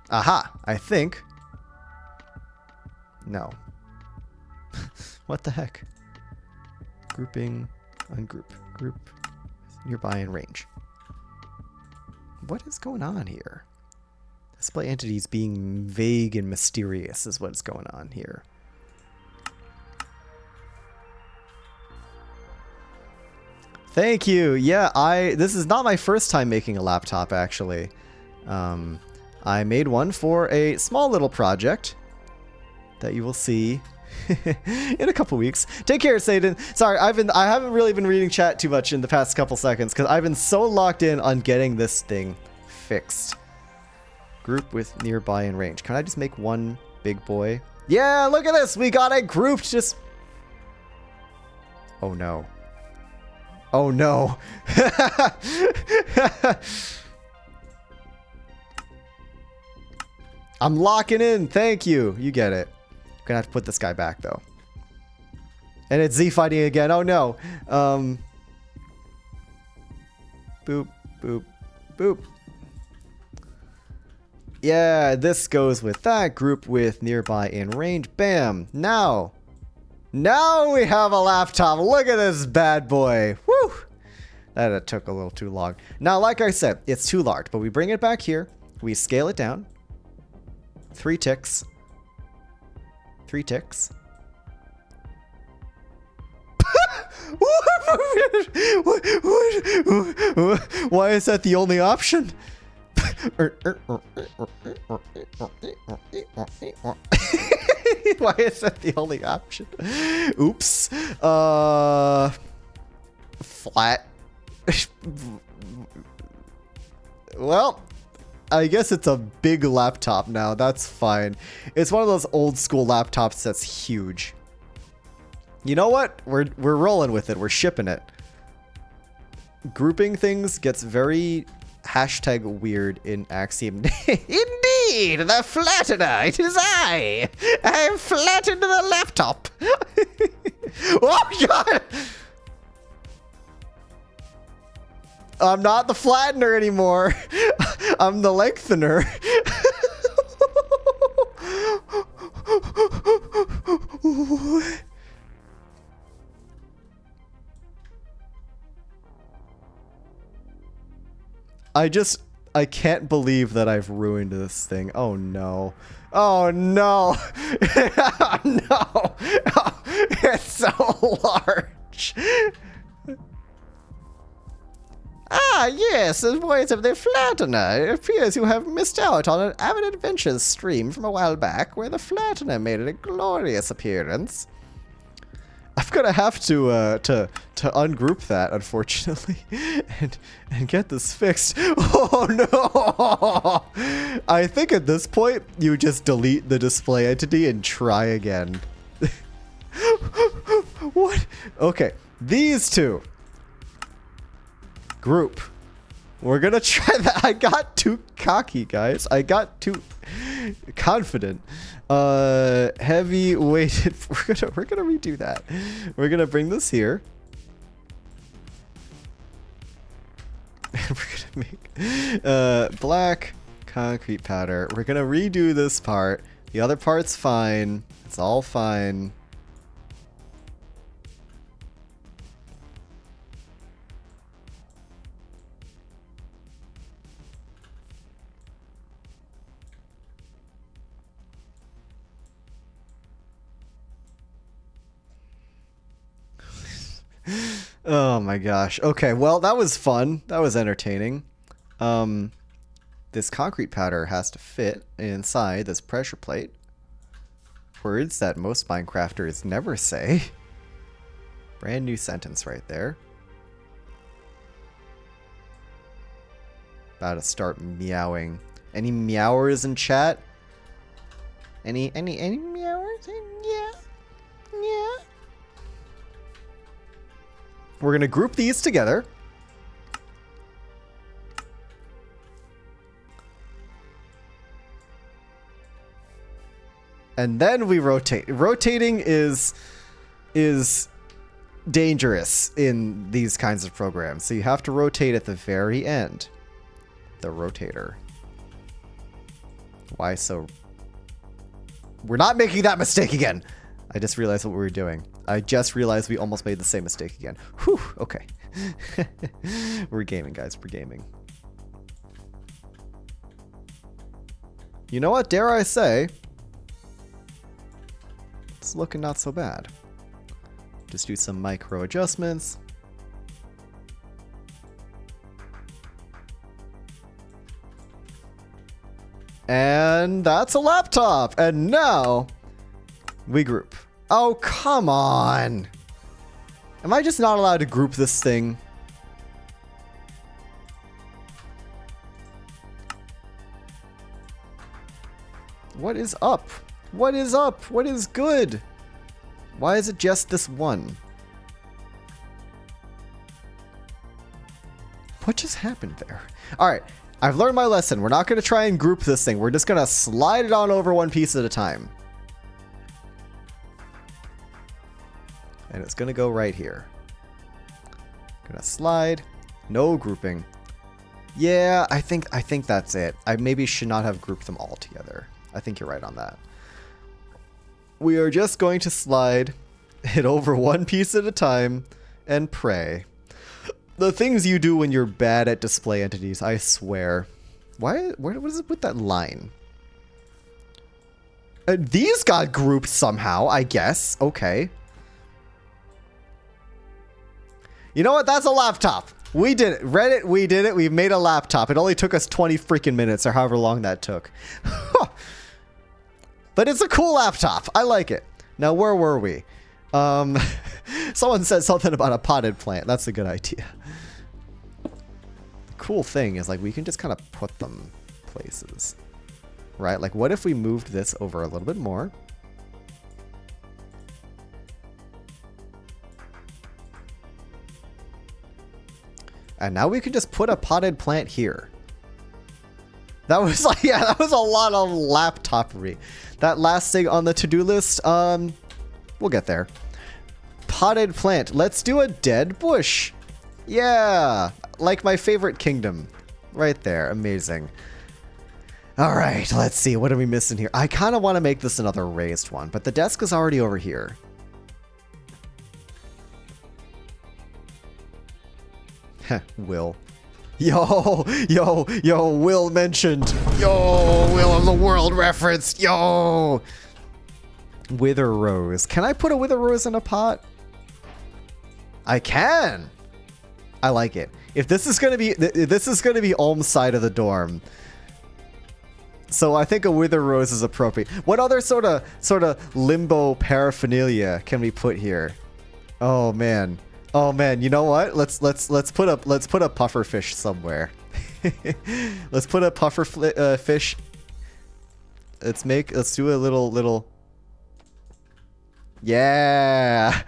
Aha! I think. No. What the heck? Grouping, ungroup, group, nearby and range. What is going on here? Display entities being vague and mysterious is what's going on here. Thank you. Yeah, this is not my first time making a laptop, actually. I made one for a small little project that you will see in a couple weeks. Take care, Satan. Sorry, I haven't really been reading chat too much in the past couple seconds because I've been so locked in on getting this thing fixed. Group with nearby and range. Can I just make one big boy? Yeah, look at this. We got it grouped. Just. Oh no. Oh no. I'm locking in. Thank you. You get it. I'm gonna have to put this guy back though. And it's Z fighting again. Oh no. Boop, boop, boop. Yeah, this goes with that group with nearby in range. Bam. Now we have a laptop. Look at this bad boy. Woo! That took a little too long. Now, like I said, it's too large, but we bring it back here. We scale it down. 3 ticks. 3 ticks. Why is that the only option? Why is that the only option? Oops. Flat. Well, I guess it's a big laptop now. That's fine. It's one of those old school laptops that's huge. You know what? We're rolling with it. We're shipping it. Grouping things gets very #weird in Axiom. Indeed, the flattener. It is I. I have flattened the laptop. Oh God! I'm not the flattener anymore. I'm the lengthener. I can't believe that I've ruined this thing. Oh no. Oh no. Oh, no. Oh, it's so large. Ah, yes, the voice of the flattener. It appears you have missed out on an Avid Adventures stream from a while back where the flattener made a glorious appearance. I'm gonna have to ungroup that, unfortunately, and get this fixed. Oh no! I think at this point you just delete the display entity and try again. What? Okay, these two. Group. We're gonna try that. I got too cocky, guys. I got too confident. Heavy weighted. We're gonna redo that. We're gonna bring this here. We're gonna make black concrete powder. We're gonna redo this part. The other part's fine. It's all fine. Oh my gosh. Okay, well, that was fun. That was entertaining. This concrete powder has to fit inside this pressure plate. Words that most Minecrafters never say. Brand new sentence right there. About to start meowing. Any meowers in chat? Any meowers? Yeah. Yeah. We're going to group these together. And then we rotate. Rotating is dangerous in these kinds of programs. So you have to rotate at the very end. The rotator. Why so? We're not making that mistake again. I just realized what we were doing. I just realized we almost made the same mistake again. Whew, okay. We're gaming, guys. We're gaming. You know what? Dare I say, it's looking not so bad. Just do some micro adjustments. And that's a laptop. And now we group. Oh, come on. Am I just not allowed to group this thing? What is up? What is up? What is good? Why is it just this one? What just happened there? All right, I've learned my lesson. We're not going to try and group this thing. We're just going to slide it on over one piece at a time. And it's going to go right here. Gonna slide. No grouping. Yeah, I think that's it. I maybe should not have grouped them all together. I think you're right on that. We are just going to slide it over one piece at a time and pray. The things you do when you're bad at display entities, I swear. What is it with that line? These got grouped somehow, I guess. Okay. You know what? That's a laptop. We did it. Reddit, we did it. We made a laptop. It only took us 20 freaking minutes or however long that took. But it's a cool laptop. I like it. Now, where were we? Someone said something about a potted plant. That's a good idea. The cool thing is, like, we can just kind of put them places. Right? Like, what if we moved this over a little bit more? And now we can just put a potted plant here. That was like, yeah, that was a lot of laptoppery. That last thing on the to-do list, we'll get there. Potted plant. Let's do a dead bush. Yeah, like my favorite kingdom. Right there. Amazing. All right, let's see. What are we missing here? I kind of want to make this another raised one, but the desk is already over here. Will. Yo, Will mentioned. Yo, Will of the World reference. Yo. Wither rose. Can I put a wither rose in a pot? I can. I like it. If this is gonna be, Olm's side of the dorm. So I think a wither rose is appropriate. What other sort of limbo paraphernalia can we put here? Oh man. Oh man, you know what? Let's put a pufferfish somewhere. Let's put a puffer fish. Let's do a little. Yeah.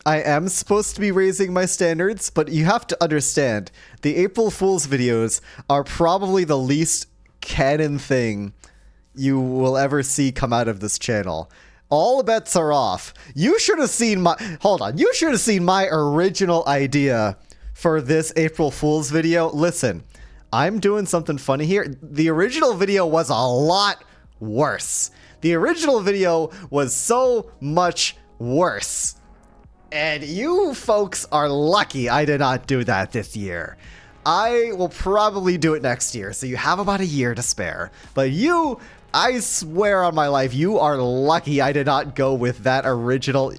I am supposed to be raising my standards, but you have to understand, the April Fool's videos are probably the least canon thing you will ever see come out of this channel. All bets are off. You should have seen you should have seen my original idea for this April Fool's video. Listen, I'm doing something funny here. The original video was a lot worse. The original video was so much worse. And you folks are lucky I did not do that this year. I will probably do it next year, so you have about a year to spare. But you, I swear on my life, you are lucky I did not go with that original.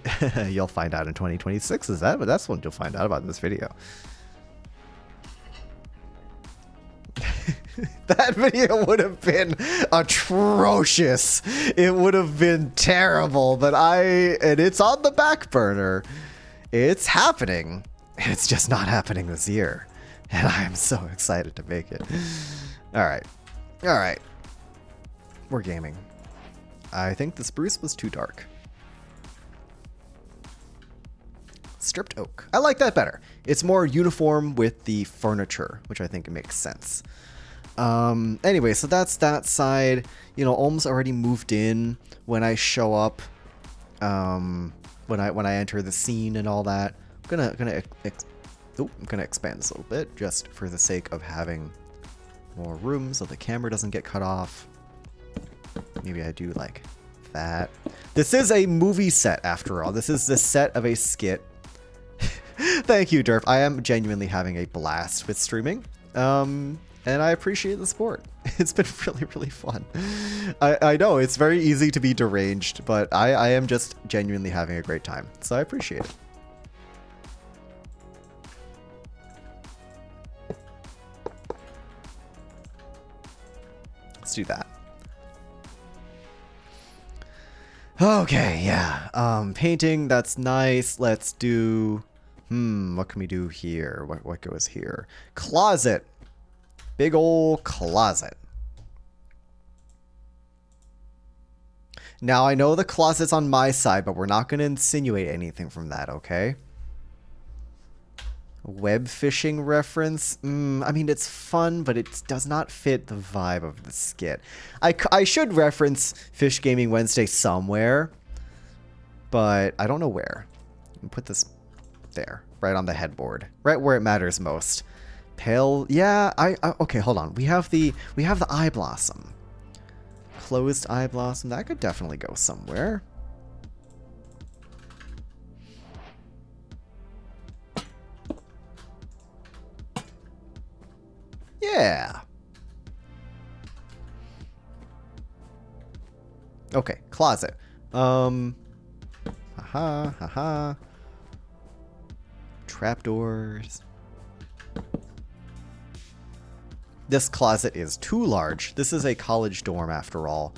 You'll find out in 2026, is that? But that's when you'll find out about this video. That video would have been atrocious. It would have been terrible, but and it's on the back burner. It's happening. It's just not happening this year. And I am so excited to make it. All right. All right. We're gaming. I think the spruce was too dark. Stripped oak. I like that better. It's more uniform with the furniture, which I think makes sense. Anyway, so that's that side. You know, Olm's already moved in when I show up. When I enter the scene and all that. I'm gonna expand this a little bit just for the sake of having more room so the camera doesn't get cut off. Maybe I do like that. This is a movie set after all. This is the set of a skit. Thank you, Durf. I am genuinely having a blast with streaming. And I appreciate the support. It's been really, really fun. I know it's very easy to be deranged, but I am just genuinely having a great time. So I appreciate it. Let's do that. Okay, yeah. Painting, that's nice. Let's do... what can we do here? What goes here? Closet. Big old closet. Now, I know the closet's on my side, but we're not going to insinuate anything from that, okay? Web fishing reference? I mean, it's fun, but it does not fit the vibe of the skit. I should reference Fish Gaming Wednesday somewhere, but I don't know where. Put this there, right on the headboard, right where it matters most. Pale, yeah, okay, hold on. We have the eye blossom. Closed eye blossom, that could definitely go somewhere. Yeah. Okay, closet. Haha. Trapdoors. This closet is too large. This is a college dorm after all.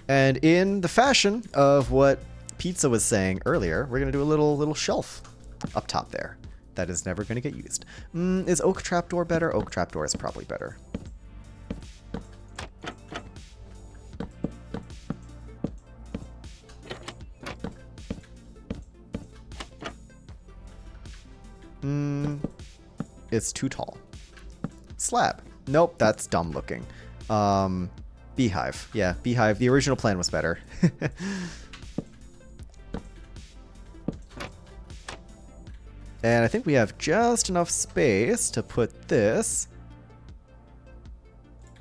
And in the fashion of what Pizza was saying earlier, we're going to do a little shelf up top there. That is never going to get used. Is oak trapdoor better? Oak trapdoor is probably better. It's too tall. Slab. Nope, that's dumb looking. Beehive. Yeah, beehive. The original plan was better. And I think we have just enough space to put this.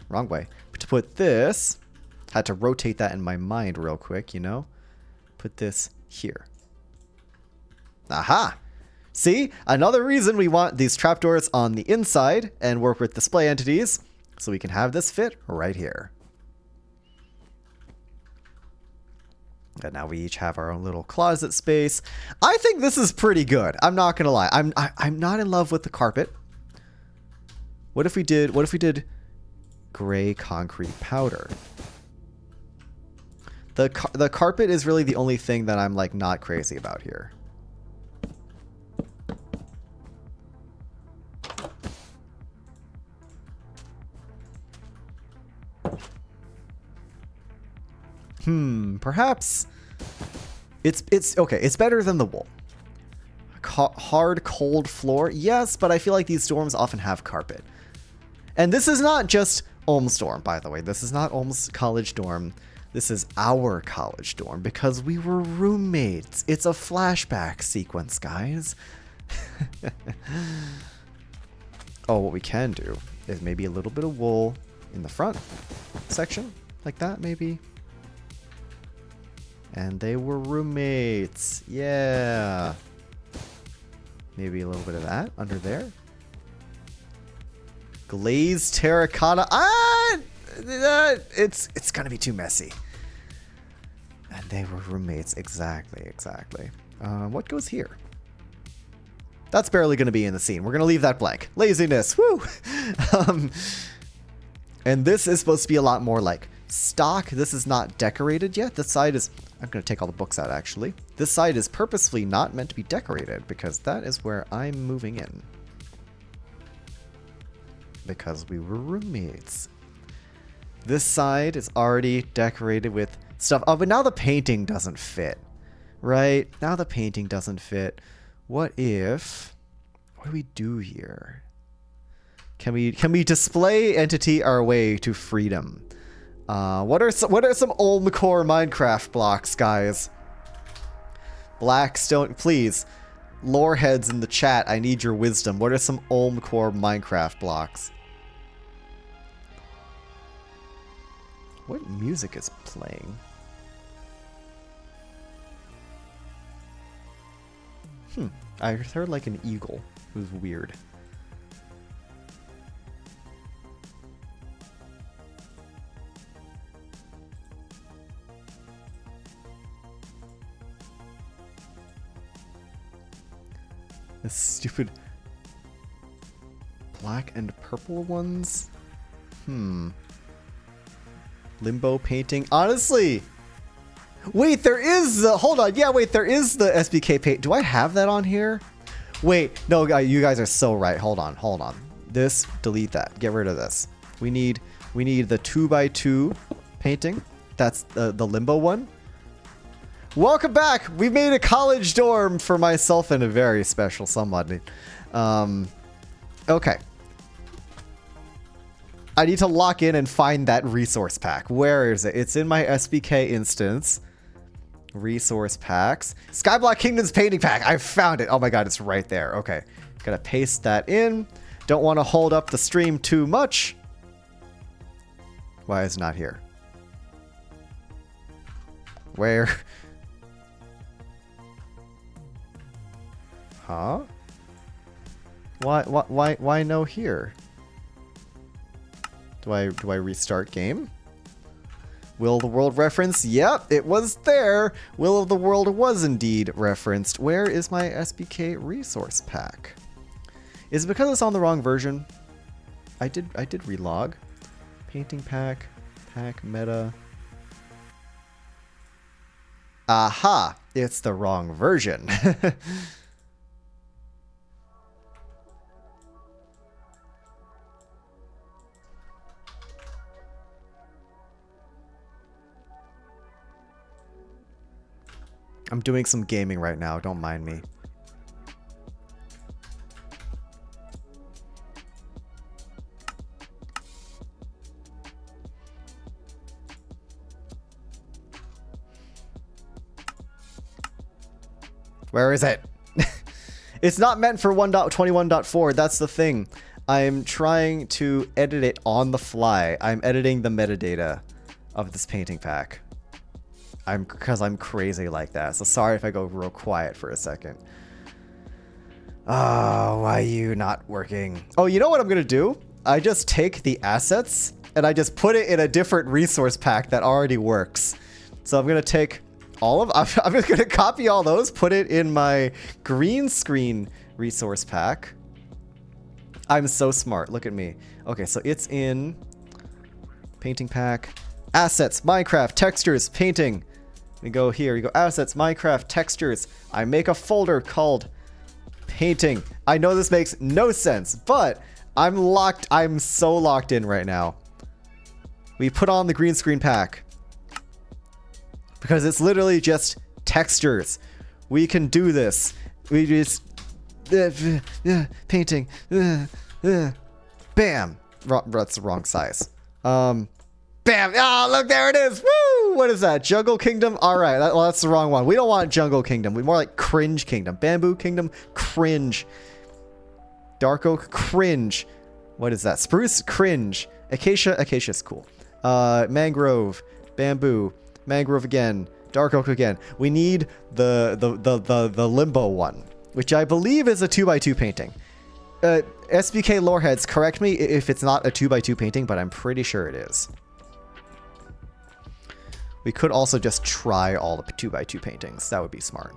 Wrong way. To put this. Had to rotate that in my mind real quick, you know? Put this here. Aha! See? Another reason we want these trapdoors on the inside and work with display entities, so we can have this fit right here. And now we each have our own little closet space. I think this is pretty good. I'm not gonna lie. I'm not in love with the carpet. What if we did gray concrete powder? The carpet is really the only thing that I'm like not crazy about here. Perhaps it's okay. It's better than the wool. Hard, cold floor. Yes, but I feel like these dorms often have carpet. And this is not just Ulm's dorm, by the way. This is not Ulm's college dorm. This is our college dorm because we were roommates. It's a flashback sequence, guys. Oh, what we can do is maybe a little bit of wool in the front section, like that, maybe. And they were roommates. Yeah. Maybe a little bit of that under there. Glazed terracotta. It's gonna be too messy. And they were roommates. Exactly. What goes here? That's barely gonna be in the scene. We're gonna leave that blank. Laziness. Woo! And this is supposed to be a lot more like stock. This is not decorated yet. This side is... I'm going to take all the books out, actually. This side is purposefully not meant to be decorated because that is where I'm moving in. Because we were roommates. This side is already decorated with stuff. Oh, but now the painting doesn't fit. Right? Now the painting doesn't fit. What if... What do we do here? Can we display entity our way to freedom? What are some old core Minecraft blocks, guys? Blackstone, please. Lore heads in the chat, I need your wisdom. What are some old core Minecraft blocks? What music is playing? I heard like an eagle. It was weird. The stupid black and purple ones? Limbo painting. Honestly! Wait, there is the... Hold on. Yeah, wait, there is the SBK paint. Do I have that on here? Wait, no, you guys are so right. Hold on. This, delete that. Get rid of this. We need the 2x2 painting. That's the limbo one. Welcome back! We made a college dorm for myself and a very special somebody. Okay. I need to lock in and find that resource pack. Where is it? It's in my SBK instance. resource packs. Skyblock Kingdom's painting pack. I found it. Oh my god, it's right there. Okay. Gotta paste that in. Don't want to hold up the stream too much. Why is it not here? Where? Huh? Why no here? Do I restart game? Will of the World reference? Yep, it was there. Will of the World was indeed referenced. Where is my SBK resource pack? Is it because it's on the wrong version? I did relog. Painting pack, pack meta. Aha! It's the wrong version. I'm doing some gaming right now, don't mind me. Where is it? It's not meant for 1.21.4, that's the thing. I'm trying to edit it on the fly. I'm editing the metadata of this painting pack. Because I'm crazy like that. So sorry if I go real quiet for a second. Oh, why are you not working? Oh, you know what I'm going to do? I just take the assets and I just put it in a different resource pack that already works. So I'm going to take all of... I'm just going to copy all those, put it in my green screen resource pack. I'm so smart. Look at me. Okay, so it's in painting pack, assets, Minecraft, textures, painting. We go here, you go assets, Minecraft, textures. I make a folder called painting. I know this makes no sense, but I'm so locked in right now. We put on the green screen pack because it's literally just textures. We can do this. We just painting. Bam. That's the wrong size. Bam! Oh, look, there it is! Woo! What is that? Jungle Kingdom? Alright, well, that's the wrong one. We don't want Jungle Kingdom. We more like Cringe Kingdom. Bamboo Kingdom? Cringe. Dark Oak? Cringe. What is that? Spruce? Cringe. Acacia? Acacia's cool. Mangrove. Bamboo. Mangrove again. Dark Oak again. We need the Limbo one, which I believe is a 2x2 painting. SBK Loreheads, correct me if it's not a 2x2 painting, but I'm pretty sure it is. We could also just try all the 2x2 paintings. That would be smart.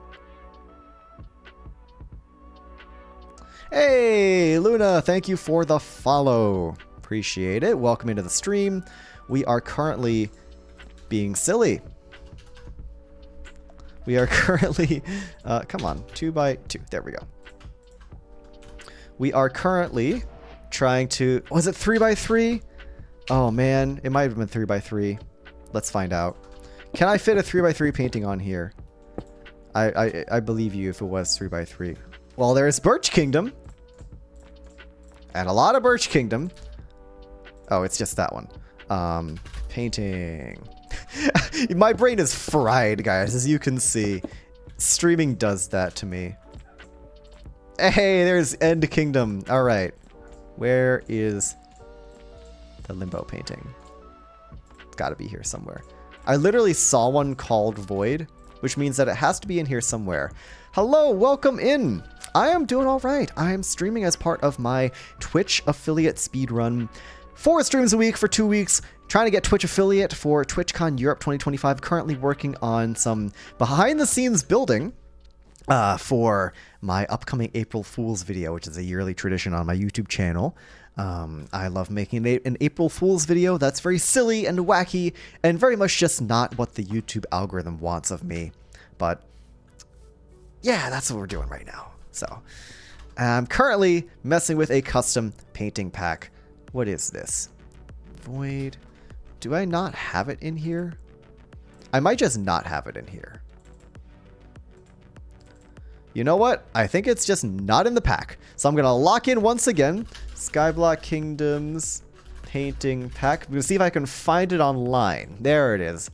Hey, Luna, thank you for the follow. Appreciate it. Welcome into the stream. We are currently being silly. We are currently... come on, 2x2. There we go. We are currently trying to... Was it 3x3? Oh, man. It might have been 3x3. Let's find out. Can I fit a 3x3 painting on here? I believe you if it was 3x3. Well, there's Birch Kingdom. And a lot of Birch Kingdom. Oh, it's just that one. Painting. My brain is fried, guys, as you can see. Streaming does that to me. Hey, there's End Kingdom. All right. Where is the Limbo painting? It's got to be here somewhere. I literally saw one called Void, which means that it has to be in here somewhere. Hello, welcome in. I am doing all right. I am streaming as part of my Twitch affiliate speedrun. 4 streams a week for 2 weeks. Trying to get Twitch affiliate for TwitchCon Europe 2025. Currently working on some behind the scenes building for my upcoming April Fool's video, which is a yearly tradition on my YouTube channel. I love making an April Fool's video that's very silly and wacky and very much just not what the YouTube algorithm wants of me. But yeah, that's what we're doing right now. So I'm currently messing with a custom painting pack. What is this? Void. Do I not have it in here? I might just not have it in here. You know what? I think it's just not in the pack. So I'm going to lock in once again. Skyblock Kingdoms painting pack. I'm going to see if I can find it online. There it is.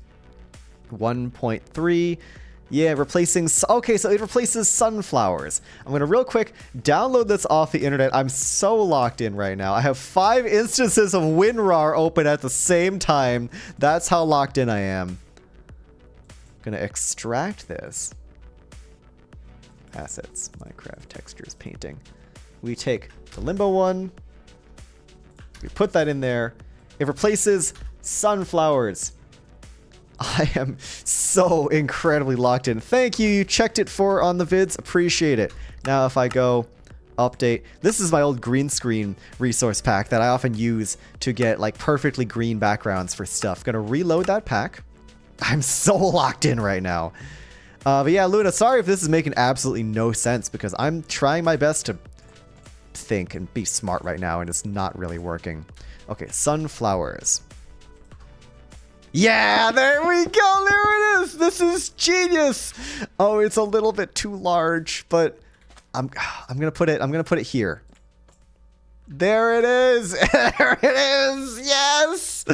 1.3. Yeah, replacing... Okay, so it replaces sunflowers. I'm going to real quick download this off the internet. I'm so locked in right now. I have 5 instances of WinRAR open at the same time. That's how locked in I am. Going to extract this. Assets, Minecraft, textures, painting. We take the Limbo one. We put that in there. It replaces sunflowers. I am so incredibly locked in. Thank you. You checked it for on the vids. Appreciate it. Now if I go update, this is my old green screen resource pack that I often use to get like perfectly green backgrounds for stuff. Gonna reload that pack. I'm so locked in right now. But yeah, Luna, sorry if this is making absolutely no sense because I'm trying my best to think and be smart right now and it's not really working. Okay, sunflowers. Yeah, there we go. There it is. This is genius. Oh, it's a little bit too large, but I'm gonna put it here. There it is. There it is. Yes,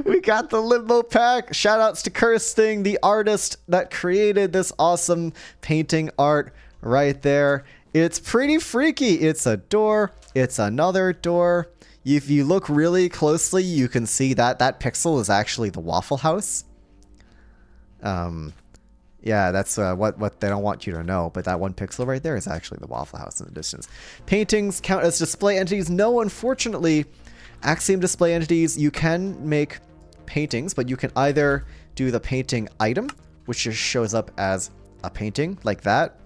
we got the Limbo pack. Shout outs to Kirsting, the artist that created this awesome painting art right there. It's pretty freaky. It's a door. It's another door. If you look really closely, you can see that that pixel is actually the Waffle House. Yeah, that's what they don't want you to know, but that one pixel right there is actually the Waffle House in the distance. Paintings count as display entities. No, unfortunately, Axiom display entities, you can make paintings, but you can either do the painting item, which just shows up as a painting like that.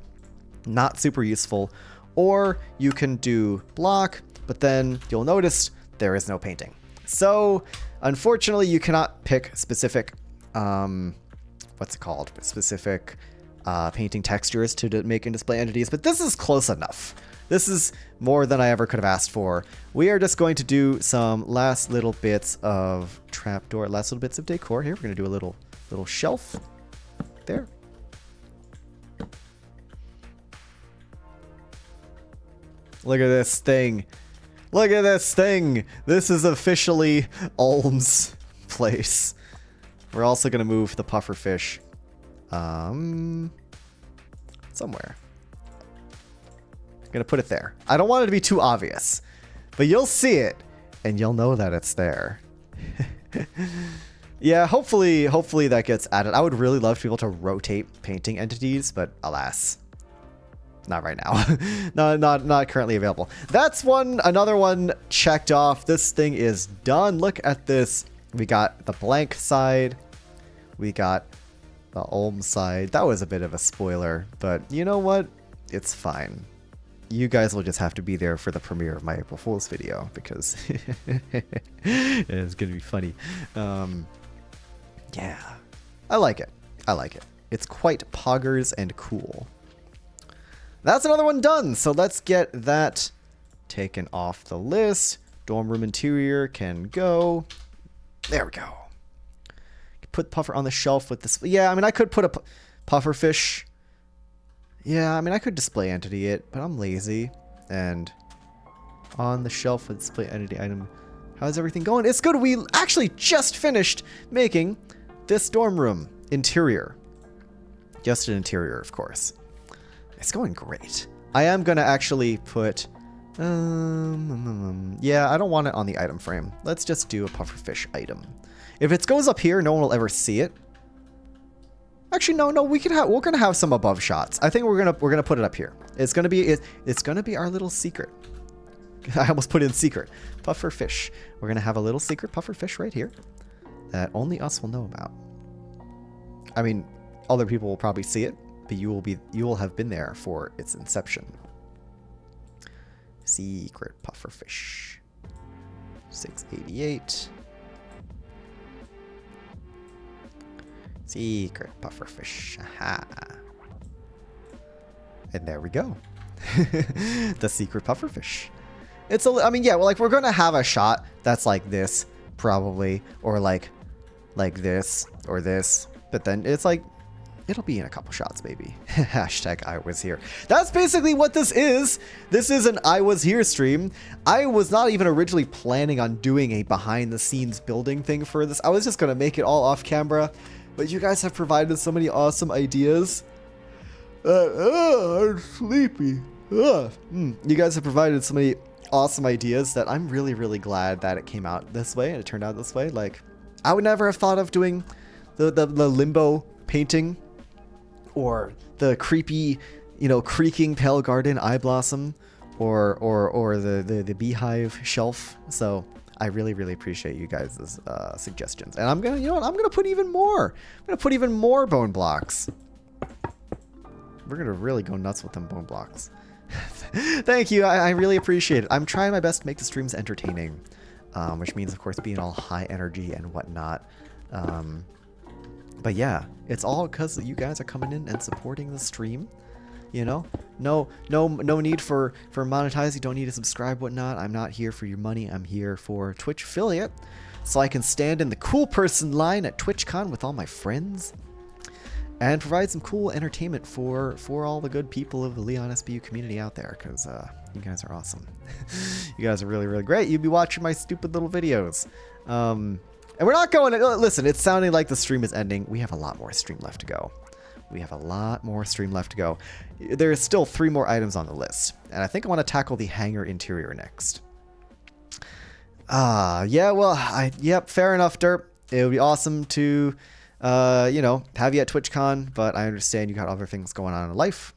Not super useful. Or you can do block, but then you'll notice there is no painting. So unfortunately, you cannot pick specific, what's it called? Specific painting textures to make in display entities, but this is close enough. This is more than I ever could have asked for. We are just going to do some last little bits of trapdoor, last little bits of decor here. We're going to do a little shelf there. Look at this thing. Look at this thing. This is officially Ulm's place. We're also going to move the pufferfish somewhere. I'm going to put it there. I don't want it to be too obvious, but you'll see it and you'll know that it's there. Yeah, hopefully that gets added. I would really love to be able to rotate painting entities, but alas. Not right now. not currently available. That's another one checked off. This thing is done. Look at this. We got the blank side. We got the Ulm side. That was a bit of a spoiler, but you know what? It's fine. You guys will just have to be there for the premiere of my April Fool's video because it's gonna be funny. Yeah, I like it. I like it. It's quite poggers and cool. That's another one done. So let's get that taken off the list. Dorm room interior can go. There we go. Put Puffer on the shelf with this. Yeah, I mean, I could put a pufferfish. Yeah, I mean, I could display entity it, but I'm lazy. And on the shelf with display entity item. How's everything going? It's good. We actually just finished making this dorm room interior. Just an interior, of course. It's going great. I am going to actually put... yeah, I don't want it on the item frame. Let's just do a pufferfish item. If it goes up here, no one will ever see it. Actually, no, we're going to have some above shots. I think we're going to put it up here. It's going to be our little secret. I almost put in secret. Pufferfish. We're going to have a little secret pufferfish right here that only us will know about. I mean, other people will probably see it. But you will have been there for its inception. Secret pufferfish. 688. Secret pufferfish. Aha. And there we go. The secret pufferfish. I mean, yeah, well, like we're gonna have a shot that's like this, probably, or like this or this. But then it's like. It'll be in a couple shots, maybe. Hashtag I was here. That's basically what this is. This is an I was here stream. I was not even originally planning on doing a behind the scenes building thing for this. I was just going to make it all off camera. But you guys have provided so many awesome ideas. I'm sleepy. You guys have provided so many awesome ideas that I'm really, really glad that it came out this way and it turned out this way. Like, I would never have thought of doing the limbo painting or the creepy, creaking pale garden eye blossom or the beehive shelf. So I really, really appreciate you guys' suggestions. And I'm gonna, I'm gonna put even more. I'm gonna put even more bone blocks. We're gonna really go nuts with them bone blocks. Thank you. I really appreciate it. I'm trying my best to make the streams entertaining, which means, of course, being all high energy and whatnot. But yeah, it's all because you guys are coming in and supporting the stream. No need for monetize. You don't need to subscribe, whatnot. I'm not here for your money. I'm here for Twitch affiliate, so I can stand in the cool person line at TwitchCon with all my friends and provide some cool entertainment for all the good people of the LeonSBU community out there, because you guys are awesome. You guys are really, really great. You'd be watching my stupid little videos. And we're not going to... Listen, it's sounding like the stream is ending. We have a lot more stream left to go. There is still 3 more items on the list, and I think I want to tackle the hangar interior next. Yeah, well, yep, fair enough, Derp. It would be awesome to... have you at TwitchCon, but I understand you got other things going on in life.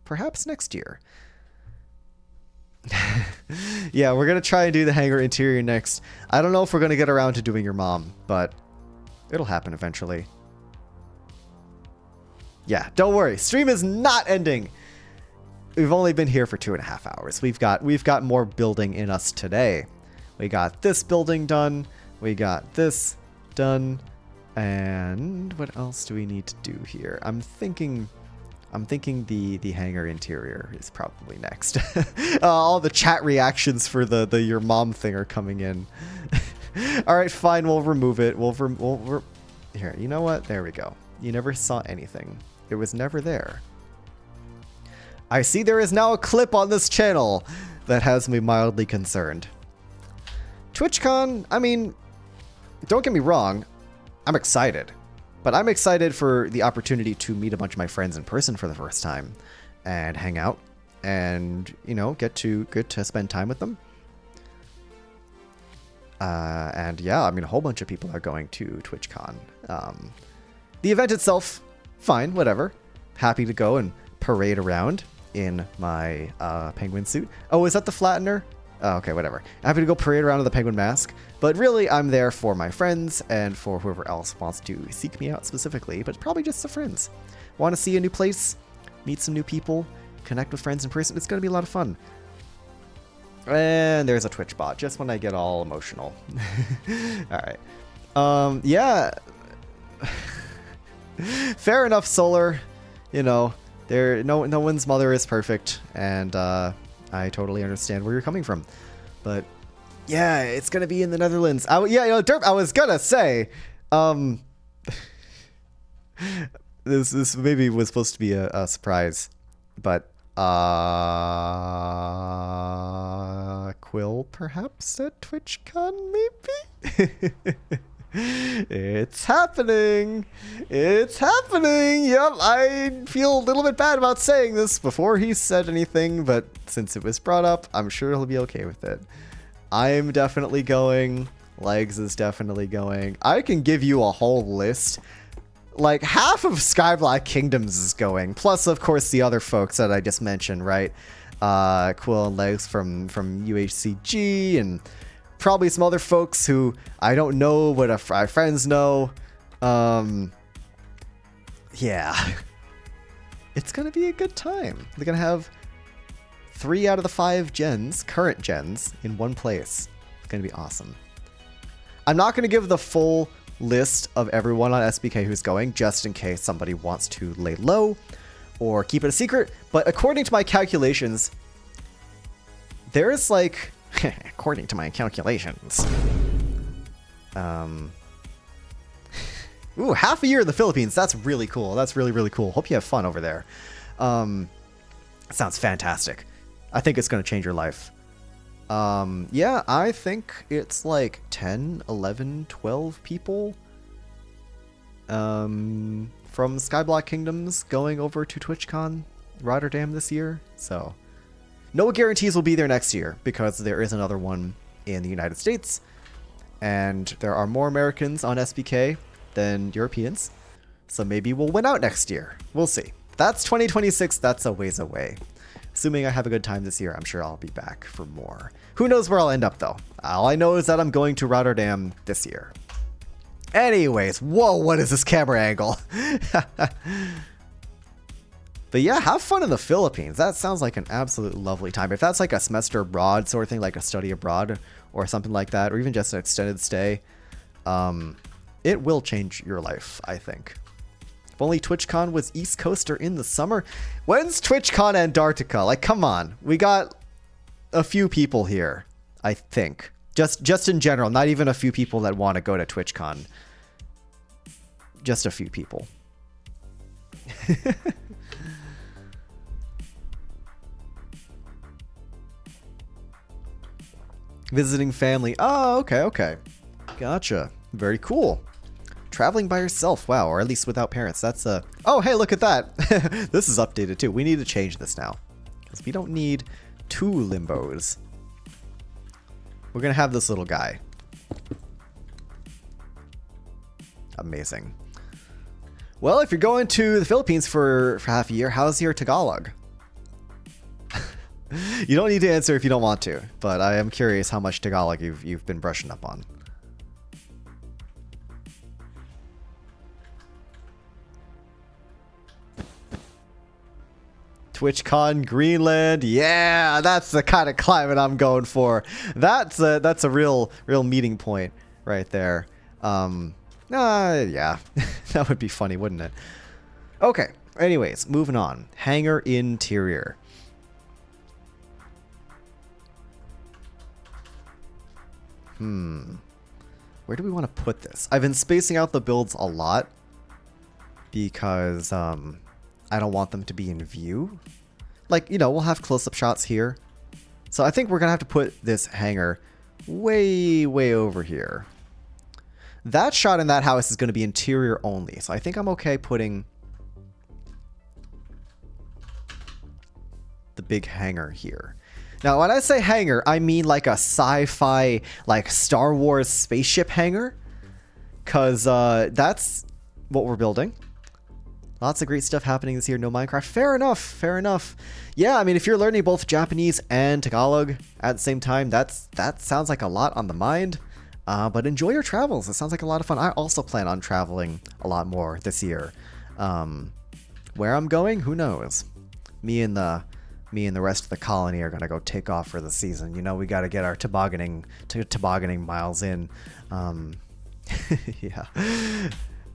Perhaps next year. Yeah, we're going to try and do the hangar interior next. I don't know if we're going to get around to doing your mom, but it'll happen eventually. Yeah, don't worry. Stream is not ending. We've only been here for 2.5 hours. We've got more building in us today. We got this building done. We got this done. And what else do we need to do here? I'm thinking the hangar interior is probably next. All the chat reactions for the your mom thing are coming in. All right, fine. We'll remove it. Here. You know what? There we go. You never saw anything. It was never there. I see there is now a clip on this channel that has me mildly concerned. TwitchCon. I mean, don't get me wrong. I'm excited, but I'm excited for the opportunity to meet a bunch of my friends in person for the first time and hang out and, get to spend time with them. And yeah, I mean, a whole bunch of people are going to TwitchCon. The event itself, fine, whatever. Happy to go and parade around in my penguin suit. Oh, is that the flattener? Oh, okay, whatever. Happy to go parade around with the penguin mask. But really, I'm there for my friends and for whoever else wants to seek me out specifically. But probably just the friends. Want to see a new place, meet some new people, connect with friends in person. It's going to be a lot of fun. And there's a Twitch bot, just when I get all emotional. All right. Yeah. Fair enough, Solar. No one's mother is perfect, and I totally understand where you're coming from. But yeah, it's gonna be in the Netherlands. Derp, I was gonna say, this maybe was supposed to be a surprise, but Quill perhaps at TwitchCon maybe. It's happening. Yep, I feel a little bit bad about saying this before he said anything, but since it was brought up, I'm sure he'll be okay with it. I'm definitely going. Legs is definitely going. I can give you a whole list. Like, half of Skyblock Kingdoms is going. Plus, of course, the other folks that I just mentioned, right? Quill and Legs from UHCG, and probably some other folks who I don't know, but our friends know. Yeah. It's going to be a good time. They're going to have 3 out of the 5 current gens, in one place. It's going to be awesome. I'm not going to give the full list of everyone on SBK who's going, just in case somebody wants to lay low or keep it a secret. But according to my calculations, there's like... according to my calculations. Ooh, half a year in the Philippines. That's really cool. That's really, really cool. Hope you have fun over there. Sounds fantastic. I think it's going to change your life. Yeah, I think it's like 10, 11, 12 people from Skyblock Kingdoms going over to TwitchCon Rotterdam this year. So no guarantees we'll be there next year because there is another one in the United States. And there are more Americans on SBK than Europeans. So maybe we'll win out next year. We'll see. That's 2026. That's a ways away. Assuming I have a good time this year, I'm sure I'll be back for more. Who knows where I'll end up, though? All I know is that I'm going to Rotterdam this year. Anyways, whoa, what is this camera angle? But yeah, have fun in the Philippines. That sounds like an absolute lovely time. If that's like a semester abroad sort of thing, like a study abroad or something like that, or even just an extended stay, it will change your life, I think. If only TwitchCon was East Coast or in the summer. When's TwitchCon Antarctica? Like, come on. We got a few people here, I think. Just in general, not even a few people that want to go to TwitchCon. Just a few people. Visiting family. Oh, okay. Gotcha. Very cool. Traveling by yourself. Wow, or at least without parents. That's a... Oh, hey, look at that. This is updated too. We need to change this now. Because we don't need 2 limbos. We're going to have this little guy. Amazing. Well, if you're going to the Philippines for half a year, how's your Tagalog? You don't need to answer if you don't want to, but I am curious how much Tagalog you've been brushing up on. TwitchCon Greenland, yeah, that's the kind of climate I'm going for. That's a real meeting point right there. Yeah, that would be funny, wouldn't it? Okay. Anyways, moving on. Hangar interior. Where do we want to put this? I've been spacing out the builds a lot because I don't want them to be in view. Like, you know, we'll have close-up shots here. So I think we're going to have to put this hangar way over here. That shot in that house is going to be interior only. So I think I'm okay putting the big hangar here. Now, when I say hangar, I mean like a sci-fi, like Star Wars spaceship hangar. Because that's what we're building. Lots of great stuff happening this year. No Minecraft. Fair enough. Yeah, I mean, if you're learning both Japanese and Tagalog at the same time, that sounds like a lot on the mind. But enjoy your travels. It sounds like a lot of fun. I also plan on traveling a lot more this year. Where I'm going, who knows? Me and the rest of the colony are gonna go take off for the season. You know, we got to get our tobogganing miles in. Yeah.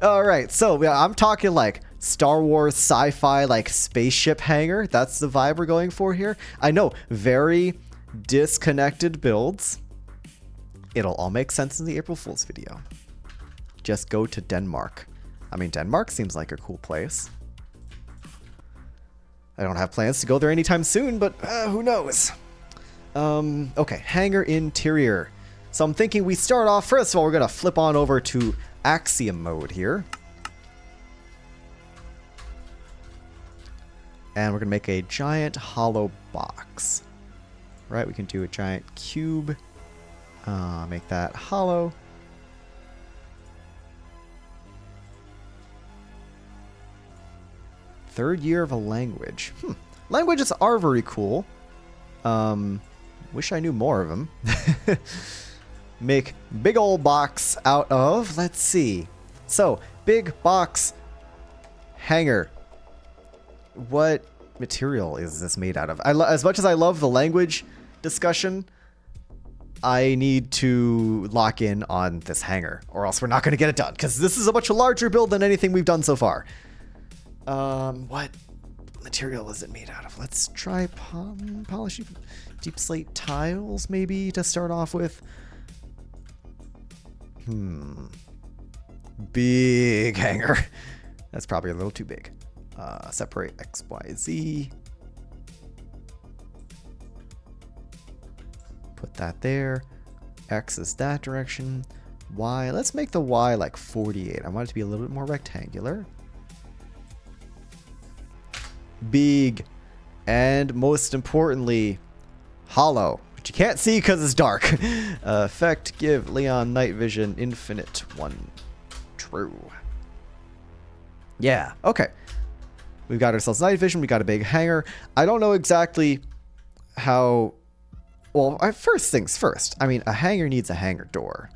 All right, so yeah, I'm talking like Star Wars sci-fi, like spaceship hangar. That's the vibe we're going for here. I know, very disconnected builds. It'll all make sense in the April Fool's video. Just go to Denmark. I mean, Denmark seems like a cool place. I don't have plans to go there anytime soon, but who knows? Okay, hangar interior. So I'm thinking we start off, first of all, we're going to flip on over to Axiom mode here. And we're going to make a giant hollow box. Right, we can do a giant cube. Make that hollow. Third year of a language. Languages are very cool. Wish I knew more of them. Make big old box out of, let's see. So, big box hangar. What material is this made out of? As much as I love the language discussion, I need to lock in on this hangar, or else we're not going to get it done, because this is a much larger build than anything we've done so far. What material is it made out of? Let's try polishing deep slate tiles, maybe, to start off with. Big hangar. That's probably a little too big. Separate X, Y, Z. Put that there. X is that direction. Y. Let's make the Y like 48. I want it to be a little bit more rectangular. Big. And most importantly, hollow. Which you can't see because it's dark. Effect, give Leon night vision infinite 1. True. Yeah, okay. We've got ourselves night vision. We got a big hangar. I don't know exactly how... Well, first things first. I mean, a hangar needs a hangar door.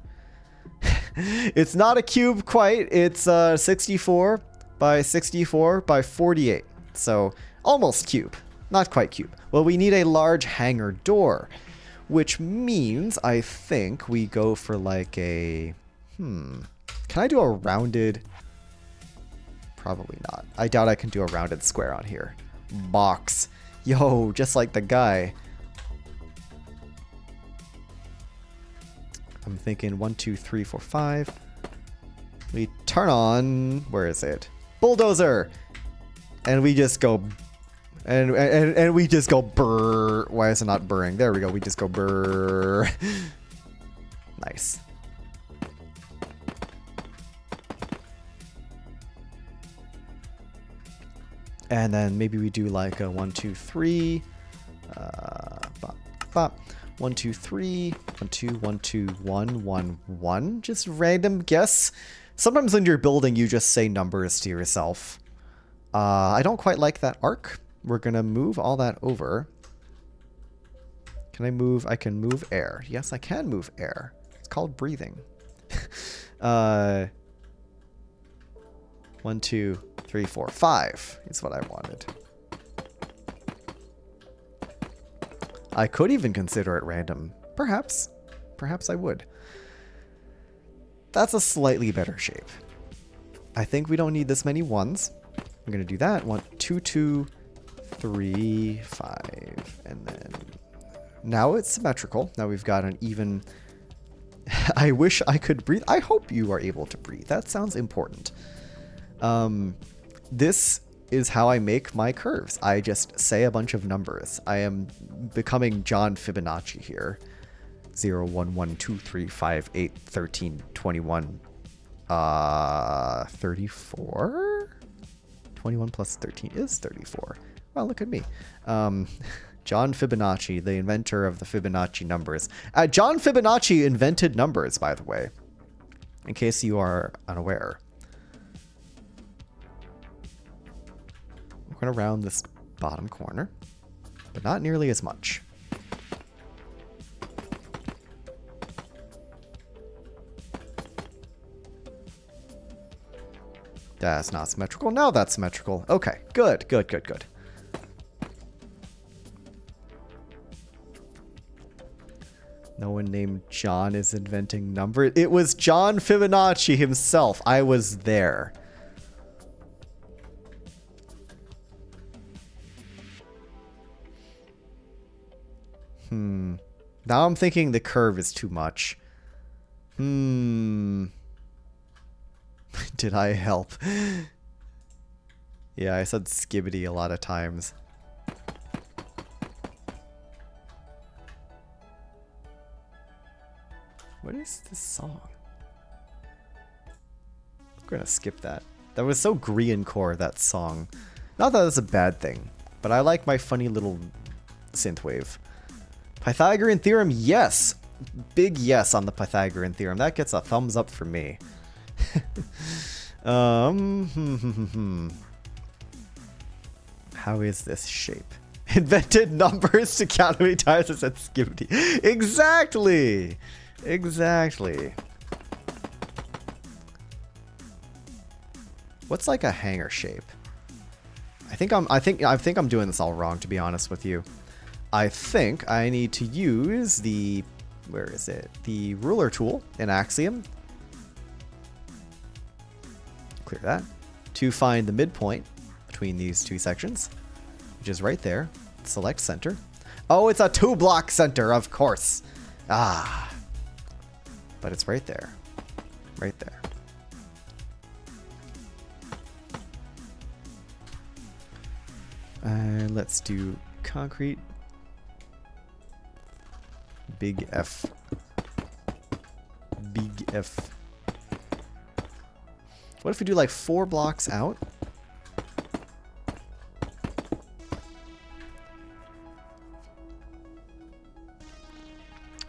It's not a cube quite. It's 64 by 64 by 48. So almost cube. Not quite cube. Well, we need a large hangar door, which means I think we go for like a... Can I do a rounded... Probably not. I doubt I can do a rounded square on here. Box. Yo, just like the guy. I'm thinking 1, 2, 3, 4, 5. We turn on... Where is it? Bulldozer! And we just go... And we just go brrr. Why is it not burring? There we go. We just go brrr. Nice. And then maybe we do like a 1, 2, 3. Bop, bop. 1, 2, 3. 1, 2, 1, 2, 1, 1, 1. Just random guess. Sometimes when you're building, you just say numbers to yourself. I don't quite like that arc. We're going to move all that over. Can I move? I can move air. Yes, I can move air. It's called breathing. 1, 2, 3, 4, 5 is what I wanted. I could even consider it random. Perhaps. Perhaps I would. That's a slightly better shape. I think we don't need this many ones. I'm going to do that. 1, 2, 2, 3, 5. And then now it's symmetrical. Now we've got an even... I wish I could breathe. I hope you are able to breathe. That sounds important. This is how I make my curves. I just say a bunch of numbers. I am becoming John Fibonacci here. 0, 1, 1, 2, 3, 5, 8, 13, 21, 34? 21 plus 13 is 34. Well, look at me. John Fibonacci, the inventor of the Fibonacci numbers. John Fibonacci invented numbers, by the way, in case you are unaware. We're going to round this bottom corner, but not nearly as much. That's not symmetrical. Now that's symmetrical. Okay, good, good, good, good. No one named John is inventing numbers. It was John Fibonacci himself. I was there. Now I'm thinking the curve is too much. Did I help? Yeah, I said skibbity a lot of times. What is this song? I'm gonna skip that. That was so greencore, that song. Not that it's a bad thing, but I like my funny little synthwave. Pythagorean theorem, yes. Big yes on the Pythagorean theorem. That gets a thumbs up for me. How is this shape? Invented numbers to count how many times I said skibbity. Exactly. Exactly. What's like a hangar shape? I think I'm doing this all wrong, to be honest with you. I think I need to use the, where is it? The ruler tool in Axiom. Clear that. To find the midpoint between these two sections, which is right there. Select center. Oh, it's a 2-block center, of course. Ah. But it's right there. Right there. And let's do concrete. Big F. Big F. What if we do like 4 blocks out?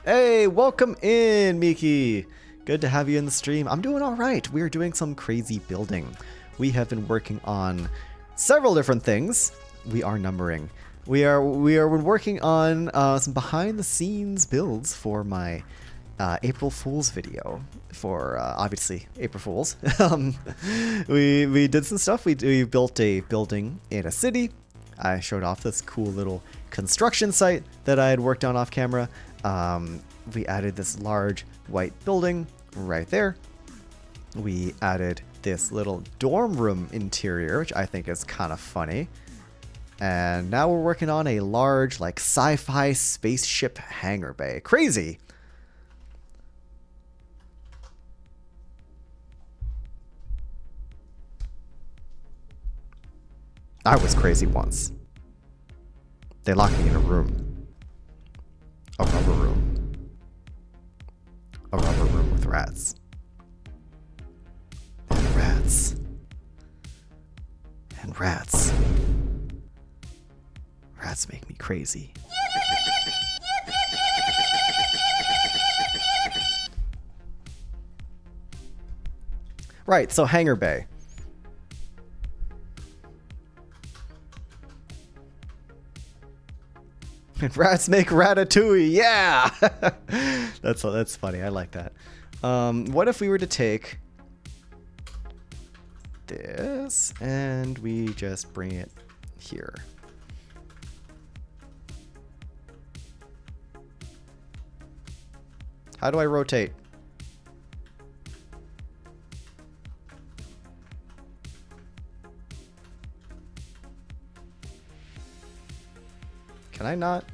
Hey, welcome in, Miki. Good to have you in the stream. I'm doing all right. We're doing some crazy building. We have been working on several different things. We are numbering. We are working on some behind the scenes builds for my April Fool's video for obviously April Fool's. We did some stuff. We built a building in a city. I showed off this cool little construction site that I had worked on off camera. We added this large white building right there. We added this little dorm room interior, which I think is kind of funny. And now we're working on a large, like, sci-fi spaceship hangar bay. Crazy! I was crazy once. They locked me in a room. A rubber room. A rubber room with rats. And rats. And rats. Rats make me crazy. Right, so hangar bay. And rats make ratatouille, yeah! That's funny, I like that. What if we were to take this and we just bring it here? How do I rotate? Can I not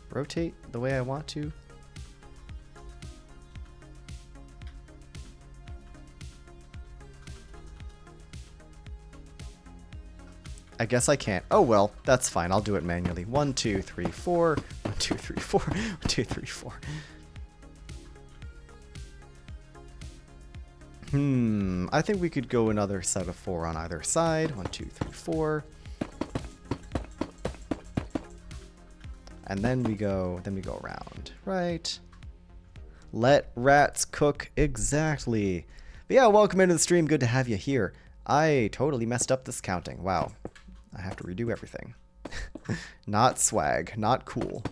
rotate the way I want to? I guess I can't. Oh well, that's fine. I'll do it manually. 1, 2, 3, 4. 1, 2, 3, 4. 1, 2, 3, 4. I think we could go another set of 4 on either side. 1, 2, 3, 4. And then we go around, right? Let rats cook, exactly. But yeah, welcome into the stream. Good to have you here. I totally messed up this counting. Wow. I have to redo everything. Not swag, not cool.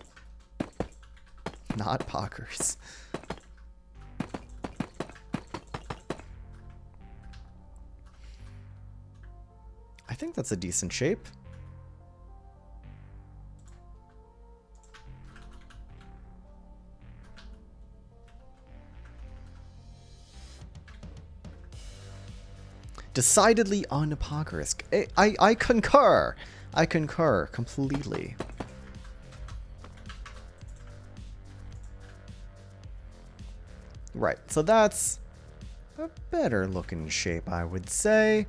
Not pockers. I think that's a decent shape. Decidedly unpockerisk. I concur. I concur completely. Right, so that's a better looking shape, I would say.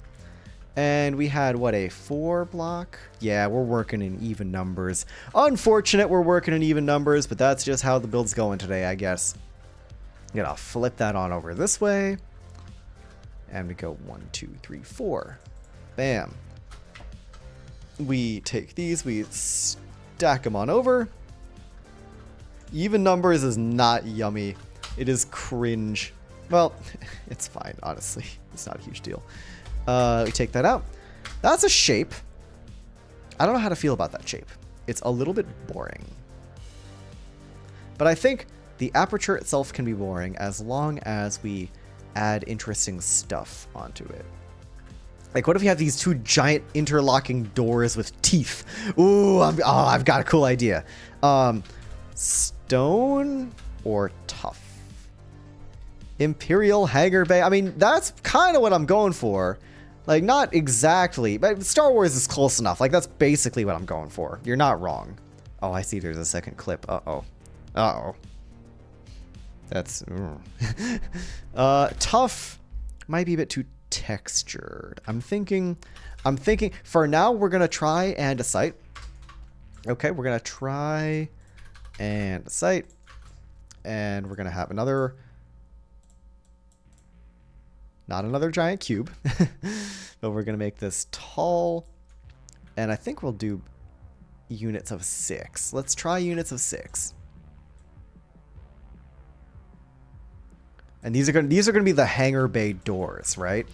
And we had, what, a 4 block? Yeah, we're working in even numbers. Unfortunate we're working in even numbers, but that's just how the build's going today, I guess. Gonna flip that on over this way. And we go 1, 2, 3, 4. Bam. We take these, we stack them on over. Even numbers is not yummy. It is cringe. Well, it's fine, honestly. It's not a huge deal. We take that out. That's a shape. I don't know how to feel about that shape. It's a little bit boring. But I think the aperture itself can be boring as long as we add interesting stuff onto it. Like, what if you have these 2 giant interlocking doors with teeth? Ooh, I've got a cool idea. Stone or tough? Imperial hangar bay. I mean, that's kind of what I'm going for. Like, not exactly, but Star Wars is close enough. Like, that's basically what I'm going for. You're not wrong. Oh, I see there's a second clip. Uh-oh. Uh-oh. That's... tough might be a bit too textured. I'm thinking, for now, we're going to try and a site. Okay, we're going to try and a site. And we're going to have another Not another giant cube. But we're going to make this tall. And I think we'll do units of 6. Let's try units of 6. And these are going to be the hangar bay doors, right?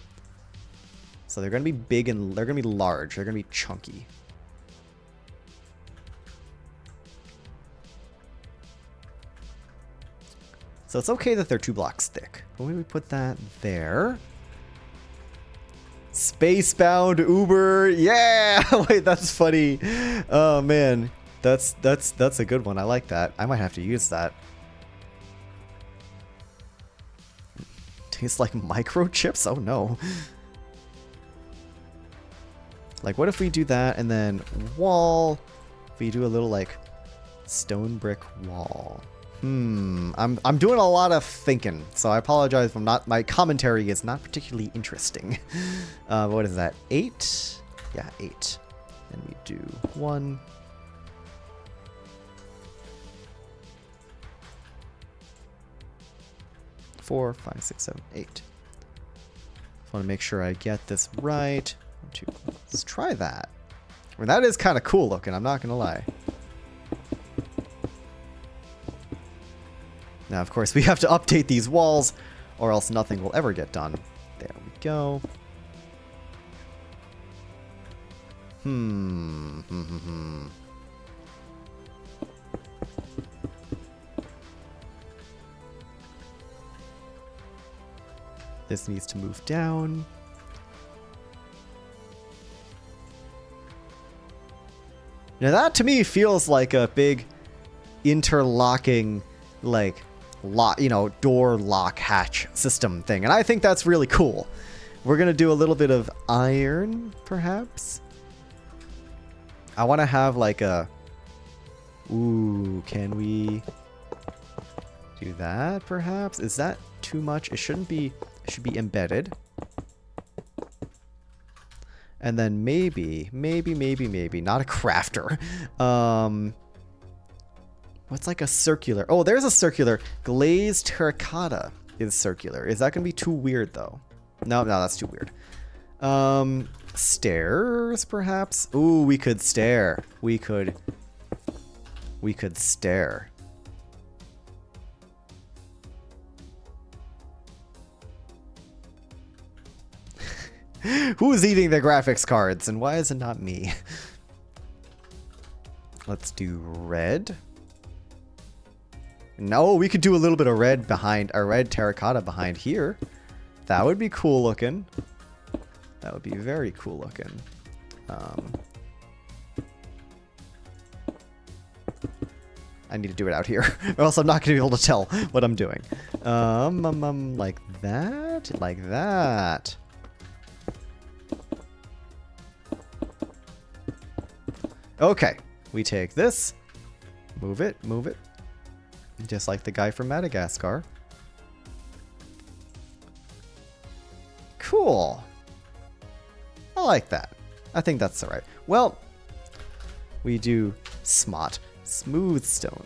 So they're going to be big and they're going to be large. They're going to be chunky. So it's okay that they're 2 blocks thick. But maybe we put that there. Spacebound Uber. Yeah. Wait, that's funny. Oh man. That's a good one. I like that. I might have to use that. Tastes like microchips? Oh no. Like what if we do that and then wall? If we do a little like stone brick wall. I'm doing a lot of thinking, so I apologize if my commentary is not particularly interesting. What is that? 8? Yeah, 8. And we do 1. Four, 5, 6, 7, 8. Just want to make sure I get this right. 1, 2. Let's try that. I mean, that is kind of cool looking, I'm not going to lie. Now, of course, we have to update these walls, or else nothing will ever get done. There we go. This needs to move down. Now that to me feels like a big interlocking, like, door lock hatch system thing. And I think that's really cool. We're going to do a little bit of iron, perhaps. I want to have like a... Ooh, can we do that, perhaps? Is that too much? It shouldn't be... It should be embedded. And then maybe, not a crafter. What's like a circular? Oh, there's a circular. Glazed terracotta is circular. Is that going to be too weird, though? No, that's too weird. Stairs, perhaps? Ooh, we could stare. We could stare. Who's eating the graphics cards, and why is it not me? Let's do red. No, we could do a little bit of red behind, a red terracotta behind here. That would be cool looking. That would be very cool looking. I need to do it out here, or else I'm not going to be able to tell what I'm doing. Like that, like that. Okay, we take this, move it, just like the guy from Madagascar. Cool. I like that. I think that's all right. Well, we do smooth stone.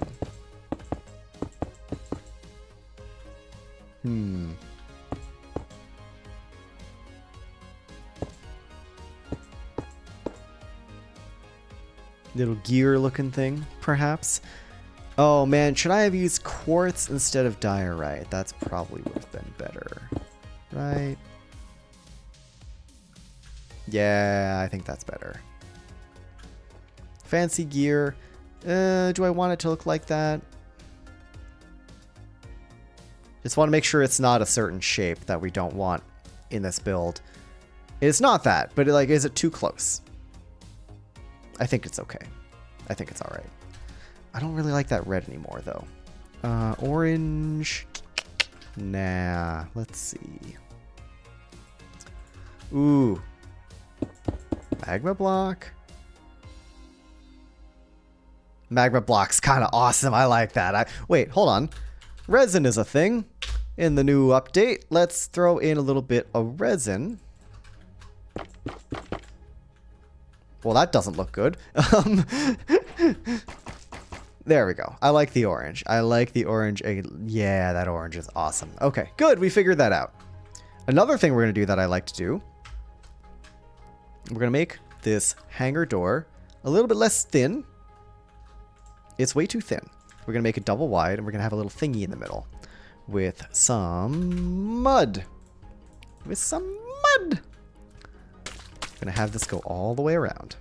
Little gear looking thing, perhaps. Oh man, should I have used quartz instead of diorite? That's probably would have been better, right? Yeah, I think that's better. Fancy gear. Do I want it to look like that? Just want to make sure it's not a certain shape that we don't want in this build. It's not that, but like, is it too close? I think it's okay. I think it's all right. I don't really like that red anymore, though. Orange. Nah, let's see. Ooh. Magma block. Magma block's kind of awesome. I like that. Wait, hold on. Resin is a thing in the new update. Let's throw in a little bit of resin. Well, that doesn't look good. There we go. I like the orange. I like the orange. Yeah, that orange is awesome. Okay, good. We figured that out. Another thing we're going to do that I like to do, we're going to make this hangar door a little bit less thin. It's way too thin. We're going to make it double wide, and we're going to have a little thingy in the middle with some mud. With some mud. I'm going to have this go all the way around.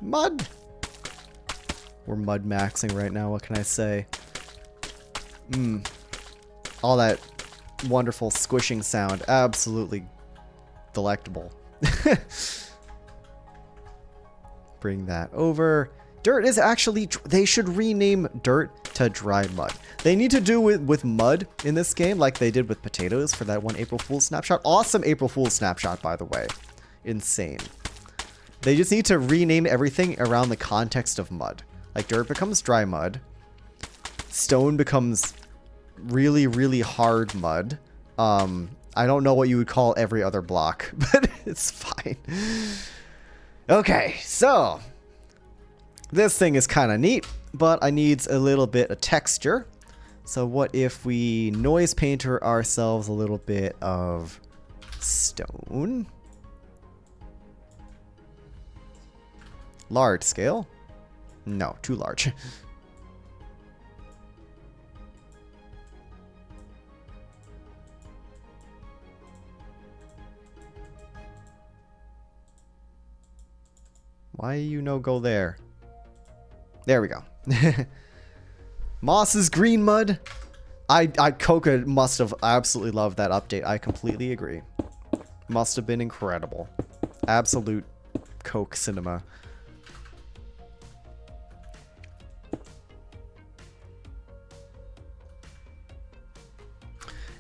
Mud. We're mud maxing right now. What can I say? All that wonderful squishing sound. Absolutely delectable. Bring that over. Dirt is actually... They should rename dirt to dry mud. They need to do with mud in this game like they did with potatoes for that one April Fool's snapshot. Awesome April Fool's snapshot, by the way. Insane. They just need to rename everything around the context of mud. Like dirt becomes dry mud. Stone becomes really, really hard mud. I don't know what you would call every other block, but it's fine. Okay, so this thing is kind of neat, but I needs a little bit of texture. So what if we noise painter ourselves a little bit of stone? Large scale? No, too large. Why you no go there? There we go. Moss's green mud. Coca must have absolutely loved that update. I completely agree. Must have been incredible. Absolute Coke cinema.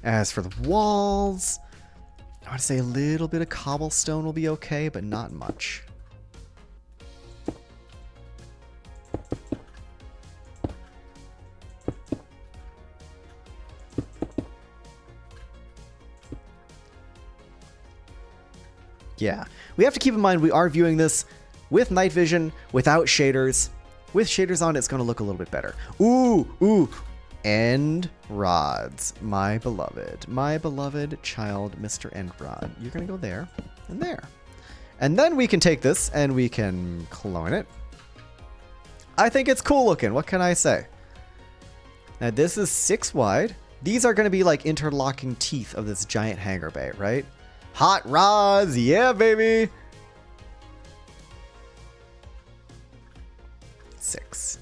As for the walls, I want to say a little bit of cobblestone will be okay, but not much. Yeah, we have to keep in mind we are viewing this with night vision, without shaders. With shaders on, it's going to look a little bit better. Ooh. End rods, my beloved child, Mr. End Rod. You're gonna go there and there, and then we can take this and we can clone it. I think it's cool looking. What can I say? Now this is 6 wide. These are gonna be like interlocking teeth of this giant hangar bay, right? Hot rods, yeah, baby. 6.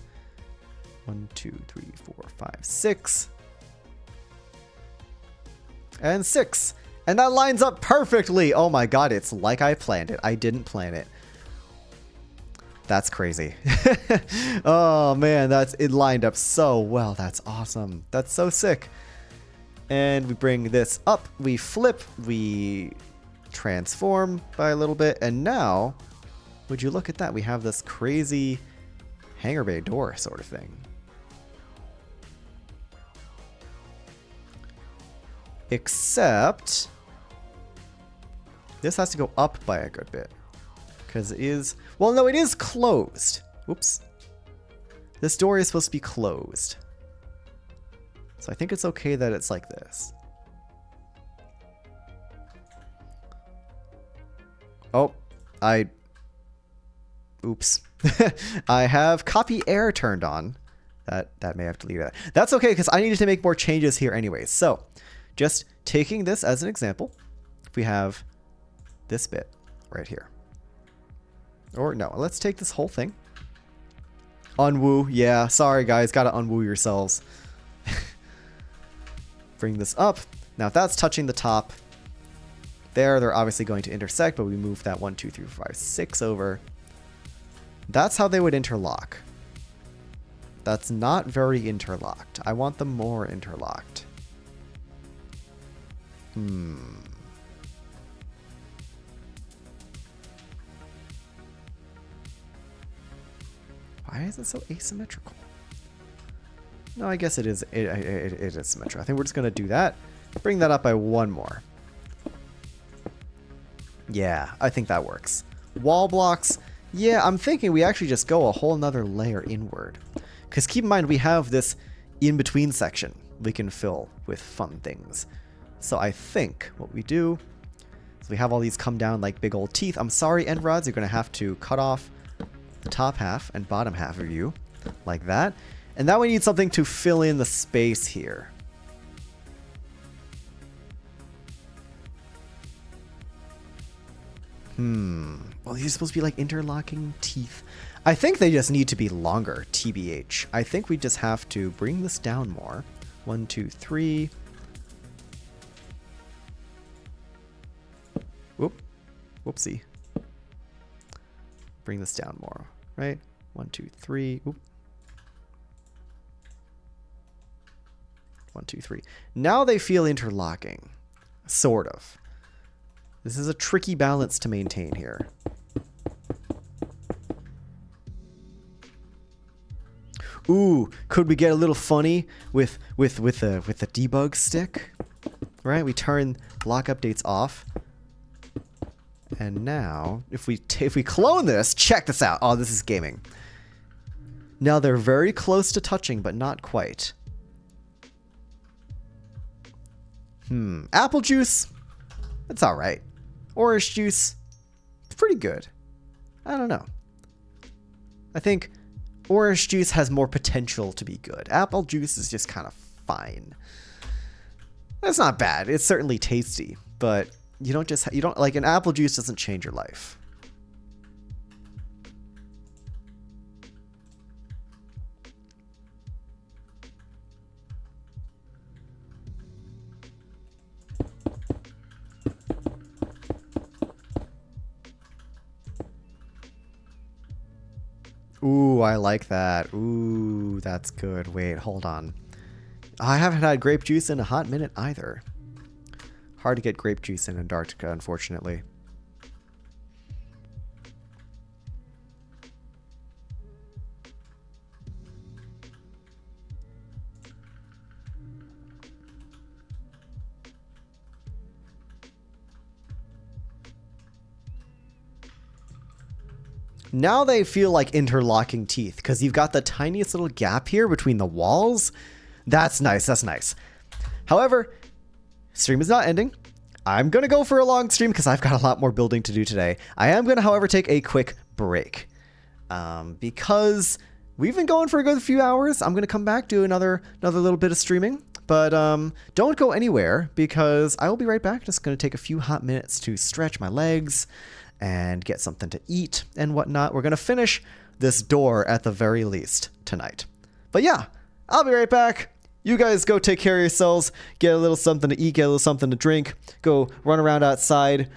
1, 2, 3, 4, 5, 6. And 6. And that lines up perfectly. Oh my god, it's like I planned it. I didn't plan it. That's crazy. Oh man, it lined up so well. That's awesome. That's so sick. And we bring this up, we flip, we transform by a little bit, and now, would you look at that? We have this crazy hangar bay door sort of thing. Except this has to go up by a good bit because it is, well, no, it is closed. Whoops. This door is supposed to be closed. So I think it's okay that it's like this. Oh, oops. I have copy air turned on. That may have to leave that. That's okay because I needed to make more changes here anyways. So just taking this as an example, we have this bit right here. Or no, let's take this whole thing. Unwoo. Yeah, sorry guys, gotta unwoo yourselves. Bring this up. Now if that's touching the top, they're obviously going to intersect, but we move that 1, 2, 3, 4, 5, 6 over. That's how they would interlock. That's not very interlocked. I want them more interlocked. Why is it so asymmetrical? No, I guess it is. It is symmetrical. I think we're just gonna do that. Bring that up by 1 more. Yeah, I think that works. Wall blocks. Yeah, I'm thinking we actually just go a whole nother layer inward. Because keep in mind, we have this in-between section we can fill with fun things. So I think what we do is we have all these come down like big old teeth. I'm sorry, end rods, you're going to have to cut off the top half and bottom half of you like that. And now we need something to fill in the space here. Well, these are supposed to be like interlocking teeth. I think they just need to be longer, TBH. I think we just have to bring this down more. 1, 2, 3. Whoop. Whoopsie. Bring this down more, right? 1, 2, 3. Oop. 1, 2, 3. Now they feel interlocking. Sort of. This is a tricky balance to maintain here. Ooh, could we get a little funny with the debug stick? Right, we turn lock updates off. And now, if we clone this, check this out. Oh, this is gaming. Now they're very close to touching, but not quite. Apple juice, it's all right. Orange juice, pretty good. I don't know. I think orange juice has more potential to be good. Apple juice is just kind of fine. That's not bad. It's certainly tasty, but you don't like an apple juice doesn't change your life. Ooh, I like that. Ooh, that's good. Wait, hold on. I haven't had grape juice in a hot minute either. Hard to get grape juice in Antarctica, unfortunately. Now they feel like interlocking teeth because you've got the tiniest little gap here between the walls. That's nice. That's nice. However, stream is not ending. I'm going to go for a long stream because I've got a lot more building to do today. I am going to, however, take a quick break because we've been going for a good few hours. I'm going to come back, do another little bit of streaming. But don't go anywhere because I will be right back. Just going to take a few hot minutes to stretch my legs and get something to eat and whatnot. We're going to finish this door at the very least tonight. But yeah, I'll be right back. You guys go take care of yourselves, get a little something to eat, get a little something to drink, go run around outside.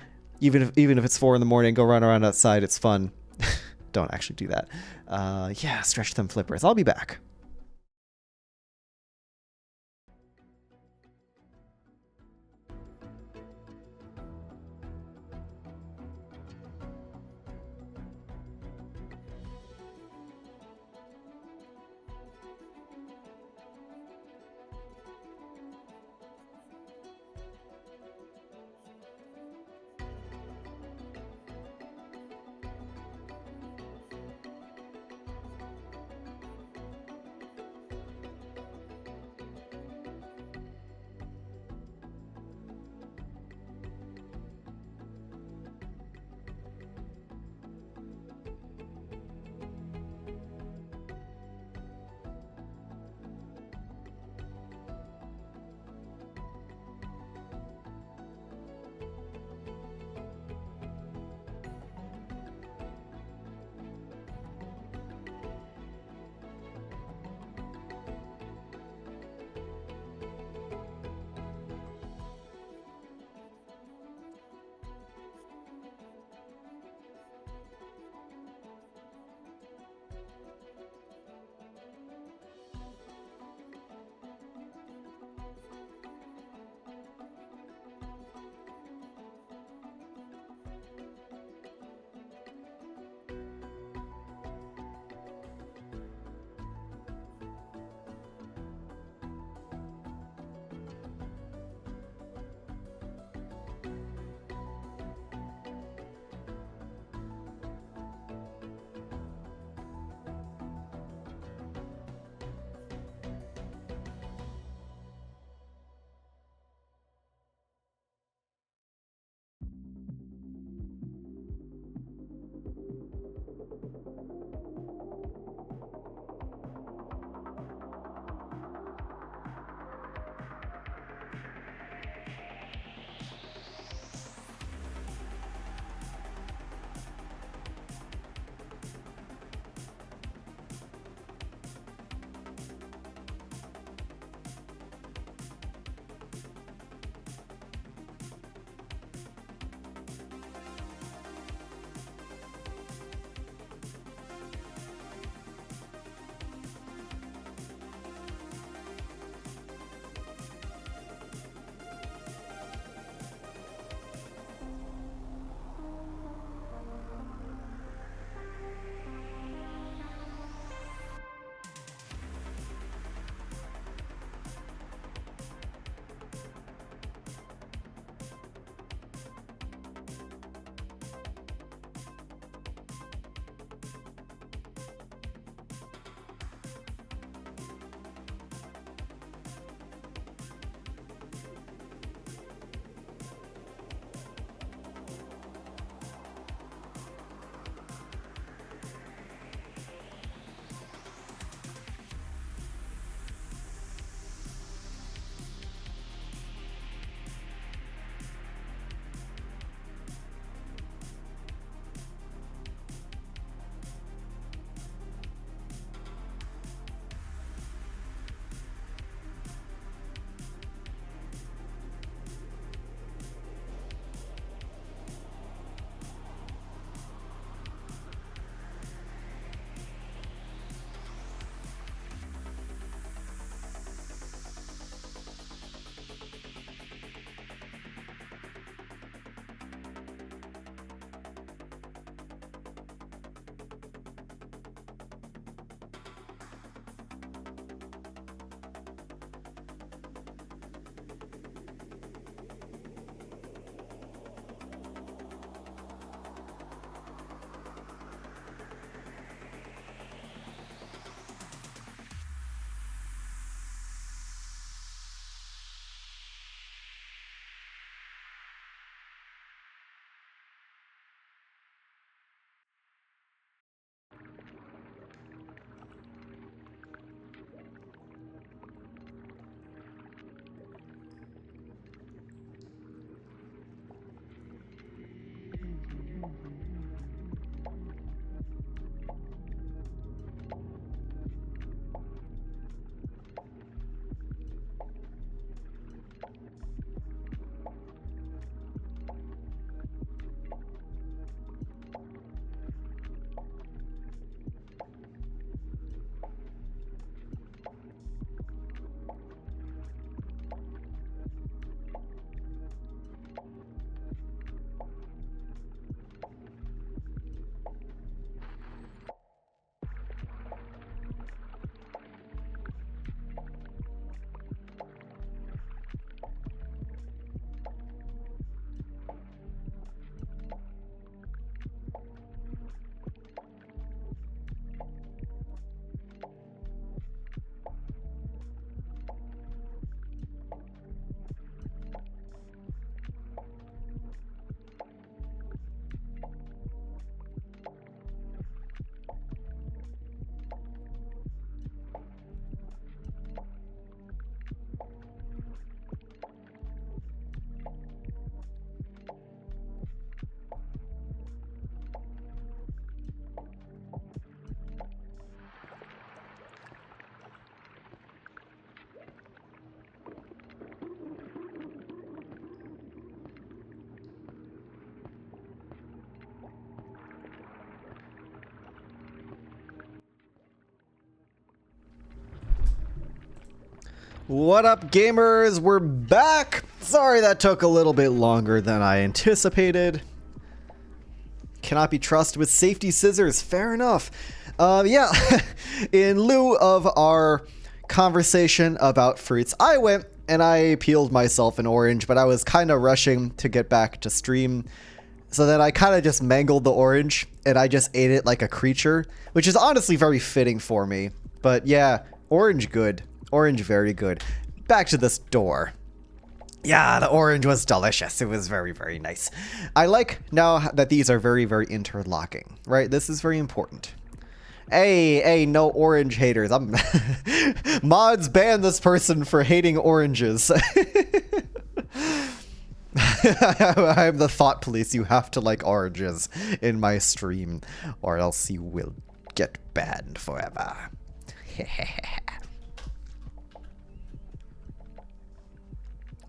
Even if it's 4 in the morning, go run around outside. It's fun. Don't actually do that. Yeah, stretch them flippers. I'll be back. What up, gamers? We're back! Sorry that took a little bit longer than I anticipated. Cannot be trusted with safety scissors. Fair enough. Yeah, in lieu of our conversation about fruits, I went and I peeled myself an orange, but I was kind of rushing to get back to stream. So then I kind of just mangled the orange and I just ate it like a creature, which is honestly very fitting for me. But yeah, orange good. Orange very good. Back to this door. Yeah, the orange was delicious. It was very, very nice. I like now that these are very, very interlocking, right? This is very important. Hey, no orange haters. Mods ban this person for hating oranges. I'm the thought police. You have to like oranges in my stream or else you will get banned forever.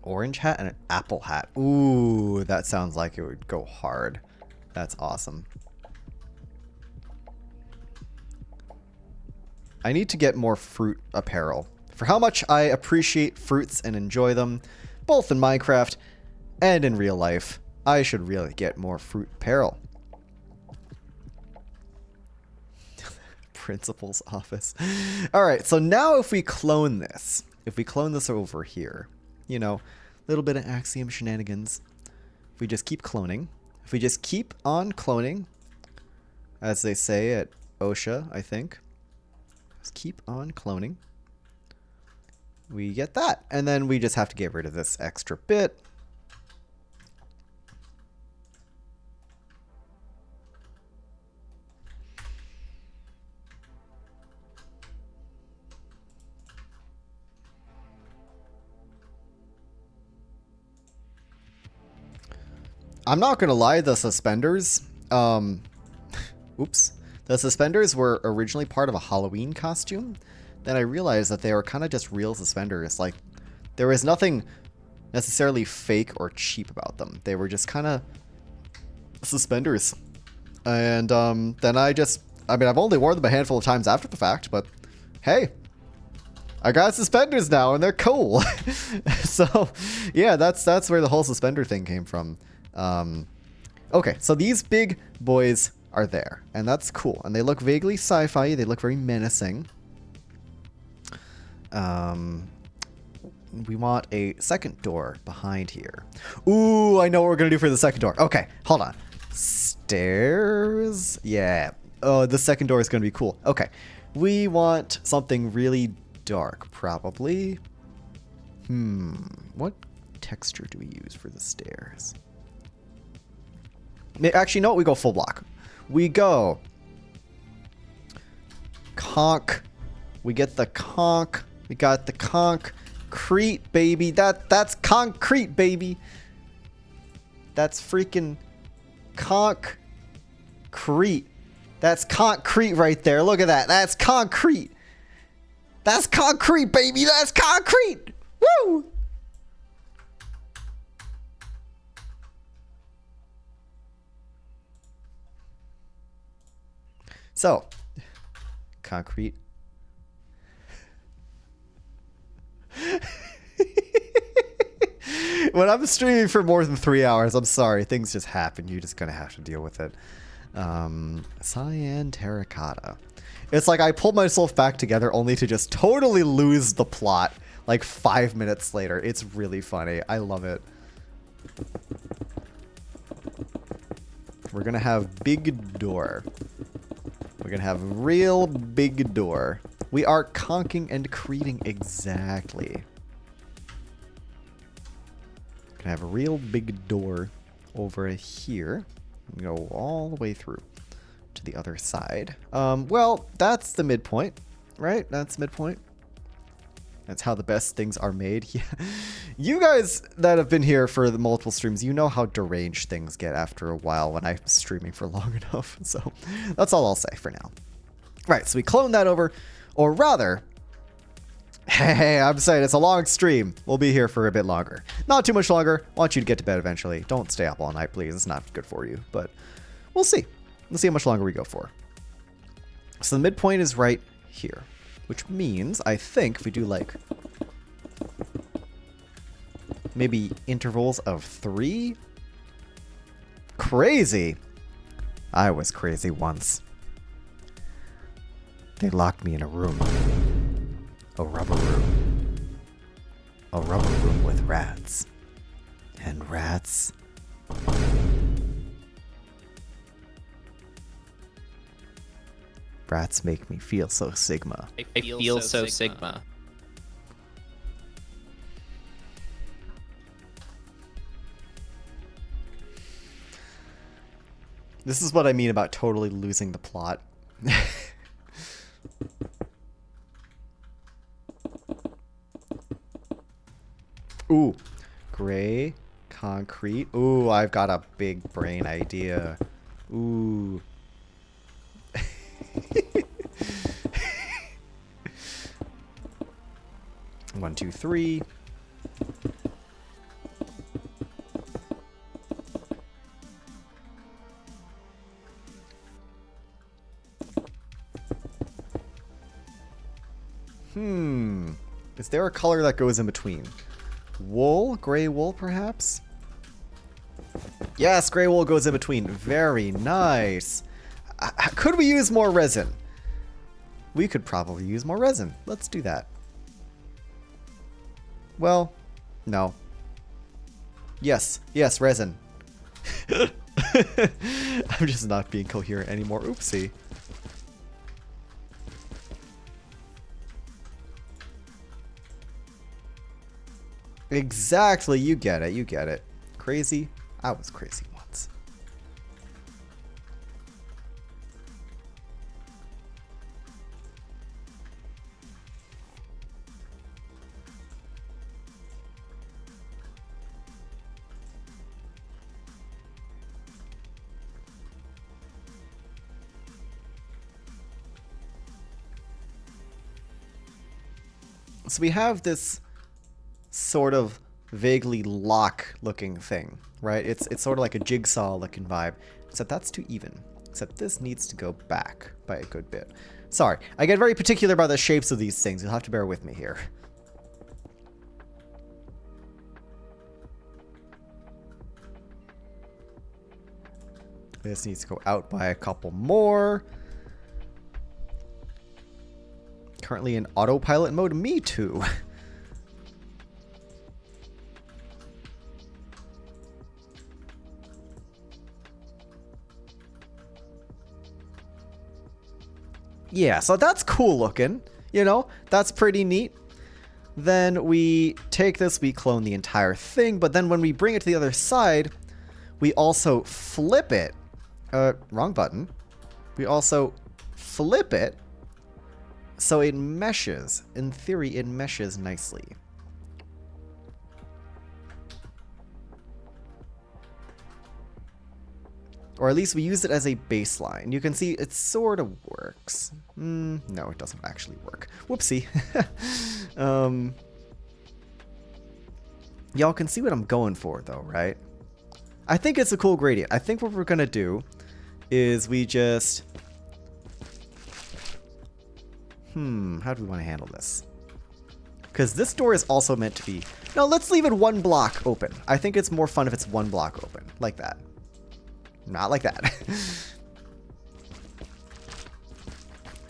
Orange hat and an apple hat. Ooh, that sounds like it would go hard. That's awesome. I need to get more fruit apparel. For how much I appreciate fruits and enjoy them, both in Minecraft and in real life, I should really get more fruit apparel. Principal's office. All right, so now if we clone this over here, you know, a little bit of Axiom shenanigans. If we just keep cloning, if we just keep on cloning, as they say at OSHA, I think, just keep on cloning, we get that. And then we just have to get rid of this extra bit. I'm not gonna lie, the suspenders, oops. The suspenders were originally part of a Halloween costume. Then I realized that they were kind of just real suspenders. Like, there was nothing necessarily fake or cheap about them. They were just kind of suspenders. And then I mean, I've only worn them a handful of times after the fact, but hey, I got suspenders now and they're cool. So yeah, that's where the whole suspender thing came from. Okay, so these big boys are there, and that's cool. And they look vaguely sci-fi. They look very menacing. We want a second door behind here. Ooh, I know what we're gonna do for the second door. Okay, hold on. Stairs? Yeah. Oh, the second door is gonna be cool. Okay. We want something really dark, probably. What texture do we use for the stairs? Actually, no, we go full block. We go conch. We get the conch. We got the concrete, baby. That's concrete, baby. That's freaking concrete. That's concrete right there. Look at that. That's concrete. That's concrete, baby. That's concrete. Woo! So, concrete. When I'm streaming for more than 3 hours, I'm sorry, things just happen. You're just gonna have to deal with it. Cyan terracotta. It's like I pulled myself back together only to just totally lose the plot like 5 minutes later. It's really funny. I love it. We're gonna have big door. We're gonna have real big door. We are conking and creating exactly. Gonna have a real big door over here. Go all the way through to the other side. Well, that's the midpoint, right? That's midpoint. That's how the best things are made. Yeah. You guys that have been here for the multiple streams, you know how deranged things get after a while when I'm streaming for long enough. So that's all I'll say for now. Right, so we clone that over, or rather, hey, I'm saying it's a long stream. We'll be here for a bit longer. Not too much longer. Want you to get to bed eventually. Don't stay up all night, please. It's not good for you, but we'll see. Let's see how much longer we go for. So the midpoint is right here, which means I think if we do like maybe intervals of 3? Crazy. I was crazy once. They locked me in a room. A rubber room. A rubber room with rats. And rats. Rats make me feel so Sigma. I feel so Sigma. This is what I mean about totally losing the plot. Ooh, gray, concrete. Ooh, I've got a big brain idea. Ooh. One, two, three. Is there a color that goes in between? Wool? Gray wool, perhaps? Yes, gray wool goes in between. Very nice. Could we use more resin? We could probably use more resin. Let's do that. Well, no. Yes, resin. I'm just not being coherent anymore. Oopsie. Exactly, you get it, you get it. Crazy? I was crazy once. So we have this sort of vaguely lock looking thing, right? It's sort of like a jigsaw looking vibe, except that's too even. Except this needs to go back by a good bit. Sorry, I get very particular about the shapes of these things. You'll have to bear with me here. This needs to go out by a couple more. Currently in autopilot mode. Me too. Yeah, so that's cool looking. You know, that's pretty neat. Then we take this, we clone the entire thing, but then when we bring it to the other side, we also flip it. Wrong button. We also flip it so it meshes. In theory, it meshes nicely. Or at least we use it as a baseline. You can see it sort of works. No, it doesn't actually work. Whoopsie. Y'all can see what I'm going for though, right? I think it's a cool gradient. I think what we're gonna do is we just... how do we want to handle this? Because this door is also meant to be... No, let's leave it one block open. I think it's more fun if it's one block open. Like that. Not like that.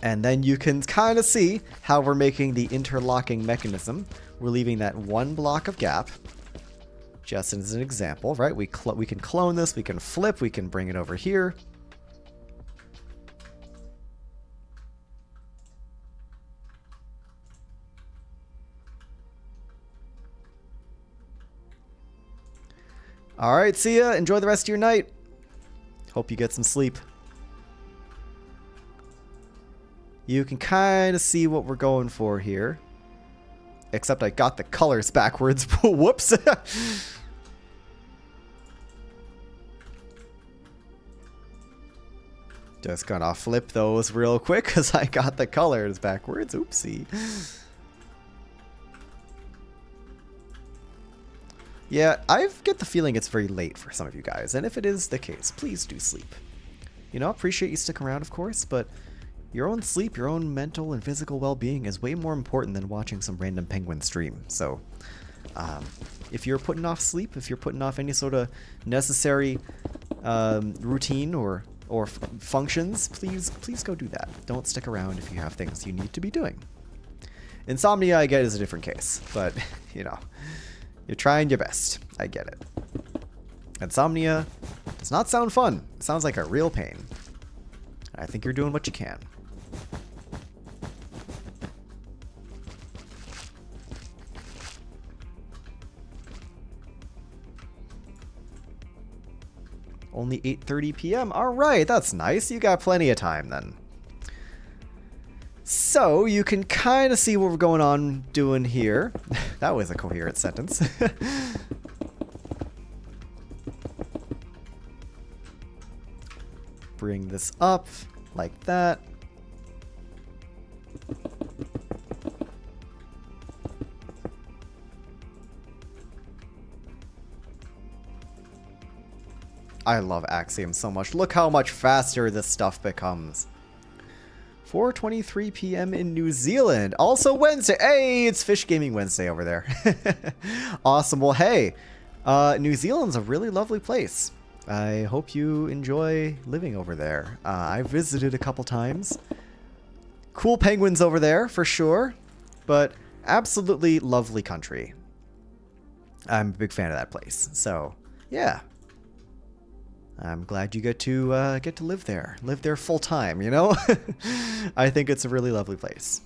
And then you can kind of see how we're making the interlocking mechanism. We're leaving that one block of gap. Just as an example, right? We can clone this, we can flip, we can bring it over here. All right, see ya. Enjoy the rest of your night. Hope you get some sleep. You can kind of see what we're going for here. Except I got the colors backwards. Whoops. Just gonna flip those real quick because I got the colors backwards. Oopsie. Yeah, I get the feeling it's very late for some of you guys, and if it is the case, please do sleep. You know, appreciate you sticking around, of course, but your own sleep, your own mental and physical well-being is way more important than watching some random penguin stream. So, If you're putting off sleep, if you're putting off any sort of necessary routine or functions, please go do that. Don't stick around if you have things you need to be doing. Insomnia, I get, is a different case, but you know, you're trying your best. I get it. Insomnia does not sound fun. It sounds like a real pain. I think you're doing what you can. Only 8:30 p.m. All right, that's nice. You got plenty of time then. So you can kind of see what we're going on doing here. That was a coherent sentence. Bring this up like that. I love Axiom so much. Look how much faster this stuff becomes. 4:23 p.m. in New Zealand. Also Wednesday. Hey, it's Fish Gaming Wednesday over there. Awesome. Well, hey, New Zealand's a really lovely place. I hope you enjoy living over there. I've visited a couple times. Cool penguins over there, for sure. But absolutely lovely country. I'm a big fan of that place. So, yeah. I'm glad you get to live there full time, you know? I think it's a really lovely place.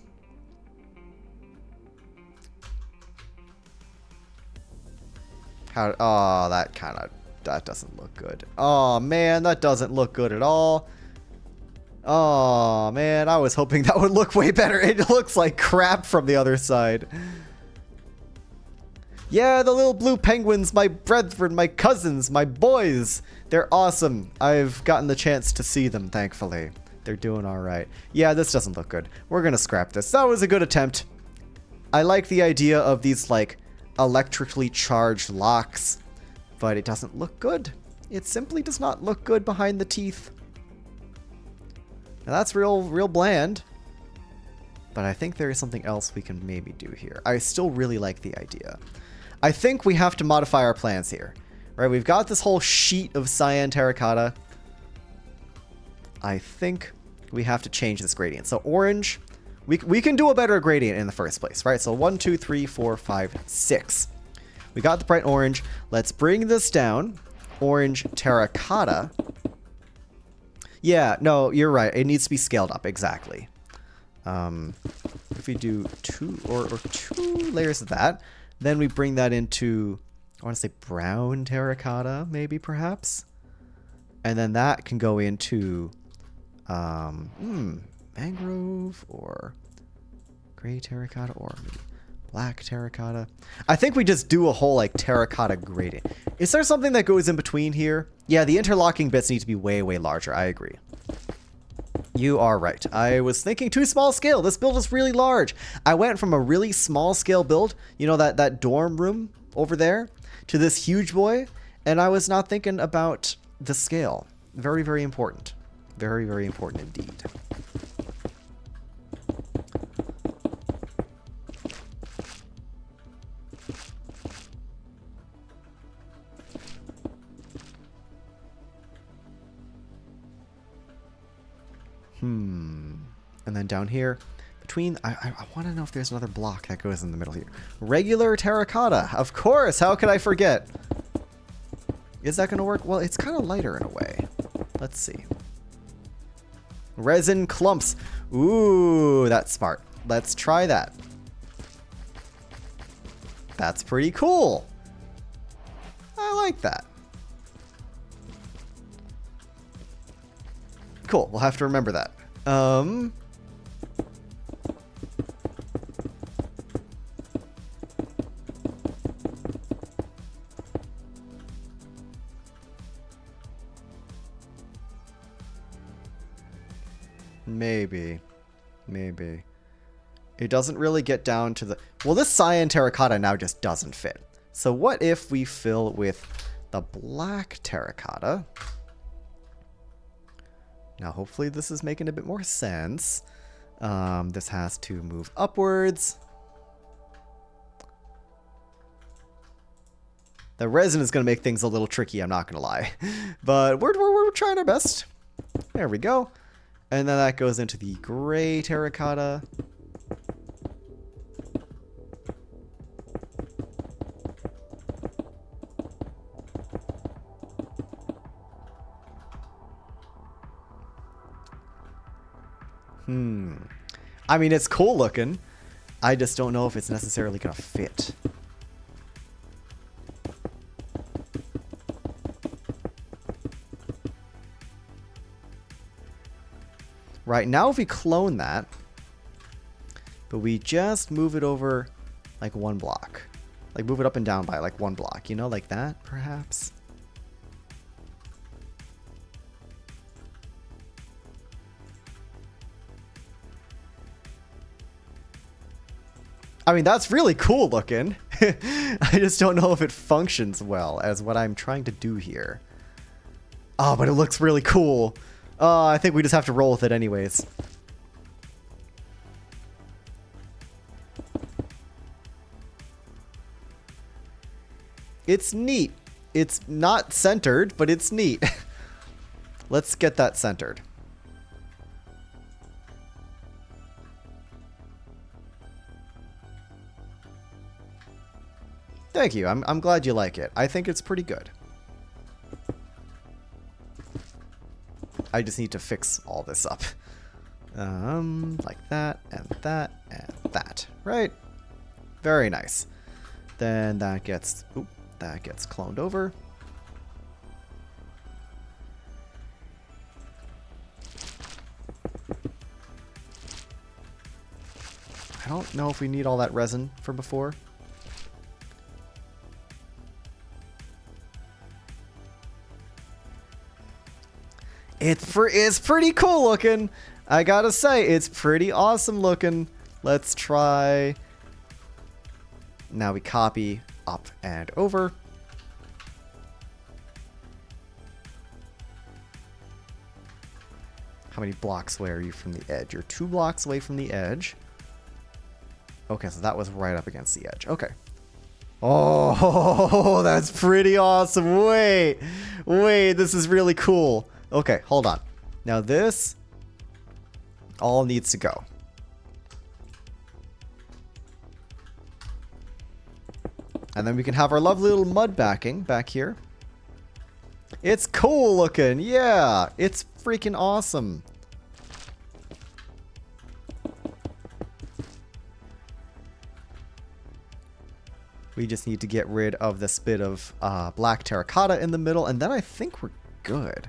Oh, that doesn't look good. Oh man, that doesn't look good at all. Oh man, I was hoping that would look way better. It looks like crap from the other side. Yeah, the little blue penguins, my brethren, my cousins, my boys. They're awesome. I've gotten the chance to see them, thankfully. They're doing all right. Yeah, this doesn't look good. We're going to scrap this. That was a good attempt. I like the idea of these, like, electrically charged locks, but it doesn't look good. It simply does not look good behind the teeth. Now, that's real bland. But I think there is something else we can maybe do here. I still really like the idea. I think we have to modify our plans here. Right, we've got this whole sheet of cyan terracotta. I think we have to change this gradient. So orange, we can do a better gradient in the first place, right? So 1, 2, 3, 4, 5, 6. We got the bright orange. Let's bring this down. Orange terracotta. Yeah, no, you're right. It needs to be scaled up, exactly. If we do two layers of that, then we bring that into, I want to say brown terracotta, maybe, perhaps. And then that can go into mangrove or gray terracotta or maybe black terracotta. I think we just do a whole like terracotta gradient. Is there something that goes in between here? Yeah, the interlocking bits need to be way larger. I agree. You are right. I was thinking too small scale. This build is really large. I went from a really small scale build, you know, that dorm room over there, to this huge boy, and I was not thinking about the scale. Very important. Very important indeed. And then down here, between, I want to know if there's another block that goes in the middle here. Regular terracotta, of course. How could I forget? Is that going to work? Well, it's kind of lighter in a way. Let's see. Resin clumps. Ooh, that's smart. Let's try that. That's pretty cool. I like that. Cool, we'll have to remember that. Maybe. It doesn't really get down to the... Well, this cyan terracotta now just doesn't fit. So what if we fill with the black terracotta? Now, hopefully this is making a bit more sense. This has to move upwards. The resin is going to make things a little tricky, I'm not going to lie. But we're trying our best. There we go. And then that goes into the gray terracotta. I mean, it's cool looking. I just don't know if it's necessarily going to fit. Right, now if we clone that, but we just move it over like 1 block. Like move it up and down by like 1 block, you know, like that, perhaps? I mean, that's really cool looking. I just don't know if it functions well as what I'm trying to do here. Oh, but it looks really cool. I think we just have to roll with it anyways. It's neat. It's not centered, but it's neat. Let's get that centered. Thank you. I'm glad you like it. I think it's pretty good. I just need to fix all this up. Like that, and that, and that. Right? Very nice. Then that gets cloned over. I don't know if we need all that resin from before. It's pretty cool looking. I gotta say, it's pretty awesome looking. Let's try. Now we copy up and over. How many blocks away are you from the edge? You're 2 blocks away from the edge. Okay, so that was right up against the edge. Okay. Oh, that's pretty awesome. Wait, this is really cool. Okay, hold on. Now this all needs to go. And then we can have our lovely little mud backing back here. It's cool looking. Yeah, it's freaking awesome. We just need to get rid of this bit of black terracotta in the middle, and then I think we're good.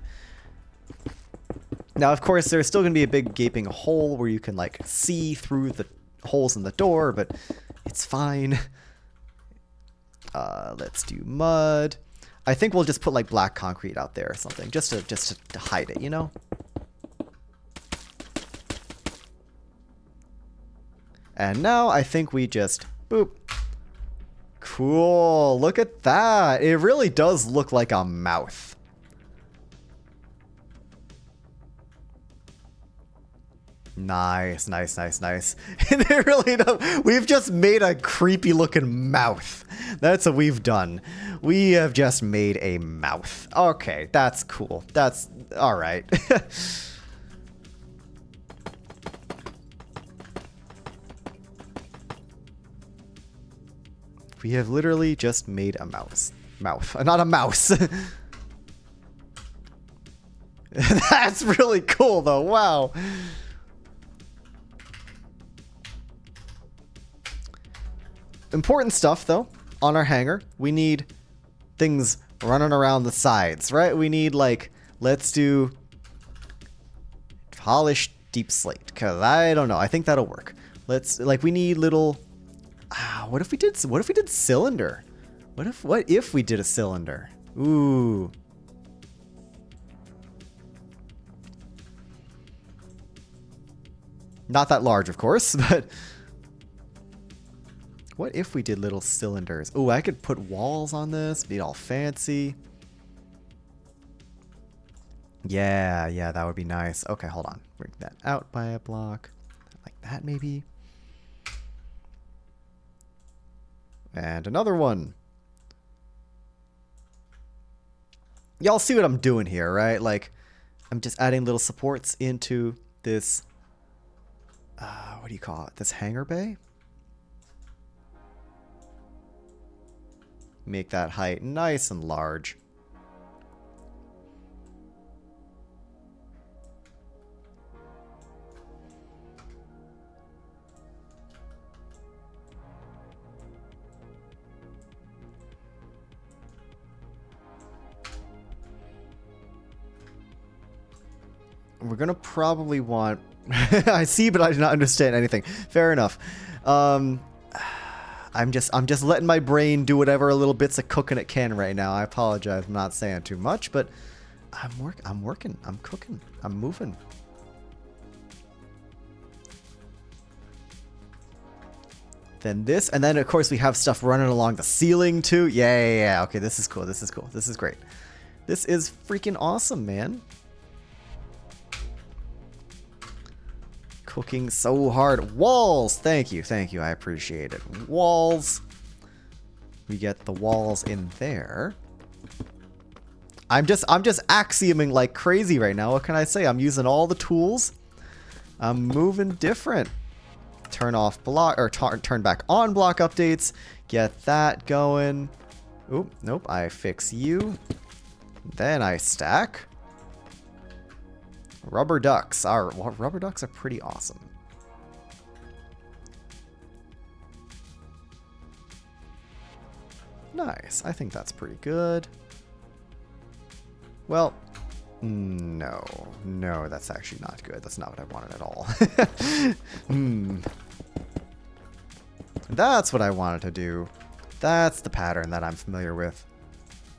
Now, of course, there's still going to be a big gaping hole where you can, like, see through the holes in the door, but it's fine. Let's do mud. I think we'll just put, like, black concrete out there or something, just to hide it, you know? And now I think we just, boop. Cool, look at that. It really does look like a mouth. Nice. And it really does. We've just made a creepy looking mouth. That's what we've done. We have just made a mouth. Okay, that's cool. That's all right. We have literally just made a mouth, not a mouse. That's really cool though. Wow. Important stuff, though, on our hangar. We need things running around the sides, right? We need, like, let's do polished deep slate, because I don't know. I think that'll work. Let's, like, we need little... what if we did cylinder? What if we did a cylinder? Ooh. Not that large, of course, but... What if we did little cylinders? Oh, I could put walls on this, be all fancy. Yeah, that would be nice. Okay, hold on. Bring that out by a block. Like that, maybe. And another one. y'all see what I'm doing here, right? Like, I'm just adding little supports into this, what do you call it? This hangar bay? Make that height nice and large. We're gonna probably want... I see, but I do not understand anything. Fair enough. I'm just letting my brain do whatever little bits of cooking it can right now. I apologize. I'm not saying too much, but I'm working. I'm cooking. I'm moving. Then this, and then of course we have stuff running along the ceiling too. Yeah. Okay, this is cool. This is cool. This is great. This is freaking awesome, man. Cooking so hard. Walls! Thank you. I appreciate it. Walls. We get the walls in there. I'm just axioming like crazy right now. What can I say? I'm using all the tools. I'm moving different. Turn off block, or turn back on block updates. Get that going. Oop, nope. I fix you. Then I stack. Rubber ducks are pretty awesome. Nice. I think that's pretty good. Well, no, that's actually not good. That's not what I wanted at all. That's what I wanted to do. That's the pattern that I'm familiar with.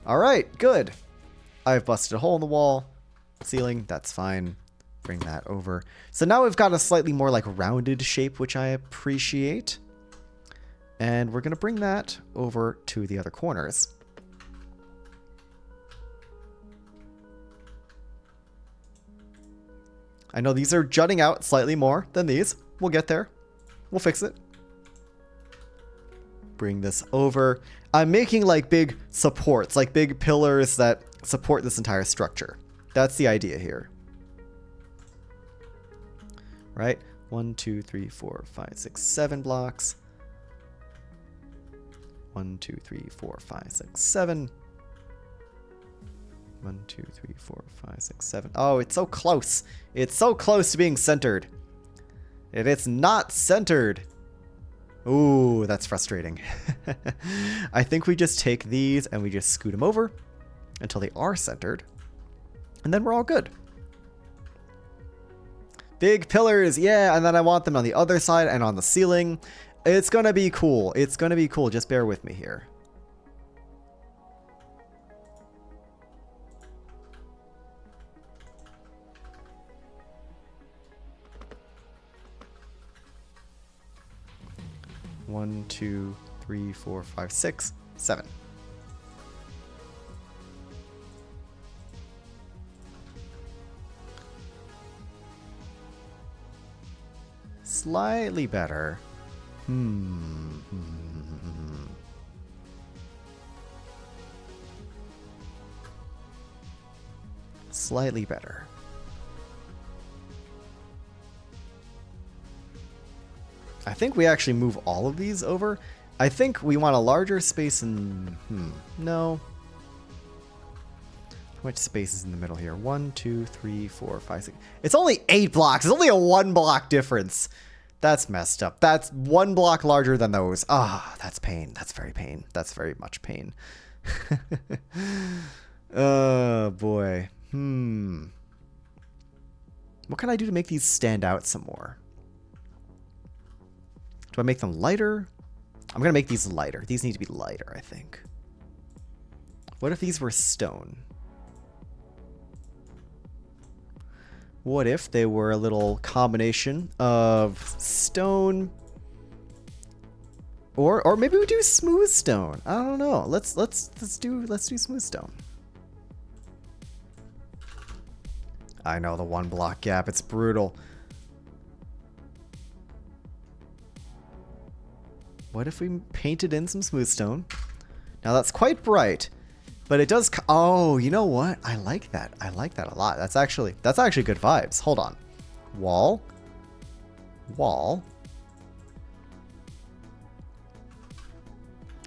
All right, good. I've busted a hole in the wall. Ceiling, that's fine. Bring that over. So now we've got a slightly more like rounded shape, which I appreciate. And we're going to bring that over to the other corners. I know these are jutting out slightly more than these. We'll get there. We'll fix it. Bring this over. I'm making like big supports, like big pillars that support this entire structure. That's the idea here. Right? 1, 2, 3, 4, 5, 6, 7 blocks. 1, 2, 3, 4, 5, 6, 7. 1, 2, 3, 4, 5, 6, 7. Oh, it's so close. It's so close to being centered. And it's not centered. Ooh, that's frustrating. I think we just take these and we just scoot them over until they are centered. And then we're all good. Big pillars, yeah, and then I want them on the other side and on the ceiling. It's gonna be cool. It's gonna be cool. Just bear with me here. One, 2, 3, 4, 5, 6, 7. Slightly better. Slightly better. I think we actually move all of these over. I think we want a larger space in... no. How much space is in the middle here? 1, 2, 3, 4, 5, 6. It's only 8 blocks. It's only a 1 block difference. That's messed up. That's 1 block larger than those. Ah, that's pain. That's very pain. That's very much pain. Oh, boy. What can I do to make these stand out some more? Do I make them lighter? I'm going to make these lighter. These need to be lighter, I think. What if these were stone? What if they were a little combination of stone, or maybe we do smooth stone? I don't know. Let's do smooth stone. I know, the 1 block gap. It's brutal. What if we painted in some smooth stone? Now that's quite bright. But it does... Oh, you know what? I like that. I like that a lot. That's actually good vibes. Hold on. Wall. Wall.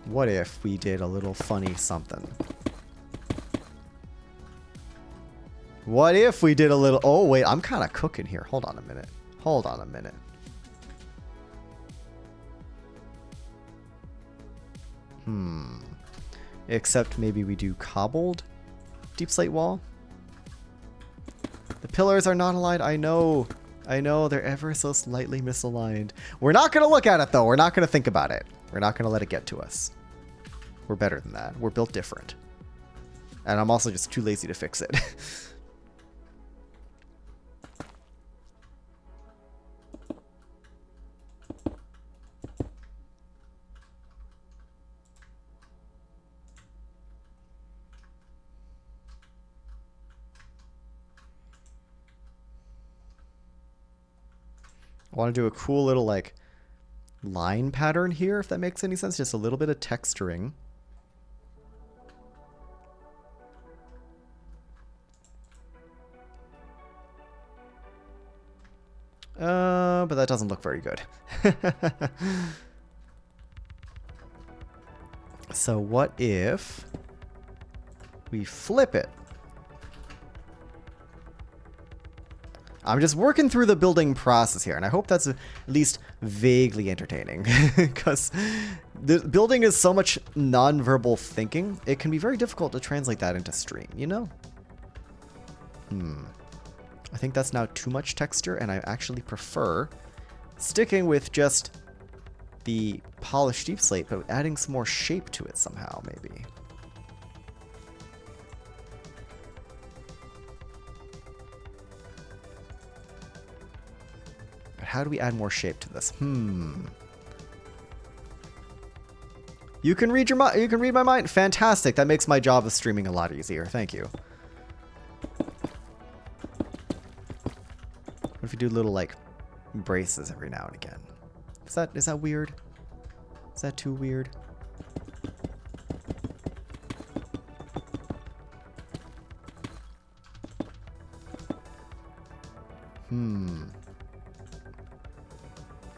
What if we did a little funny something? What if we did a little... Oh, wait. I'm kind of cooking here. Hold on a minute. Hold on a minute. Except maybe we do cobbled deep slate wall. The pillars are not aligned. I know. I know. They're ever so slightly misaligned. We're not going to look at it, though. We're not going to think about it. We're not going to let it get to us. We're better than that. We're built different. And I'm also just too lazy to fix it. I want to do a cool little, like, line pattern here, if that makes any sense. Just a little bit of texturing. But that doesn't look very good. So what if we flip it? I'm just working through the building process here, and I hope that's at least vaguely entertaining. Because the building is so much non-verbal thinking, it can be very difficult to translate that into stream, you know? I think that's now too much texture, and I actually prefer sticking with just the polished deep slate, but adding some more shape to it somehow, maybe. How do we add more shape to this? You can read you can read my mind. Fantastic. That makes my job of streaming a lot easier. Thank you. What if we do little like braces every now and again? Is that weird? Is that too weird?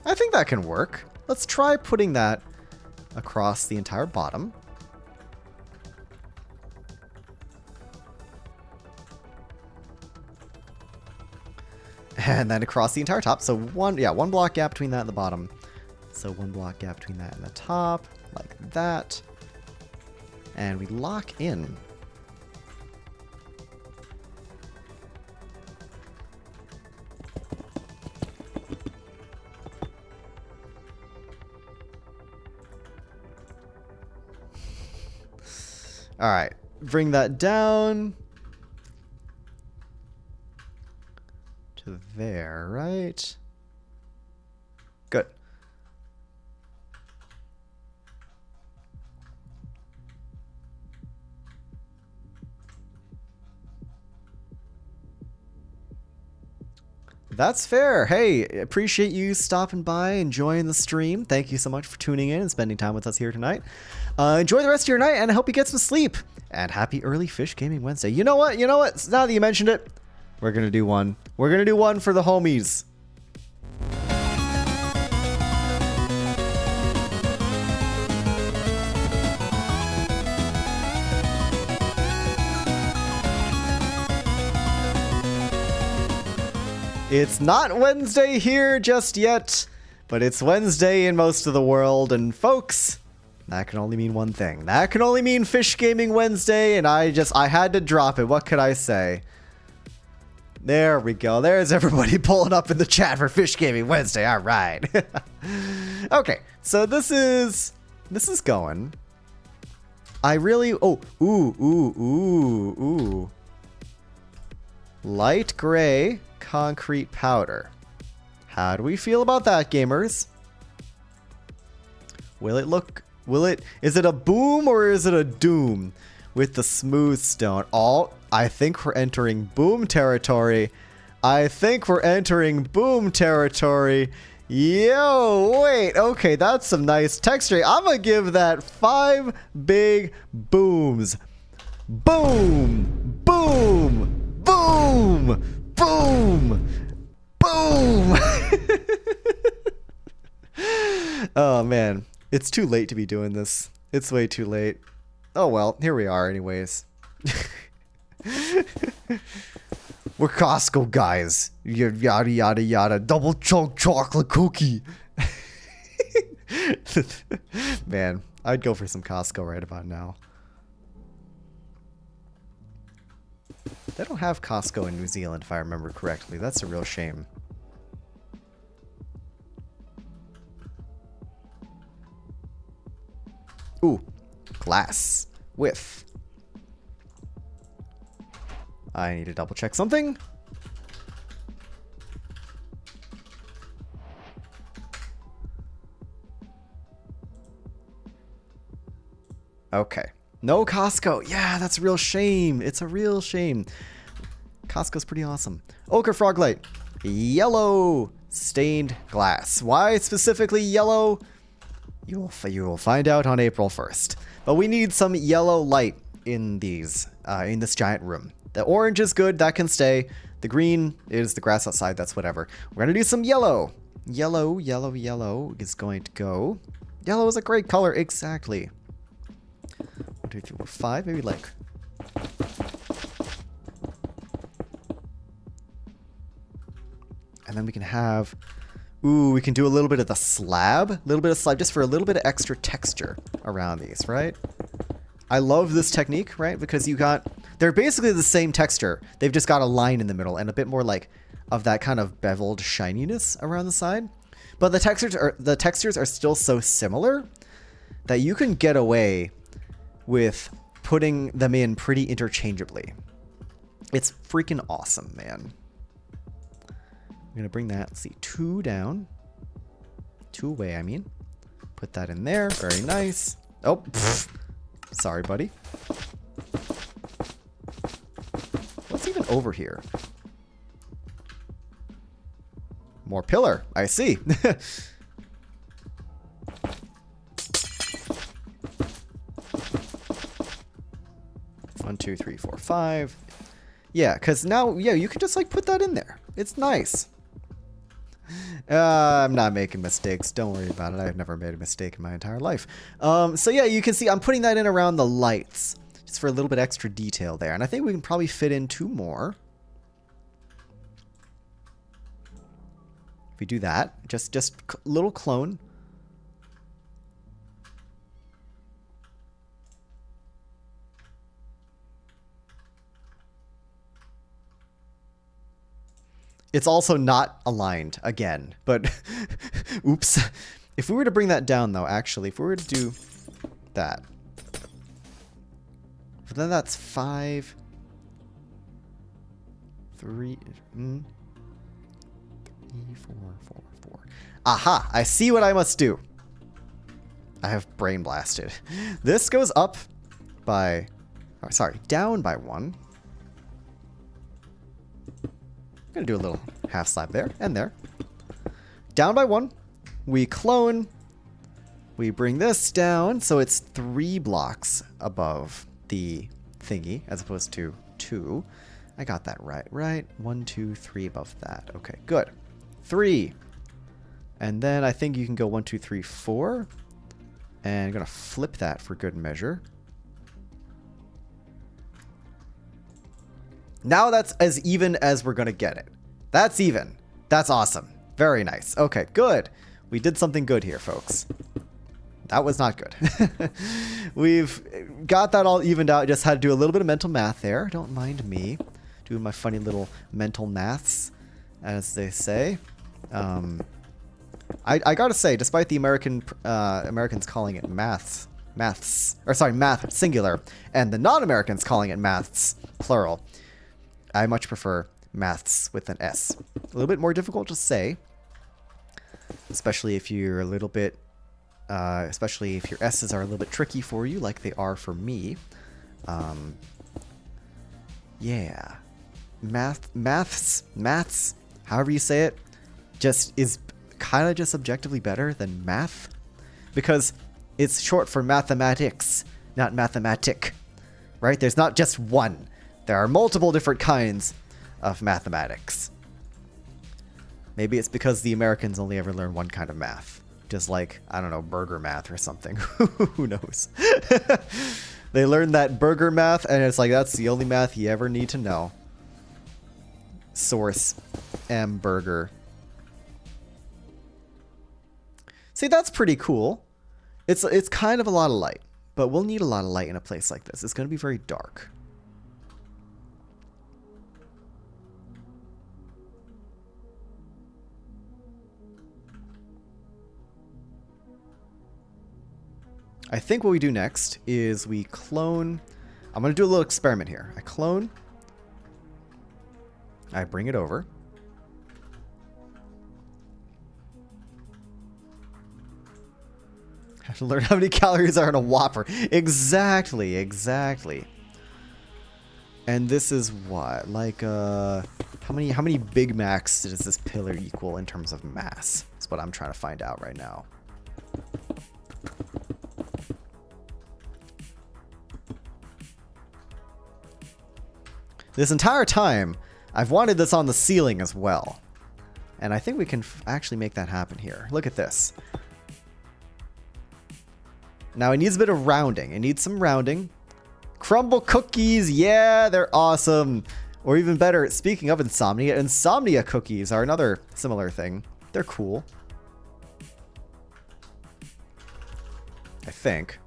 I think that can work. Let's try putting that across the entire bottom. And then across the entire top. So one block gap between that and the bottom. So one block gap between that and the top, like that. And we lock in. All right, bring that down to there, right? Good. That's fair. Hey, appreciate you stopping by, enjoying the stream. Thank you so much for tuning in and spending time with us here tonight. Enjoy the rest of your night, and I hope you get some sleep. And happy early Fish Gaming Wednesday. You know what? Now that you mentioned it, we're going to do one. We're going to do one for the homies. It's not Wednesday here just yet, but it's Wednesday in most of the world, and folks, that can only mean one thing. That can only mean Fish Gaming Wednesday, and I had to drop it. What could I say? There we go. There's everybody pulling up in the chat for Fish Gaming Wednesday. All right. Okay, so this is going. I really... Oh, ooh. Light gray concrete powder. How do we feel about that, gamers? Is it a boom or is it a doom with the smooth stone? I think we're entering boom territory. Yo, wait, okay, that's some nice texture. I'm gonna give that 5 big booms. Boom! Boom! Boom! Boom! Boom! Oh, man. It's too late to be doing this. It's way too late. Oh, well. Here we are anyways. We're Costco guys. Yada, yada, yada. Double chunk chocolate cookie. Man, I'd go for some Costco right about now. They don't have Costco in New Zealand, if I remember correctly. That's a real shame. Ooh, glass with. I need to double check something. Okay. No Costco. Yeah, that's a real shame. It's a real shame. Costco's pretty awesome. Ochre frog light. Yellow stained glass. Why specifically yellow? You will find out on April 1st. But we need some yellow light in these, in this giant room. The orange is good. That can stay. The green is the grass outside. That's whatever. We're going to do some yellow. Yellow, yellow, yellow is going to go. Yellow is a great color. Exactly. 1, 2, 3, 4, 5. Maybe like. And then we can have. Ooh, we can do a little bit of the slab. A little bit of slab just for a little bit of extra texture around these, right? I love this technique, right? Because you got. They're basically the same texture. They've just got a line in the middle and a bit more like of that kind of beveled shininess around the side. But the textures are still so similar that you can get away with putting them in pretty interchangeably. It's freaking awesome, man. I'm going to bring that, let's see, 2 down. 2 away, I mean. Put that in there. Very nice. Oh, pfft. Sorry, buddy. What's even over here? More pillar. I see. 1, 2, 3, 4, 5. Yeah, because now, yeah, you can just like put that in there. It's nice. I'm not making mistakes. Don't worry about it. I've never made a mistake in my entire life. So yeah, you can see I'm putting that in around the lights just for a little bit extra detail there. And I think we can probably fit in 2 more. If we do that, just little clone. It's also not aligned again, but oops. If we were to bring that down though, actually, if we were to do that, but then that's 5, 3, 3, 4, 4, 4. Aha, I see what I must do. I have brain blasted. This goes up by, oh, sorry, down by 1. Gonna do a little half slab there and there. Down by 1. We clone. We bring this down so it's 3 blocks above the thingy as opposed to 2. I got that right, right? 1, 2, 3 above that. Okay, good. 3. And then I think you can go 1, 2, 3, 4. And I'm gonna flip that for good measure. Now that's as even as we're going to get it. That's even. That's awesome. Very nice. Okay, good. We did something good here, folks. That was not good. We've got that all evened out. Just had to do a little bit of mental math there. Don't mind me doing my funny little mental maths, as they say. I got to say, despite the Americans calling it math singular, and the non-Americans calling it maths plural, I much prefer maths with an S. A little bit more difficult to say, especially if you're a little bit, especially if your S's are a little bit tricky for you, like they are for me. Yeah, maths, however you say it, just is kind of just objectively better than math, because it's short for mathematics, not mathematic. right? There's not just one. There are multiple different kinds of mathematics. Maybe it's because the Americans only ever learn one kind of math. Just like, I don't know, burger math or something. Who knows? They learn that burger math, and it's like, that's the only math you ever need to know. Source M burger. See, that's pretty cool. It's kind of a lot of light, but we'll need a lot of light in a place like this. It's going to be very dark. I think what we do next is we clone. I'm going to do a little experiment here. I clone. I bring it over. I have to learn how many calories are in a Whopper. Exactly, exactly. And this is what? Like, how many Big Macs does this pillar equal in terms of mass? That's what I'm trying to find out right now. This entire time, I've wanted this on the ceiling as well. And I think we can actually make that happen here. Look at this. Now it needs a bit of rounding. It needs some rounding. Crumble cookies, yeah, they're awesome. Or even better, speaking of Insomnia, Insomnia cookies are another similar thing. They're cool. I think.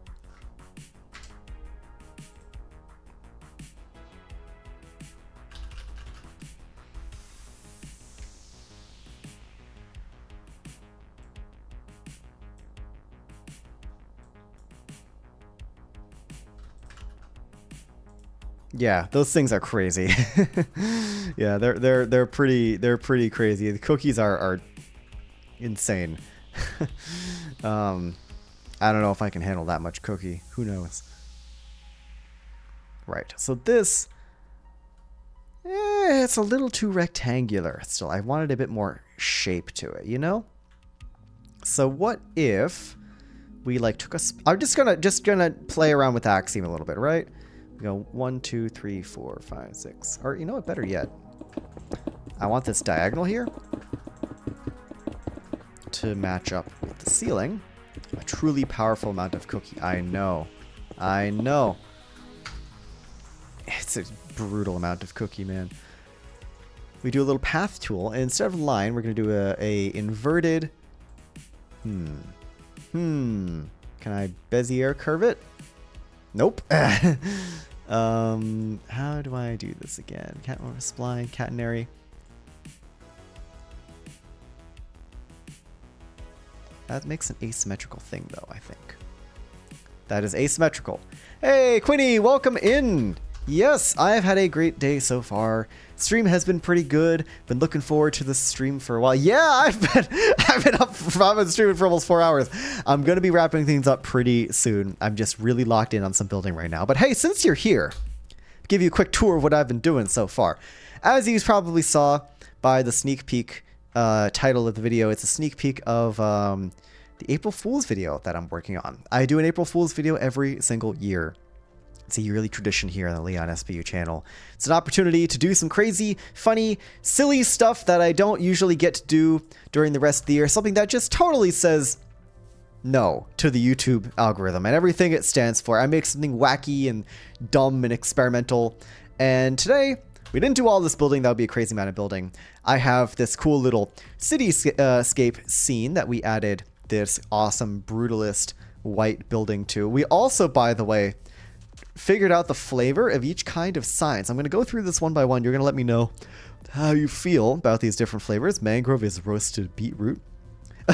Yeah, those things are crazy. Yeah, they're pretty crazy. The cookies are insane. I don't know if I can handle that much cookie. Who knows? Right. So this, it's a little too rectangular. Still, I wanted a bit more shape to it. You know. So what if we like took a? I'm just gonna play around with the axiom a little bit, right? We go 1, 2, 3, 4, 5, 6. Or you know what? Better yet, I want this diagonal here to match up with the ceiling. A truly powerful amount of cookie. I know. I know. It's a brutal amount of cookie, man. We do a little path tool, and instead of a line, we're going to do a inverted. Can I Bezier curve it? Nope. How do I do this again? Cat spline, catenary. That makes an asymmetrical thing, though, I think. That is asymmetrical. Hey, Quinny, welcome in. Yes, I've had a great day so far. Stream has been pretty good. Been looking forward to this stream for a while. Yeah, I've been streaming for almost 4 hours. I'm gonna be wrapping things up pretty soon. I'm just really locked in on some building right now. But hey, since you're here, I'll give you a quick tour of what I've been doing so far. As you probably saw by the sneak peek title of the video, it's a sneak peek of the April Fool's video that I'm working on. I do an April Fool's video every single year. It's a yearly tradition here on the LeonSBU channel. It's an opportunity to do some crazy, funny, silly stuff that I don't usually get to do during the rest of the year. Something that just totally says no to the YouTube algorithm and everything it stands for. I make something wacky and dumb and experimental. And today, we didn't do all this building. That would be a crazy amount of building. I have this cool little cityscape scene that we added this awesome brutalist white building to. We also, by the way, figured out the flavor of each kind of science. I'm going to go through this one by one. You're going to let me know how you feel about these different flavors. Mangrove is roasted beetroot.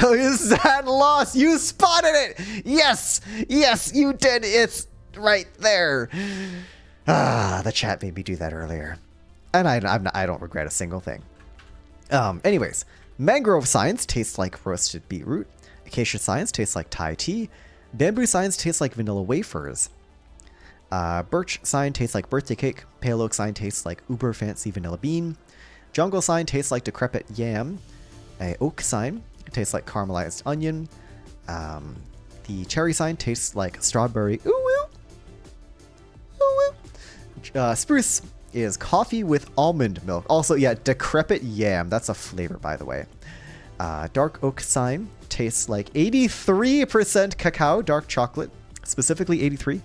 Oh, is that lost? You spotted it! Yes! Yes, you did! It's right there! Ah, the chat made me do that earlier. And I don't regret a single thing. Anyways, mangrove science tastes like roasted beetroot. Acacia science tastes like Thai tea. Bamboo science tastes like vanilla wafers. Birch sign tastes like birthday cake. Pale oak sign tastes like uber fancy vanilla bean. Jungle sign tastes like decrepit yam. Oak sign tastes like caramelized onion. The cherry sign tastes like strawberry ooh woo. Ooh woo. Spruce is coffee with almond milk. Also, yeah, decrepit yam. That's a flavor, by the way. Dark oak sign tastes like 83% cacao, dark chocolate, specifically 83.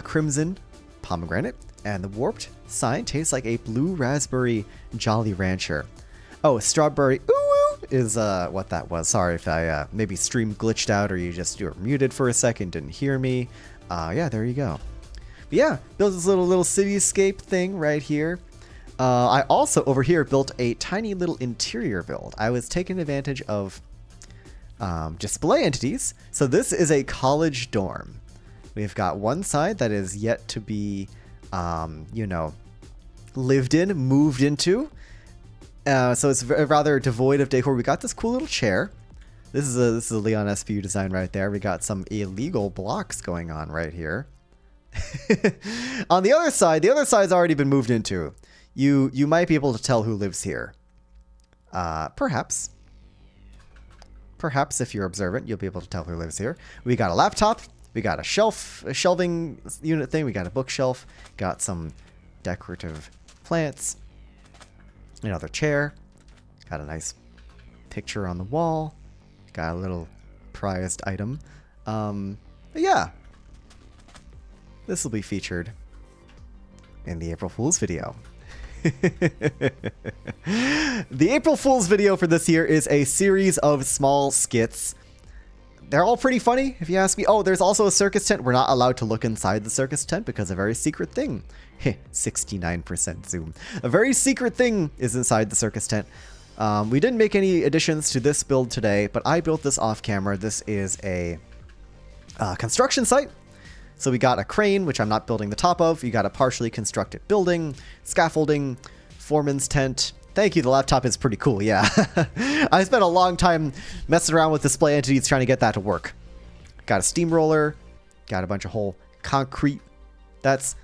Crimson pomegranate. And the warped sign tastes like a blue raspberry Jolly Rancher. Oh, strawberry ooh is what that was. Sorry if I maybe stream glitched out or you were muted for a second, didn't hear me. Yeah, there you go. But yeah, built this little cityscape thing right here. I also over here built a tiny little interior build. I was taking advantage of display entities. So this is a college dorm. We've got one side that is yet to be, lived in, moved into. So it's rather devoid of decor. We got this cool little chair. This is a LeonSBU design right there. We got some illegal blocks going on right here. On the other side's already been moved into. You might be able to tell who lives here. Perhaps if you're observant, you'll be able to tell who lives here. We got a laptop. We got a shelving unit thing. We got a bookshelf. Got some decorative plants. Another chair. Got a nice picture on the wall. Got a little prized item. Yeah. This will be featured in the April Fool's video. The April Fool's video for this year is a series of small skits. They're all pretty funny, if you ask me. Oh, there's also a circus tent. We're not allowed to look inside the circus tent because a very secret thing. 69% zoom. A very secret thing is inside the circus tent. We didn't make any additions to this build today, but I built this off camera. This is a construction site. So we got a crane, which I'm not building the top of. You got a partially constructed building, scaffolding, foreman's tent. Thank you, the laptop is pretty cool, yeah. I spent a long time messing around with display entities trying to get that to work. Got a steamroller, got a bunch of whole concrete. That's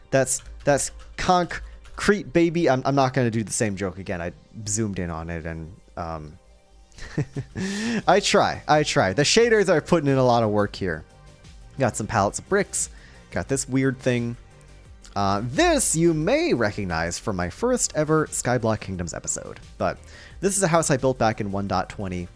concrete, baby. I'm not going to do the same joke again. I zoomed in on it and I try. The shaders are putting in a lot of work here. Got some pallets of bricks. Got this weird thing. This you may recognize from my first ever Skyblock Kingdoms episode. But this is a house I built back in 1.20.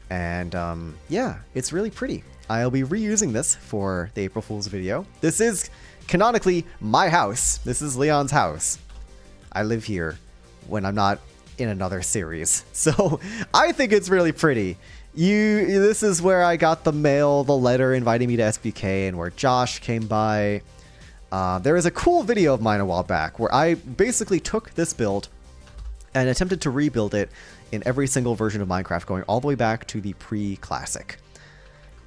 And yeah, it's really pretty. I'll be reusing this for the April Fool's video. This is canonically my house. This is Leon's house. I live here when I'm not in another series. So I think it's really pretty. This is where I got the letter inviting me to SBK and where Josh came by. There is a cool video of mine a while back where I basically took this build and attempted to rebuild it in every single version of Minecraft, going all the way back to the pre-classic.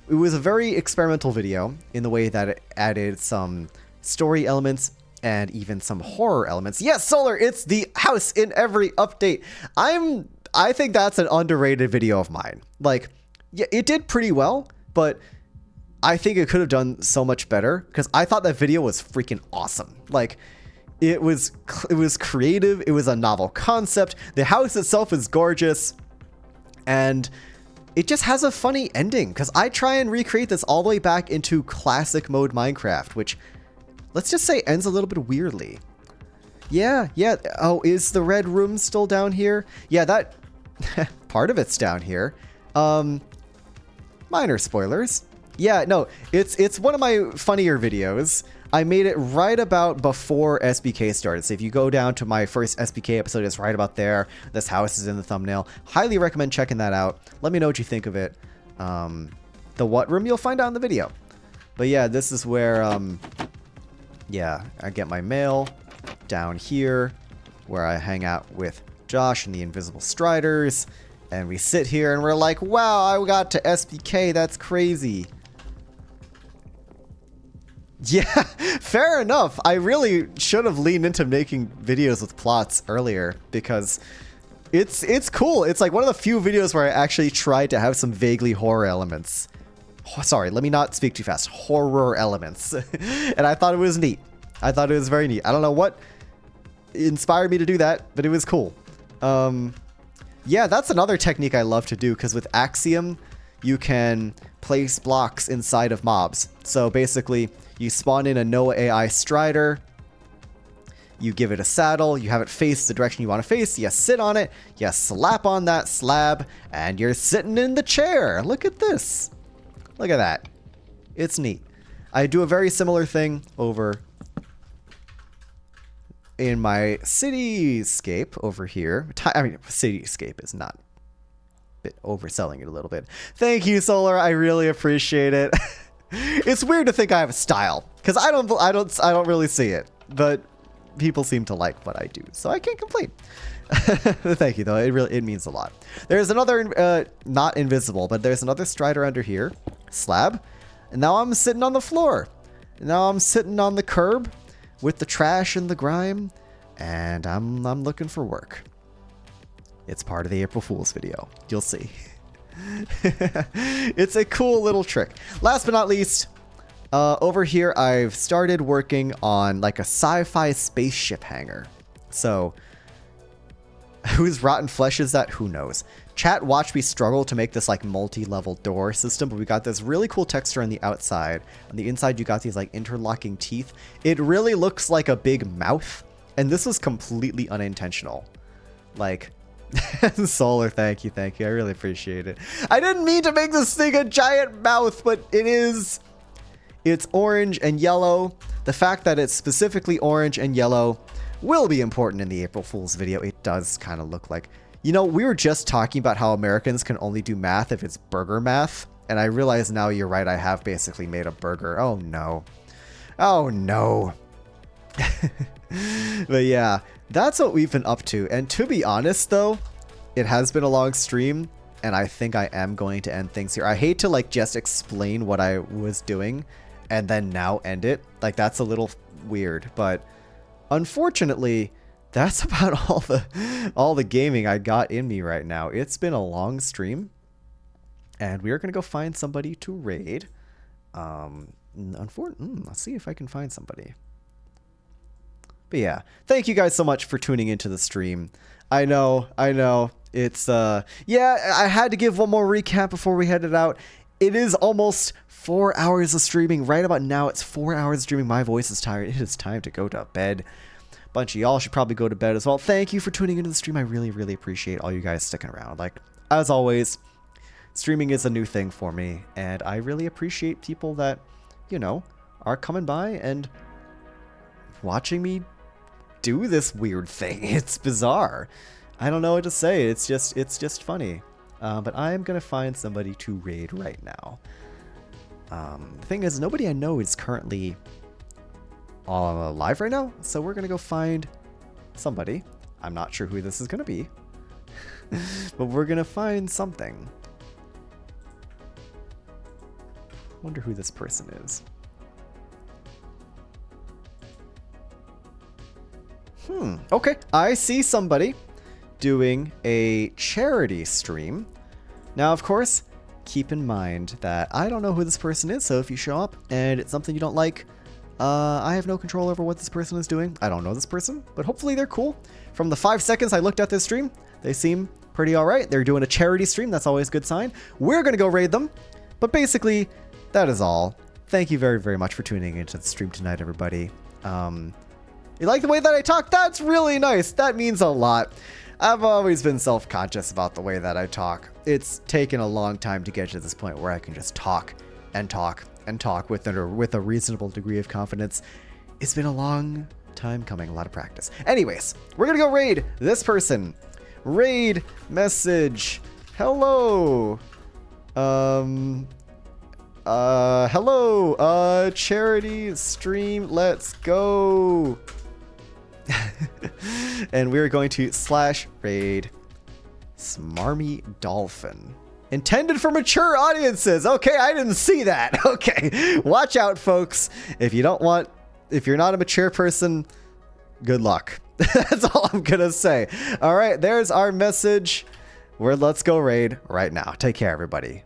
It was a very experimental video in the way that it added some story elements and even some horror elements. Yes, Solar, it's the house in every update. I think that's an underrated video of mine. Like, yeah, it did pretty well, but I think it could have done so much better because I thought that video was freaking awesome. Like, it was creative. It was a novel concept. The house itself is gorgeous, and it just has a funny ending because I try and recreate this all the way back into classic mode Minecraft, which, let's just say, ends a little bit weirdly. Yeah. Oh, is the red room still down here? Yeah, that part of it's down here. Minor spoilers. Yeah, no, it's one of my funnier videos. I made it right about before SBK started. So if you go down to my first SBK episode, it's right about there. This house is in the thumbnail. Highly recommend checking that out. Let me know what you think of it. The what room you'll find out in the video. But yeah, this is where, yeah, I get my mail down here where I hang out with Josh and the Invisible Striders. And we sit here and we're like, wow, I got to SBK. That's crazy. Yeah, fair enough. I really should have leaned into making videos with plots earlier because it's cool. It's like one of the few videos where I actually tried to have some vaguely horror elements. Oh, sorry, let me not speak too fast. Horror elements. And I thought it was neat. I thought it was very neat. I don't know what inspired me to do that, but it was cool. Yeah, that's another technique I love to do because with Axiom, you can place blocks inside of mobs. So basically, you spawn in a no AI Strider, You give it a saddle, you have it face the direction you want to face, you sit on it, you slap on that slab, and you're sitting in the chair. Look at this. Look at that. It's neat. I do a very similar thing over in my cityscape over here. I mean, cityscape is not a bit overselling it a little bit. Thank you, Solar. I really appreciate it. It's weird to think I have a style because I don't really see it, but people seem to like what I do, so I can't complain. Thank you, though. It means a lot. There's another not invisible, but there's another strider under here, slab, and now I'm sitting on the floor. Now I'm sitting on the curb with the trash and the grime, and I'm looking for work. It's part of the April Fool's video. You'll see. It's a cool little trick. Last but not least, over here I've started working on like a sci-fi spaceship hangar. So whose rotten flesh is that? Who knows? Chat watched me struggle to make this like multi-level door system, but we got this really cool texture on the outside. On the inside you got these like interlocking teeth. It really looks like a big mouth, and this was completely unintentional. Like, Solar, thank you. I really appreciate it. I didn't mean to make this thing a giant mouth, but it is. It's orange and yellow. The fact that it's specifically orange and yellow will be important in the April Fool's video. It does kind of look like, you know, we were just talking about how Americans can only do math if it's burger math, and I realize now you're right. I have basically made a burger. Oh no. Oh no. But yeah, that's what we've been up to. And to be honest, though, it has been a long stream, and I think I am going to end things here. I hate to like just explain what I was doing and then now end it. Like, that's a little weird, but unfortunately, that's about all the gaming I got in me right now. It's been a long stream, and we are gonna go find somebody to raid. Let's see if I can find somebody. But yeah, thank you guys so much for tuning into the stream. I know, it's, yeah, I had to give one more recap before we headed out. It is almost 4 hours of streaming. Right about now, it's 4 hours of streaming. My voice is tired. It is time to go to bed. A bunch of y'all should probably go to bed as well. Thank you for tuning into the stream. I really, really appreciate all you guys sticking around. Like, as always, streaming is a new thing for me, and I really appreciate people that, you know, are coming by and watching me do this weird thing. It's bizarre. I don't know what to say. It's just funny. But I'm gonna find somebody to raid right now. The thing is, nobody I know is currently live right now, so we're gonna go find somebody. I'm not sure who this is gonna be, but we're gonna find something. Wonder who this person is. Okay, I see somebody doing a charity stream. Now, of course, keep in mind that I don't know who this person is, so if you show up and it's something you don't like, I have no control over what this person is doing. I don't know this person, but hopefully they're cool. From the 5 seconds I looked at this stream, they seem pretty alright. They're doing a charity stream, that's always a good sign. We're gonna go raid them, but basically, that is all. Thank you very, very much for tuning into the stream tonight, everybody. You like the way that I talk? That's really nice. That means a lot. I've always been self-conscious about the way that I talk. It's taken a long time to get to this point where I can just talk and talk and talk with a reasonable degree of confidence. It's been a long time coming, a lot of practice. Anyways, we're gonna go raid this person. Raid message. Hello. Hello. Charity stream. Let's go. And we're going to /raid Smarmy Dolphin. Intended for mature audiences. Okay, I didn't see that. Okay, watch out, folks. If you're not a mature person, good luck. That's all I'm gonna say. All right, there's our message. Let's go raid right now. Take care, everybody.